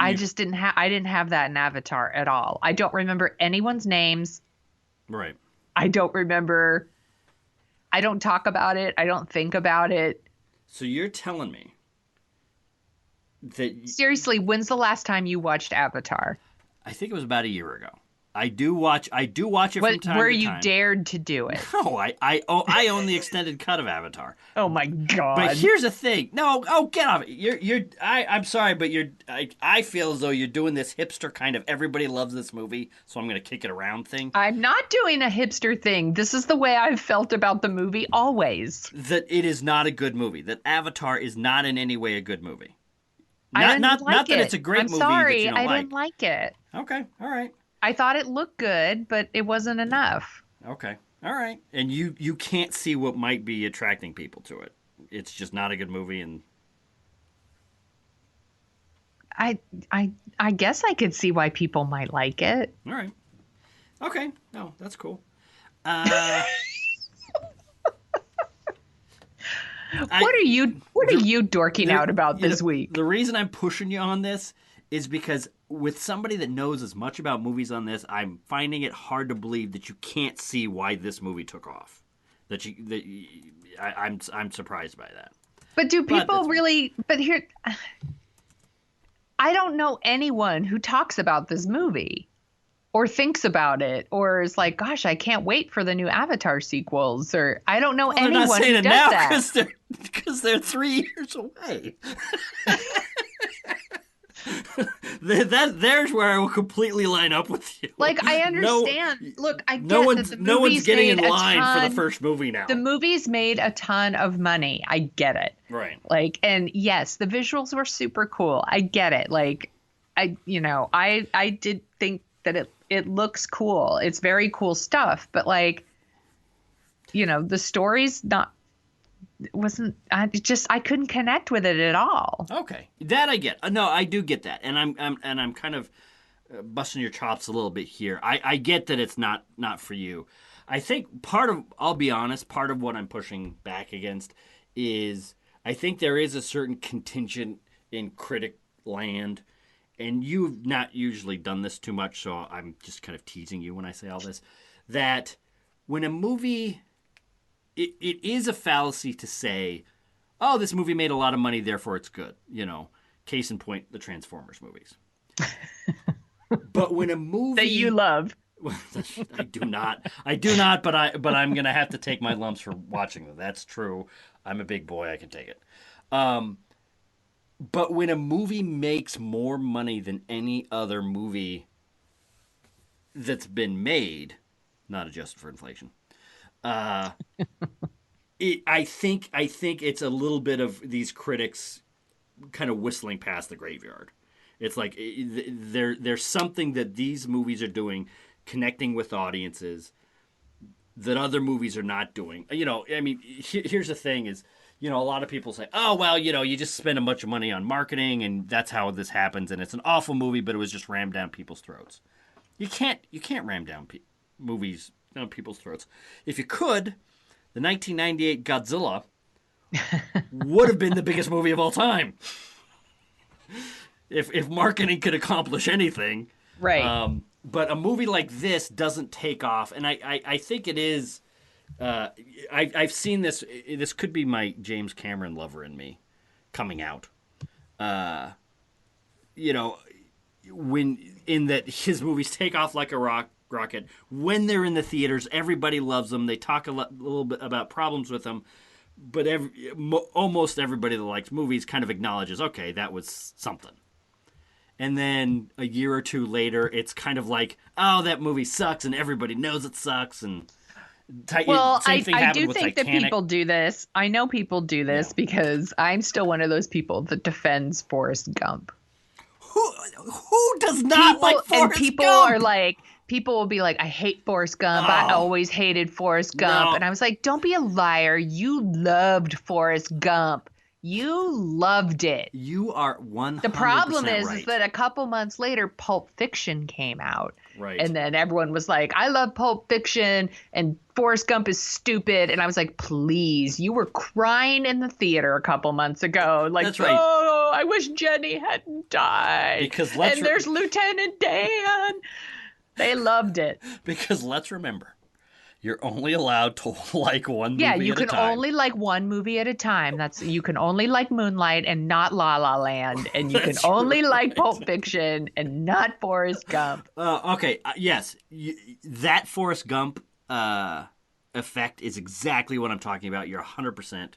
I just didn't have that in Avatar at all. I don't remember anyone's names. Right. I don't talk about it. I don't think about it. So you're telling me that... Seriously, when's the last time you watched Avatar? I think it was about a year ago. I do watch it from time to time. Where you dared to do it? No, I own the extended cut of Avatar. Oh my god! But here's the thing. No, get off it. I'm sorry, but I feel as though you're doing this hipster kind of everybody loves this movie, so I'm going to kick it around thing. I'm not doing a hipster thing. This is the way I've felt about the movie always. That it is not a good movie. That Avatar is not in any way a good movie. Not that it's a great movie that you don't like. I didn't like it. Okay, all right. I thought it looked good, but it wasn't enough. Okay. All right. And you can't see what might be attracting people to it. It's just not a good movie, and I guess I could see why people might like it. All right. Okay. No, that's cool. What are you dorking out about this week? The reason I'm pushing you on this is because with somebody that knows as much about movies on this, I'm finding it hard to believe that you can't see why this movie took off. I'm surprised by that. But do people really? But here, I don't know anyone who talks about this movie or thinks about it or is like, "Gosh, I can't wait for the new Avatar sequels." Or I don't know anyone not saying who it does now that because they're 3 years away. There's where I will completely line up with you. Like, I understand. Look, I get no that the no one's movies getting in made a line for ton- the first movie now. The movies made a ton of money. I get it. Right. Like, and yes, the visuals were super cool. I get it. Like, I did think that it looks cool. It's very cool stuff. But like, the story's I couldn't connect with it at all. Okay, that I get. No, I do get that, and I'm kind of busting your chops a little bit here. I get that it's not for you. I think I'll be honest, part of what I'm pushing back against is I think there is a certain contingent in critic land, and you've not usually done this too much, so I'm just kind of teasing you when I say all this, that when a movie... It is a fallacy to say, oh, this movie made a lot of money, therefore it's good. Case in point, the Transformers movies. But when a movie... That you love. I do not, but I'm going to have to take my lumps for watching them. That's true. I'm a big boy. I can take it. But when a movie makes more money than any other movie that's been made, not adjusted for inflation... I think it's a little bit of these critics kind of whistling past the graveyard. It's like there's something that these movies are doing, connecting with audiences that other movies are not doing. I mean, here's the thing: is you know, a lot of people say, oh, well, you know, you just spend a bunch of money on marketing and that's how this happens. And it's an awful movie, but it was just rammed down people's throats. You can't ram down movies down people's throats. If you could, the 1998 Godzilla would have been the biggest movie of all time. If marketing could accomplish anything. Right. But a movie like this doesn't take off. And I think it is... I've seen this. This could be my James Cameron lover in me coming out. You know, when in that his movies take off like a rocket. When they're in the theaters, everybody loves them. They talk a little bit about problems with them, but almost everybody that likes movies kind of acknowledges, okay, that was something. And then a year or two later, it's kind of like, oh, that movie sucks, and everybody knows it sucks, and. Well, I do think that people do this. I know people do this because I'm still one of those people that defends Forrest Gump. Who does not like Forrest Gump? And people are like, people will be like, I hate Forrest Gump. I always hated Forrest Gump. No. And I was like, don't be a liar. You loved Forrest Gump. You loved it. You are 100% The problem is right. that a couple months later, Pulp Fiction came out. Right. And then everyone was like, I love Pulp Fiction and Forrest Gump is stupid. And I was like, please, you were crying in the theater a couple months ago. Like, that's right. Oh, I wish Jenny hadn't died. Because there's Lieutenant Dan. They loved it. Because let's remember, you're only allowed to like one movie at a time. Yeah, you can only like one movie at a time. You can only like Moonlight and not La La Land. And you can only like Pulp Fiction and not Forrest Gump. Okay, yes. That Forrest Gump effect is exactly what I'm talking about. You're 100%.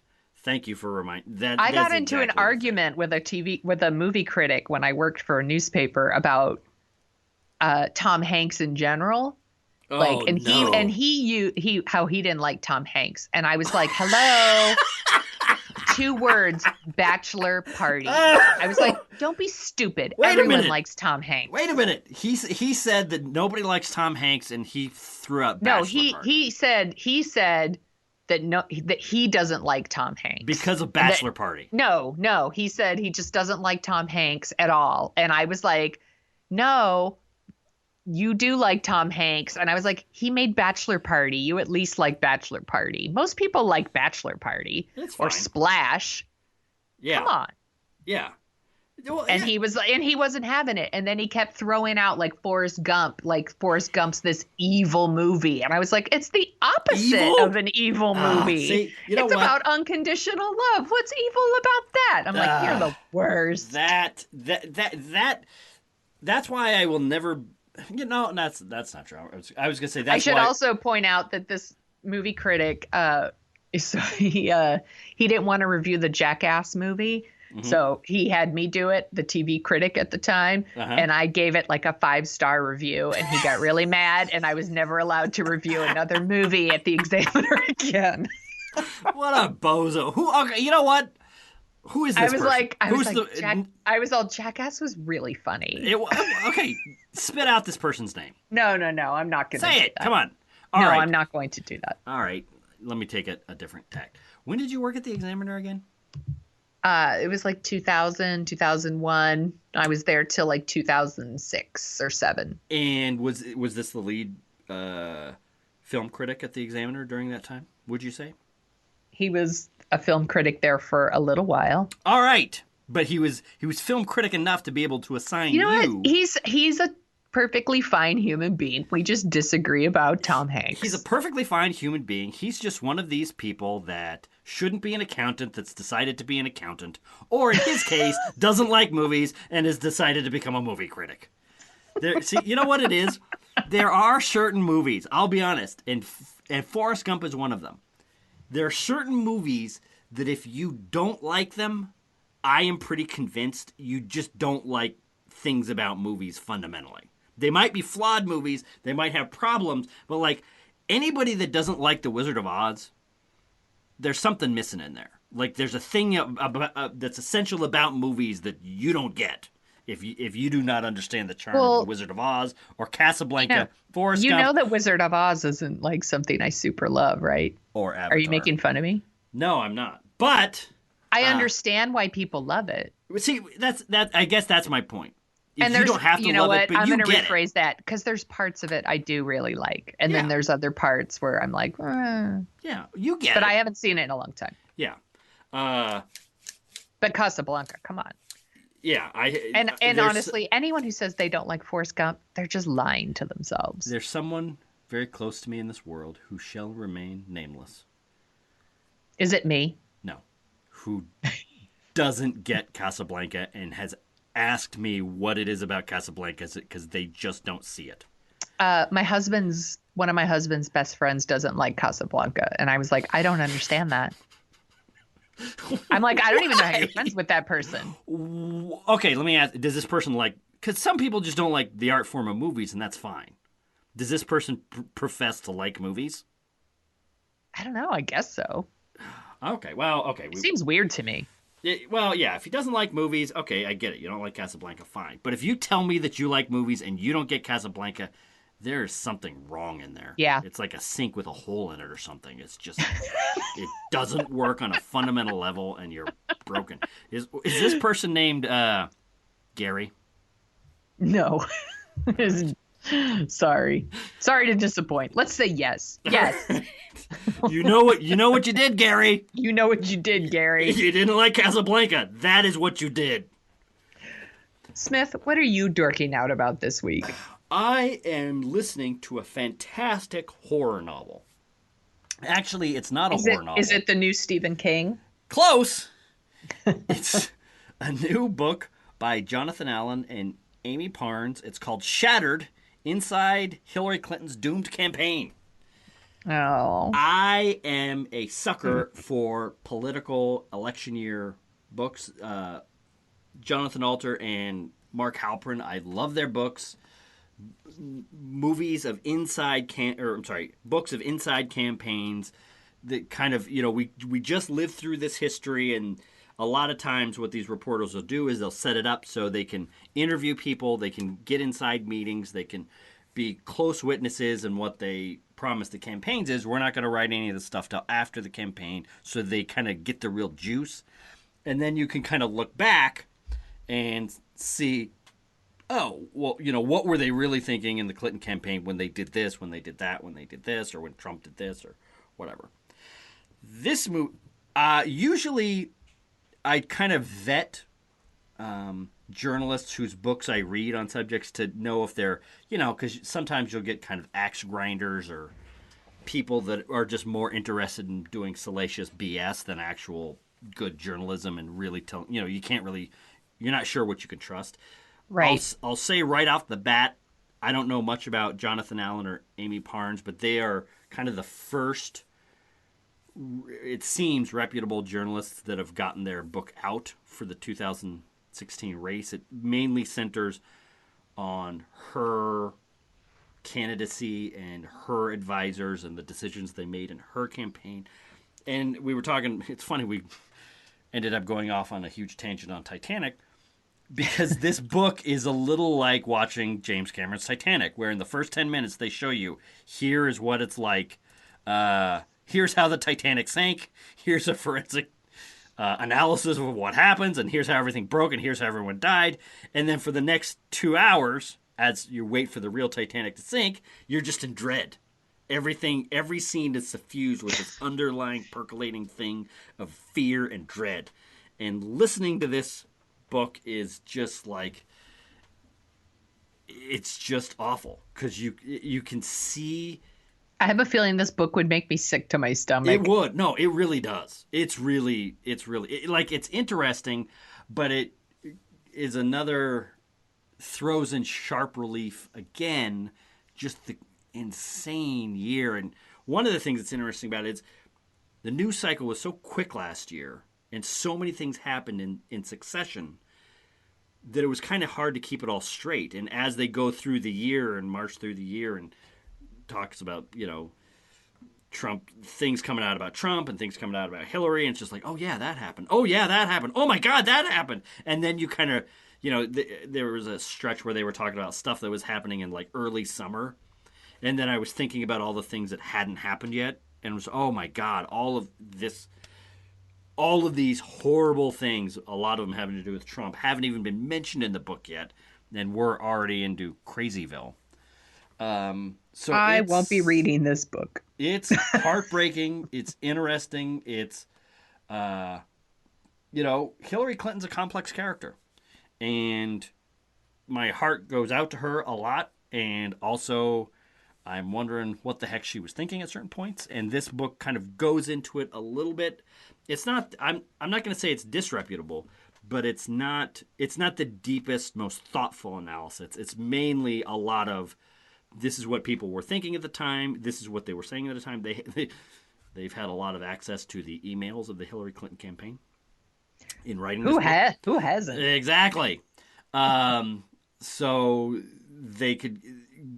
Thank you for reminding that. I got into an argument with a movie critic when I worked for a newspaper about Tom Hanks in general. Like, and he how he didn't like Tom Hanks. And I was like, hello, 2 words, bachelor party. I was like, don't be stupid. Everyone likes Tom Hanks. Wait a minute. He said that nobody likes Tom Hanks and he threw out bachelor party. he said that he doesn't like Tom Hanks. Because of bachelor party. No. He said he just doesn't like Tom Hanks at all. And I was like, no. You do like Tom Hanks. And I was like, he made Bachelor Party. You at least like Bachelor Party. Most people like Bachelor Party or Splash. Yeah. Come on. Yeah. Well, and he wasn't having it. And then he kept throwing out like Forrest Gump, like Forrest Gump's this evil movie. And I was like, it's the opposite of an evil movie. See, it's about unconditional love. What's evil about that? I'm like, you're the worst. That's why I will never. You know, that's not true. I was gonna say that. I should also point out that this movie critic, he didn't want to review the Jackass movie, so he had me do it, the TV critic at the time, and I gave it like a 5-star review, and he got really mad, and I was never allowed to review another movie at the Examiner again. What a bozo! Okay, you know what? Who is this person? I was all Jackass was really funny. Okay, spit out this person's name. No, I'm not going to say it. That. Come on. All right. I'm not going to do that. All right, let me take a different tack. When did you work at the Examiner again? It was like 2000, 2001. I was there till like 2006 or 7. And was this the lead film critic at the Examiner during that time? Would you say? He was a film critic there for a little while. All right, but he was film critic enough to be able to assign you. What? He's a perfectly fine human being. We just disagree about Tom Hanks. He's a perfectly fine human being. He's just one of these people that shouldn't be an accountant that's decided to be an accountant, or in his case, doesn't like movies and has decided to become a movie critic. See, you know what it is? There are certain movies, I'll be honest, and Forrest Gump is one of them. There are certain movies that if you don't like them, I am pretty convinced you just don't like things about movies fundamentally. They might be flawed movies, they might have problems, but like anybody that doesn't like The Wizard of Oz, there's something missing in there. Like there's a thing that's essential about movies that you don't get if you do not understand the charm of The Wizard of Oz or Casablanca. Forrest Gump. You know that Wizard of Oz isn't like something I super love, right? Or Avatar. Are you making fun of me? No, I'm not. But I understand why people love it. see, I guess that's my point. And You don't have to love it, but I'm you going to get rephrase that because there's parts of it I do really like, and then there's other parts where I'm like, yeah, you get but it. I haven't seen it in a long time. Yeah. But Casablanca, come on. Yeah, And honestly, anyone who says they don't like Forrest Gump, they're just lying to themselves. There's someone very close to me in this world who shall remain nameless. Is it me? No. Who doesn't get Casablanca and has asked me what it is about Casablanca because they just don't see it. One of my husband's best friends doesn't like Casablanca, and I was like, I don't understand that. I'm like, I don't even know how you're friends with that person. Okay, let me ask, does this person like, because some people just don't like the art form of movies, and that's fine. Does this person profess to like movies? I don't know. I guess so. Okay, well, okay. It seems weird to me. Well, yeah, if he doesn't like movies, okay, I get it. You don't like Casablanca, fine. But if you tell me that you like movies and you don't get Casablanca, there's something wrong in there. Yeah. It's like a sink with a hole in it or something. It's just, it doesn't work on a fundamental level and you're broken. Is this person named Gary? No. Sorry to disappoint. Let's say yes. Yes. You know what you did, Gary. You know what you did, Gary. You didn't like Casablanca. That is what you did. Smith, what are you dorking out about this week? I am listening to a fantastic horror novel. Actually, it's not a horror novel. Is it the new Stephen King? Close. It's a new book by Jonathan Allen and Amy Parnes. It's called Shattered: Inside Hillary Clinton's Doomed Campaign. Oh. I am a sucker for political election year books. Jonathan Alter and Mark Halperin, I love their books. Books of inside campaigns that kind of, we just lived through this history, and a lot of times what these reporters will do is they'll set it up so they can interview people, they can get inside meetings, they can be close witnesses, and what they promise the campaigns is we're not going to write any of the stuff till after the campaign, so they kind of get the real juice. And then you can kind of look back and see, oh, well, what were they really thinking in the Clinton campaign when they did this, when they did that, when they did this, or when Trump did this, or whatever. This movie, usually I kind of vet journalists whose books I read on subjects to know if they're, because sometimes you'll get kind of axe grinders or people that are just more interested in doing salacious BS than actual good journalism and really tell, you're not sure what you can trust. Right. I'll say right off the bat, I don't know much about Jonathan Allen or Amy Parnes, but they are kind of the first, it seems, reputable journalists that have gotten their book out for the 2016 race. It mainly centers on her candidacy and her advisors and the decisions they made in her campaign. And we were talking, it's funny, we ended up going off on a huge tangent on Titanic, because this book is a little like watching James Cameron's Titanic, where in the first 10 minutes they show you, here is what it's like. Here's how the Titanic sank. Here's a forensic analysis of what happens, and here's how everything broke, and here's how everyone died. And then for the next 2 hours, as you wait for the real Titanic to sink, you're just in dread. Every scene is suffused with this underlying, percolating thing of fear and dread. And listening to this book is just like, it's just awful, because you can see. I have a feeling this book would make me sick to my stomach. It would. No, it really does. It's really it's interesting, but it is another, throws in sharp relief again just the insane year. And one of the things that's interesting about it is the news cycle was so quick last year, and so many things happened in succession, that it was kind of hard to keep it all straight. And as they go through the year and march through the year and talks about, Trump, things coming out about Trump and things coming out about Hillary, and it's just like, oh yeah, that happened. Oh yeah, that happened. Oh my God, that happened. And then you kind of, there was a stretch where they were talking about stuff that was happening in like early summer. And then I was thinking about all the things that hadn't happened yet, and it was, oh my God, all of this all of these horrible things, a lot of them having to do with Trump, haven't even been mentioned in the book yet, and we're already into Crazyville. So I won't be reading this book. It's heartbreaking. It's interesting. It's, Hillary Clinton's a complex character, and my heart goes out to her a lot. And also, I'm wondering what the heck she was thinking at certain points. And this book kind of goes into it a little bit. It's not. I'm not going to say it's disreputable, but it's not the deepest, most thoughtful analysis. It's mainly a lot of, this is what people were thinking at the time. This is what they were saying at the time. They've had a lot of access to the emails of the Hillary Clinton campaign in writing. Who hasn't? Exactly. So they could.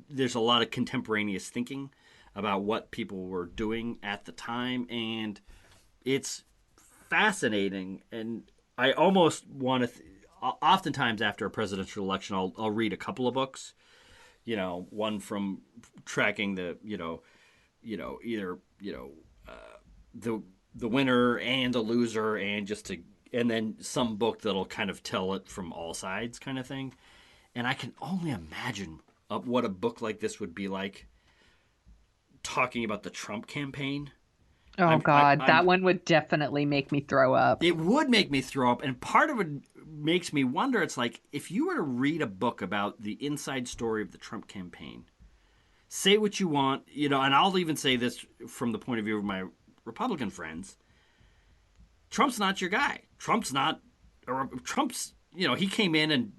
There's a lot of contemporaneous thinking about what people were doing at the time, and it's fascinating. And I almost want to. Oftentimes, after a presidential election, I'll read a couple of books. One from tracking the, either the winner and the loser, and then some book that'll kind of tell it from all sides, kind of thing. And I can only imagine what a book like this would be like, talking about the Trump campaign. Oh, God, that one would definitely make me throw up. It would make me throw up, and part of it makes me wonder, it's like, if you were to read a book about the inside story of the Trump campaign, say what you want, and I'll even say this from the point of view of my Republican friends, Trump's not your guy. Trump's, he came in and,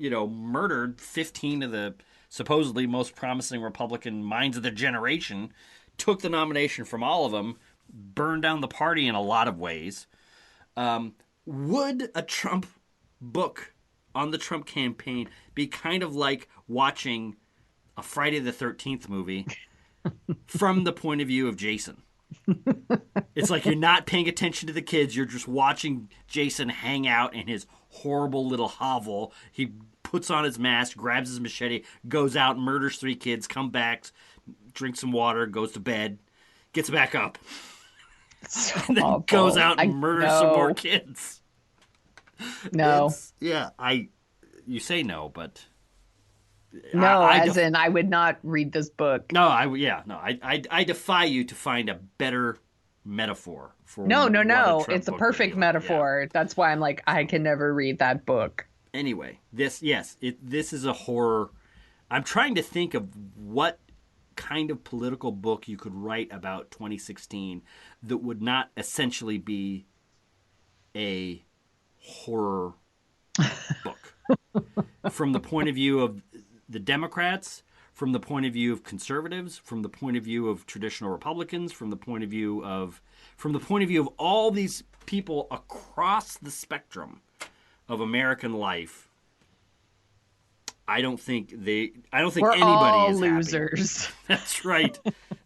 murdered 15 of the supposedly most promising Republican minds of their generation, took the nomination from all of them, burned down the party in a lot of ways. Would a Trump book on the Trump campaign be kind of like watching a Friday the 13th movie from the point of view of Jason? It's like you're not paying attention to the kids. You're just watching Jason hang out in his horrible little hovel. He puts on his mask, grabs his machete, goes out, murders 3 kids, comes back, drinks some water, goes to bed, gets back up, and then goes out and murders some more kids. No. You say no, but no, I would not read this book. No, I defy you to find a better metaphor for. No. It's a perfect metaphor. Yeah. That's why I'm like, I can never read that book. Anyway, this is a horror. I'm trying to think of what kind of political book you could write about 2016 that would not essentially be a horror book. From the point of view of the Democrats, from the point of view of conservatives, from the point of view of traditional Republicans, from the point of view of all these people across the spectrum of American life, I don't think anybody all is losers. Happy. That's right.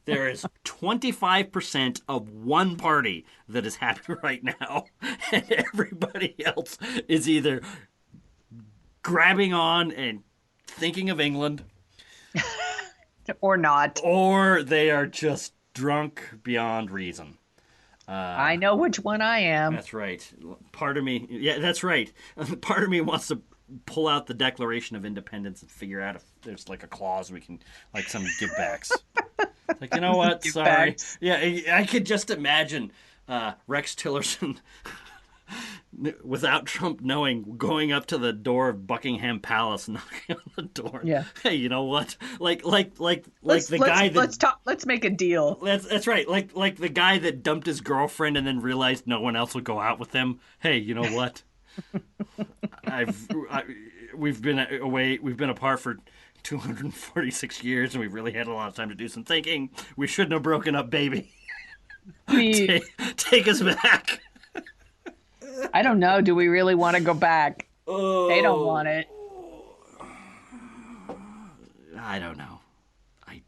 There is 25% of one party that is happy right now, and everybody else is either grabbing on and thinking of England, or not, or they are just drunk beyond reason. I know which one I am. That's right. Part of me, that's right. Part of me wants to pull out the Declaration of Independence and figure out if there's like a clause we can, like some give-backs. Like, you know what? Sorry. Yeah, I could just imagine Rex Tillerson, without Trump knowing, going up to the door of Buckingham Palace, knocking on the door. Yeah. Hey, you know what? Let's make a deal. That's right. Like the guy that dumped his girlfriend and then realized no one else would go out with him. Hey, you know what? We've been away. We've been apart for 246 years, and we've really had a lot of time to do some thinking. We shouldn't have broken up, baby. Take us back. I don't know. Do we really want to go back? They don't want it. I don't know. I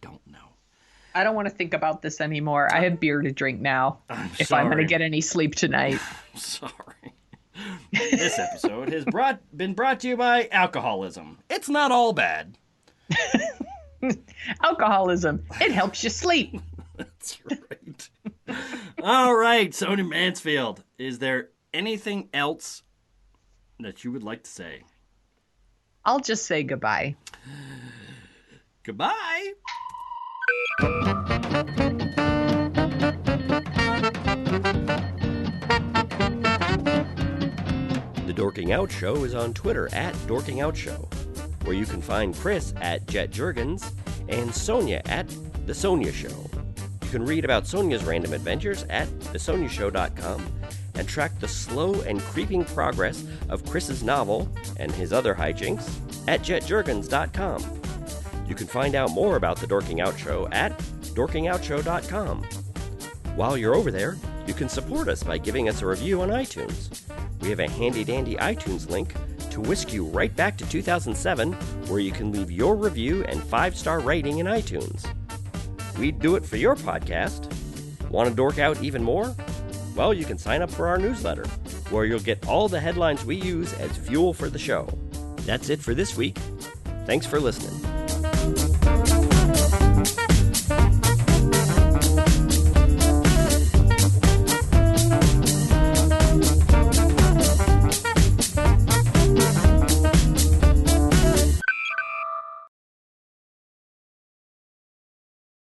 don't want to think about this anymore. I have beer to drink now. I'm going to get any sleep tonight. Sorry. This episode has been brought to you by alcoholism. It's not all bad. Alcoholism. It helps you sleep. That's right. All right, Sony Mansfield. is there anything else that you would like to say? I'll just say goodbye. Goodbye. The Dorking Out Show is on Twitter at Dorking Out Show, where you can find Chris at Jet Jurgens and Sonia at The Sonia Show. You can read about Sonia's random adventures at thesoniashow.com and track the slow and creeping progress of Chris's novel and his other hijinks at jetjurgens.com. You can find out more about The Dorking Out Show at dorkingoutshow.com. While you're over there, you can support us by giving us a review on iTunes. We have a handy-dandy iTunes link to whisk you right back to 2007, where you can leave your review and 5-star rating in iTunes. We'd do it for your podcast. Want to dork out even more? Well, you can sign up for our newsletter, where you'll get all the headlines we use as fuel for the show. That's it for this week. Thanks for listening.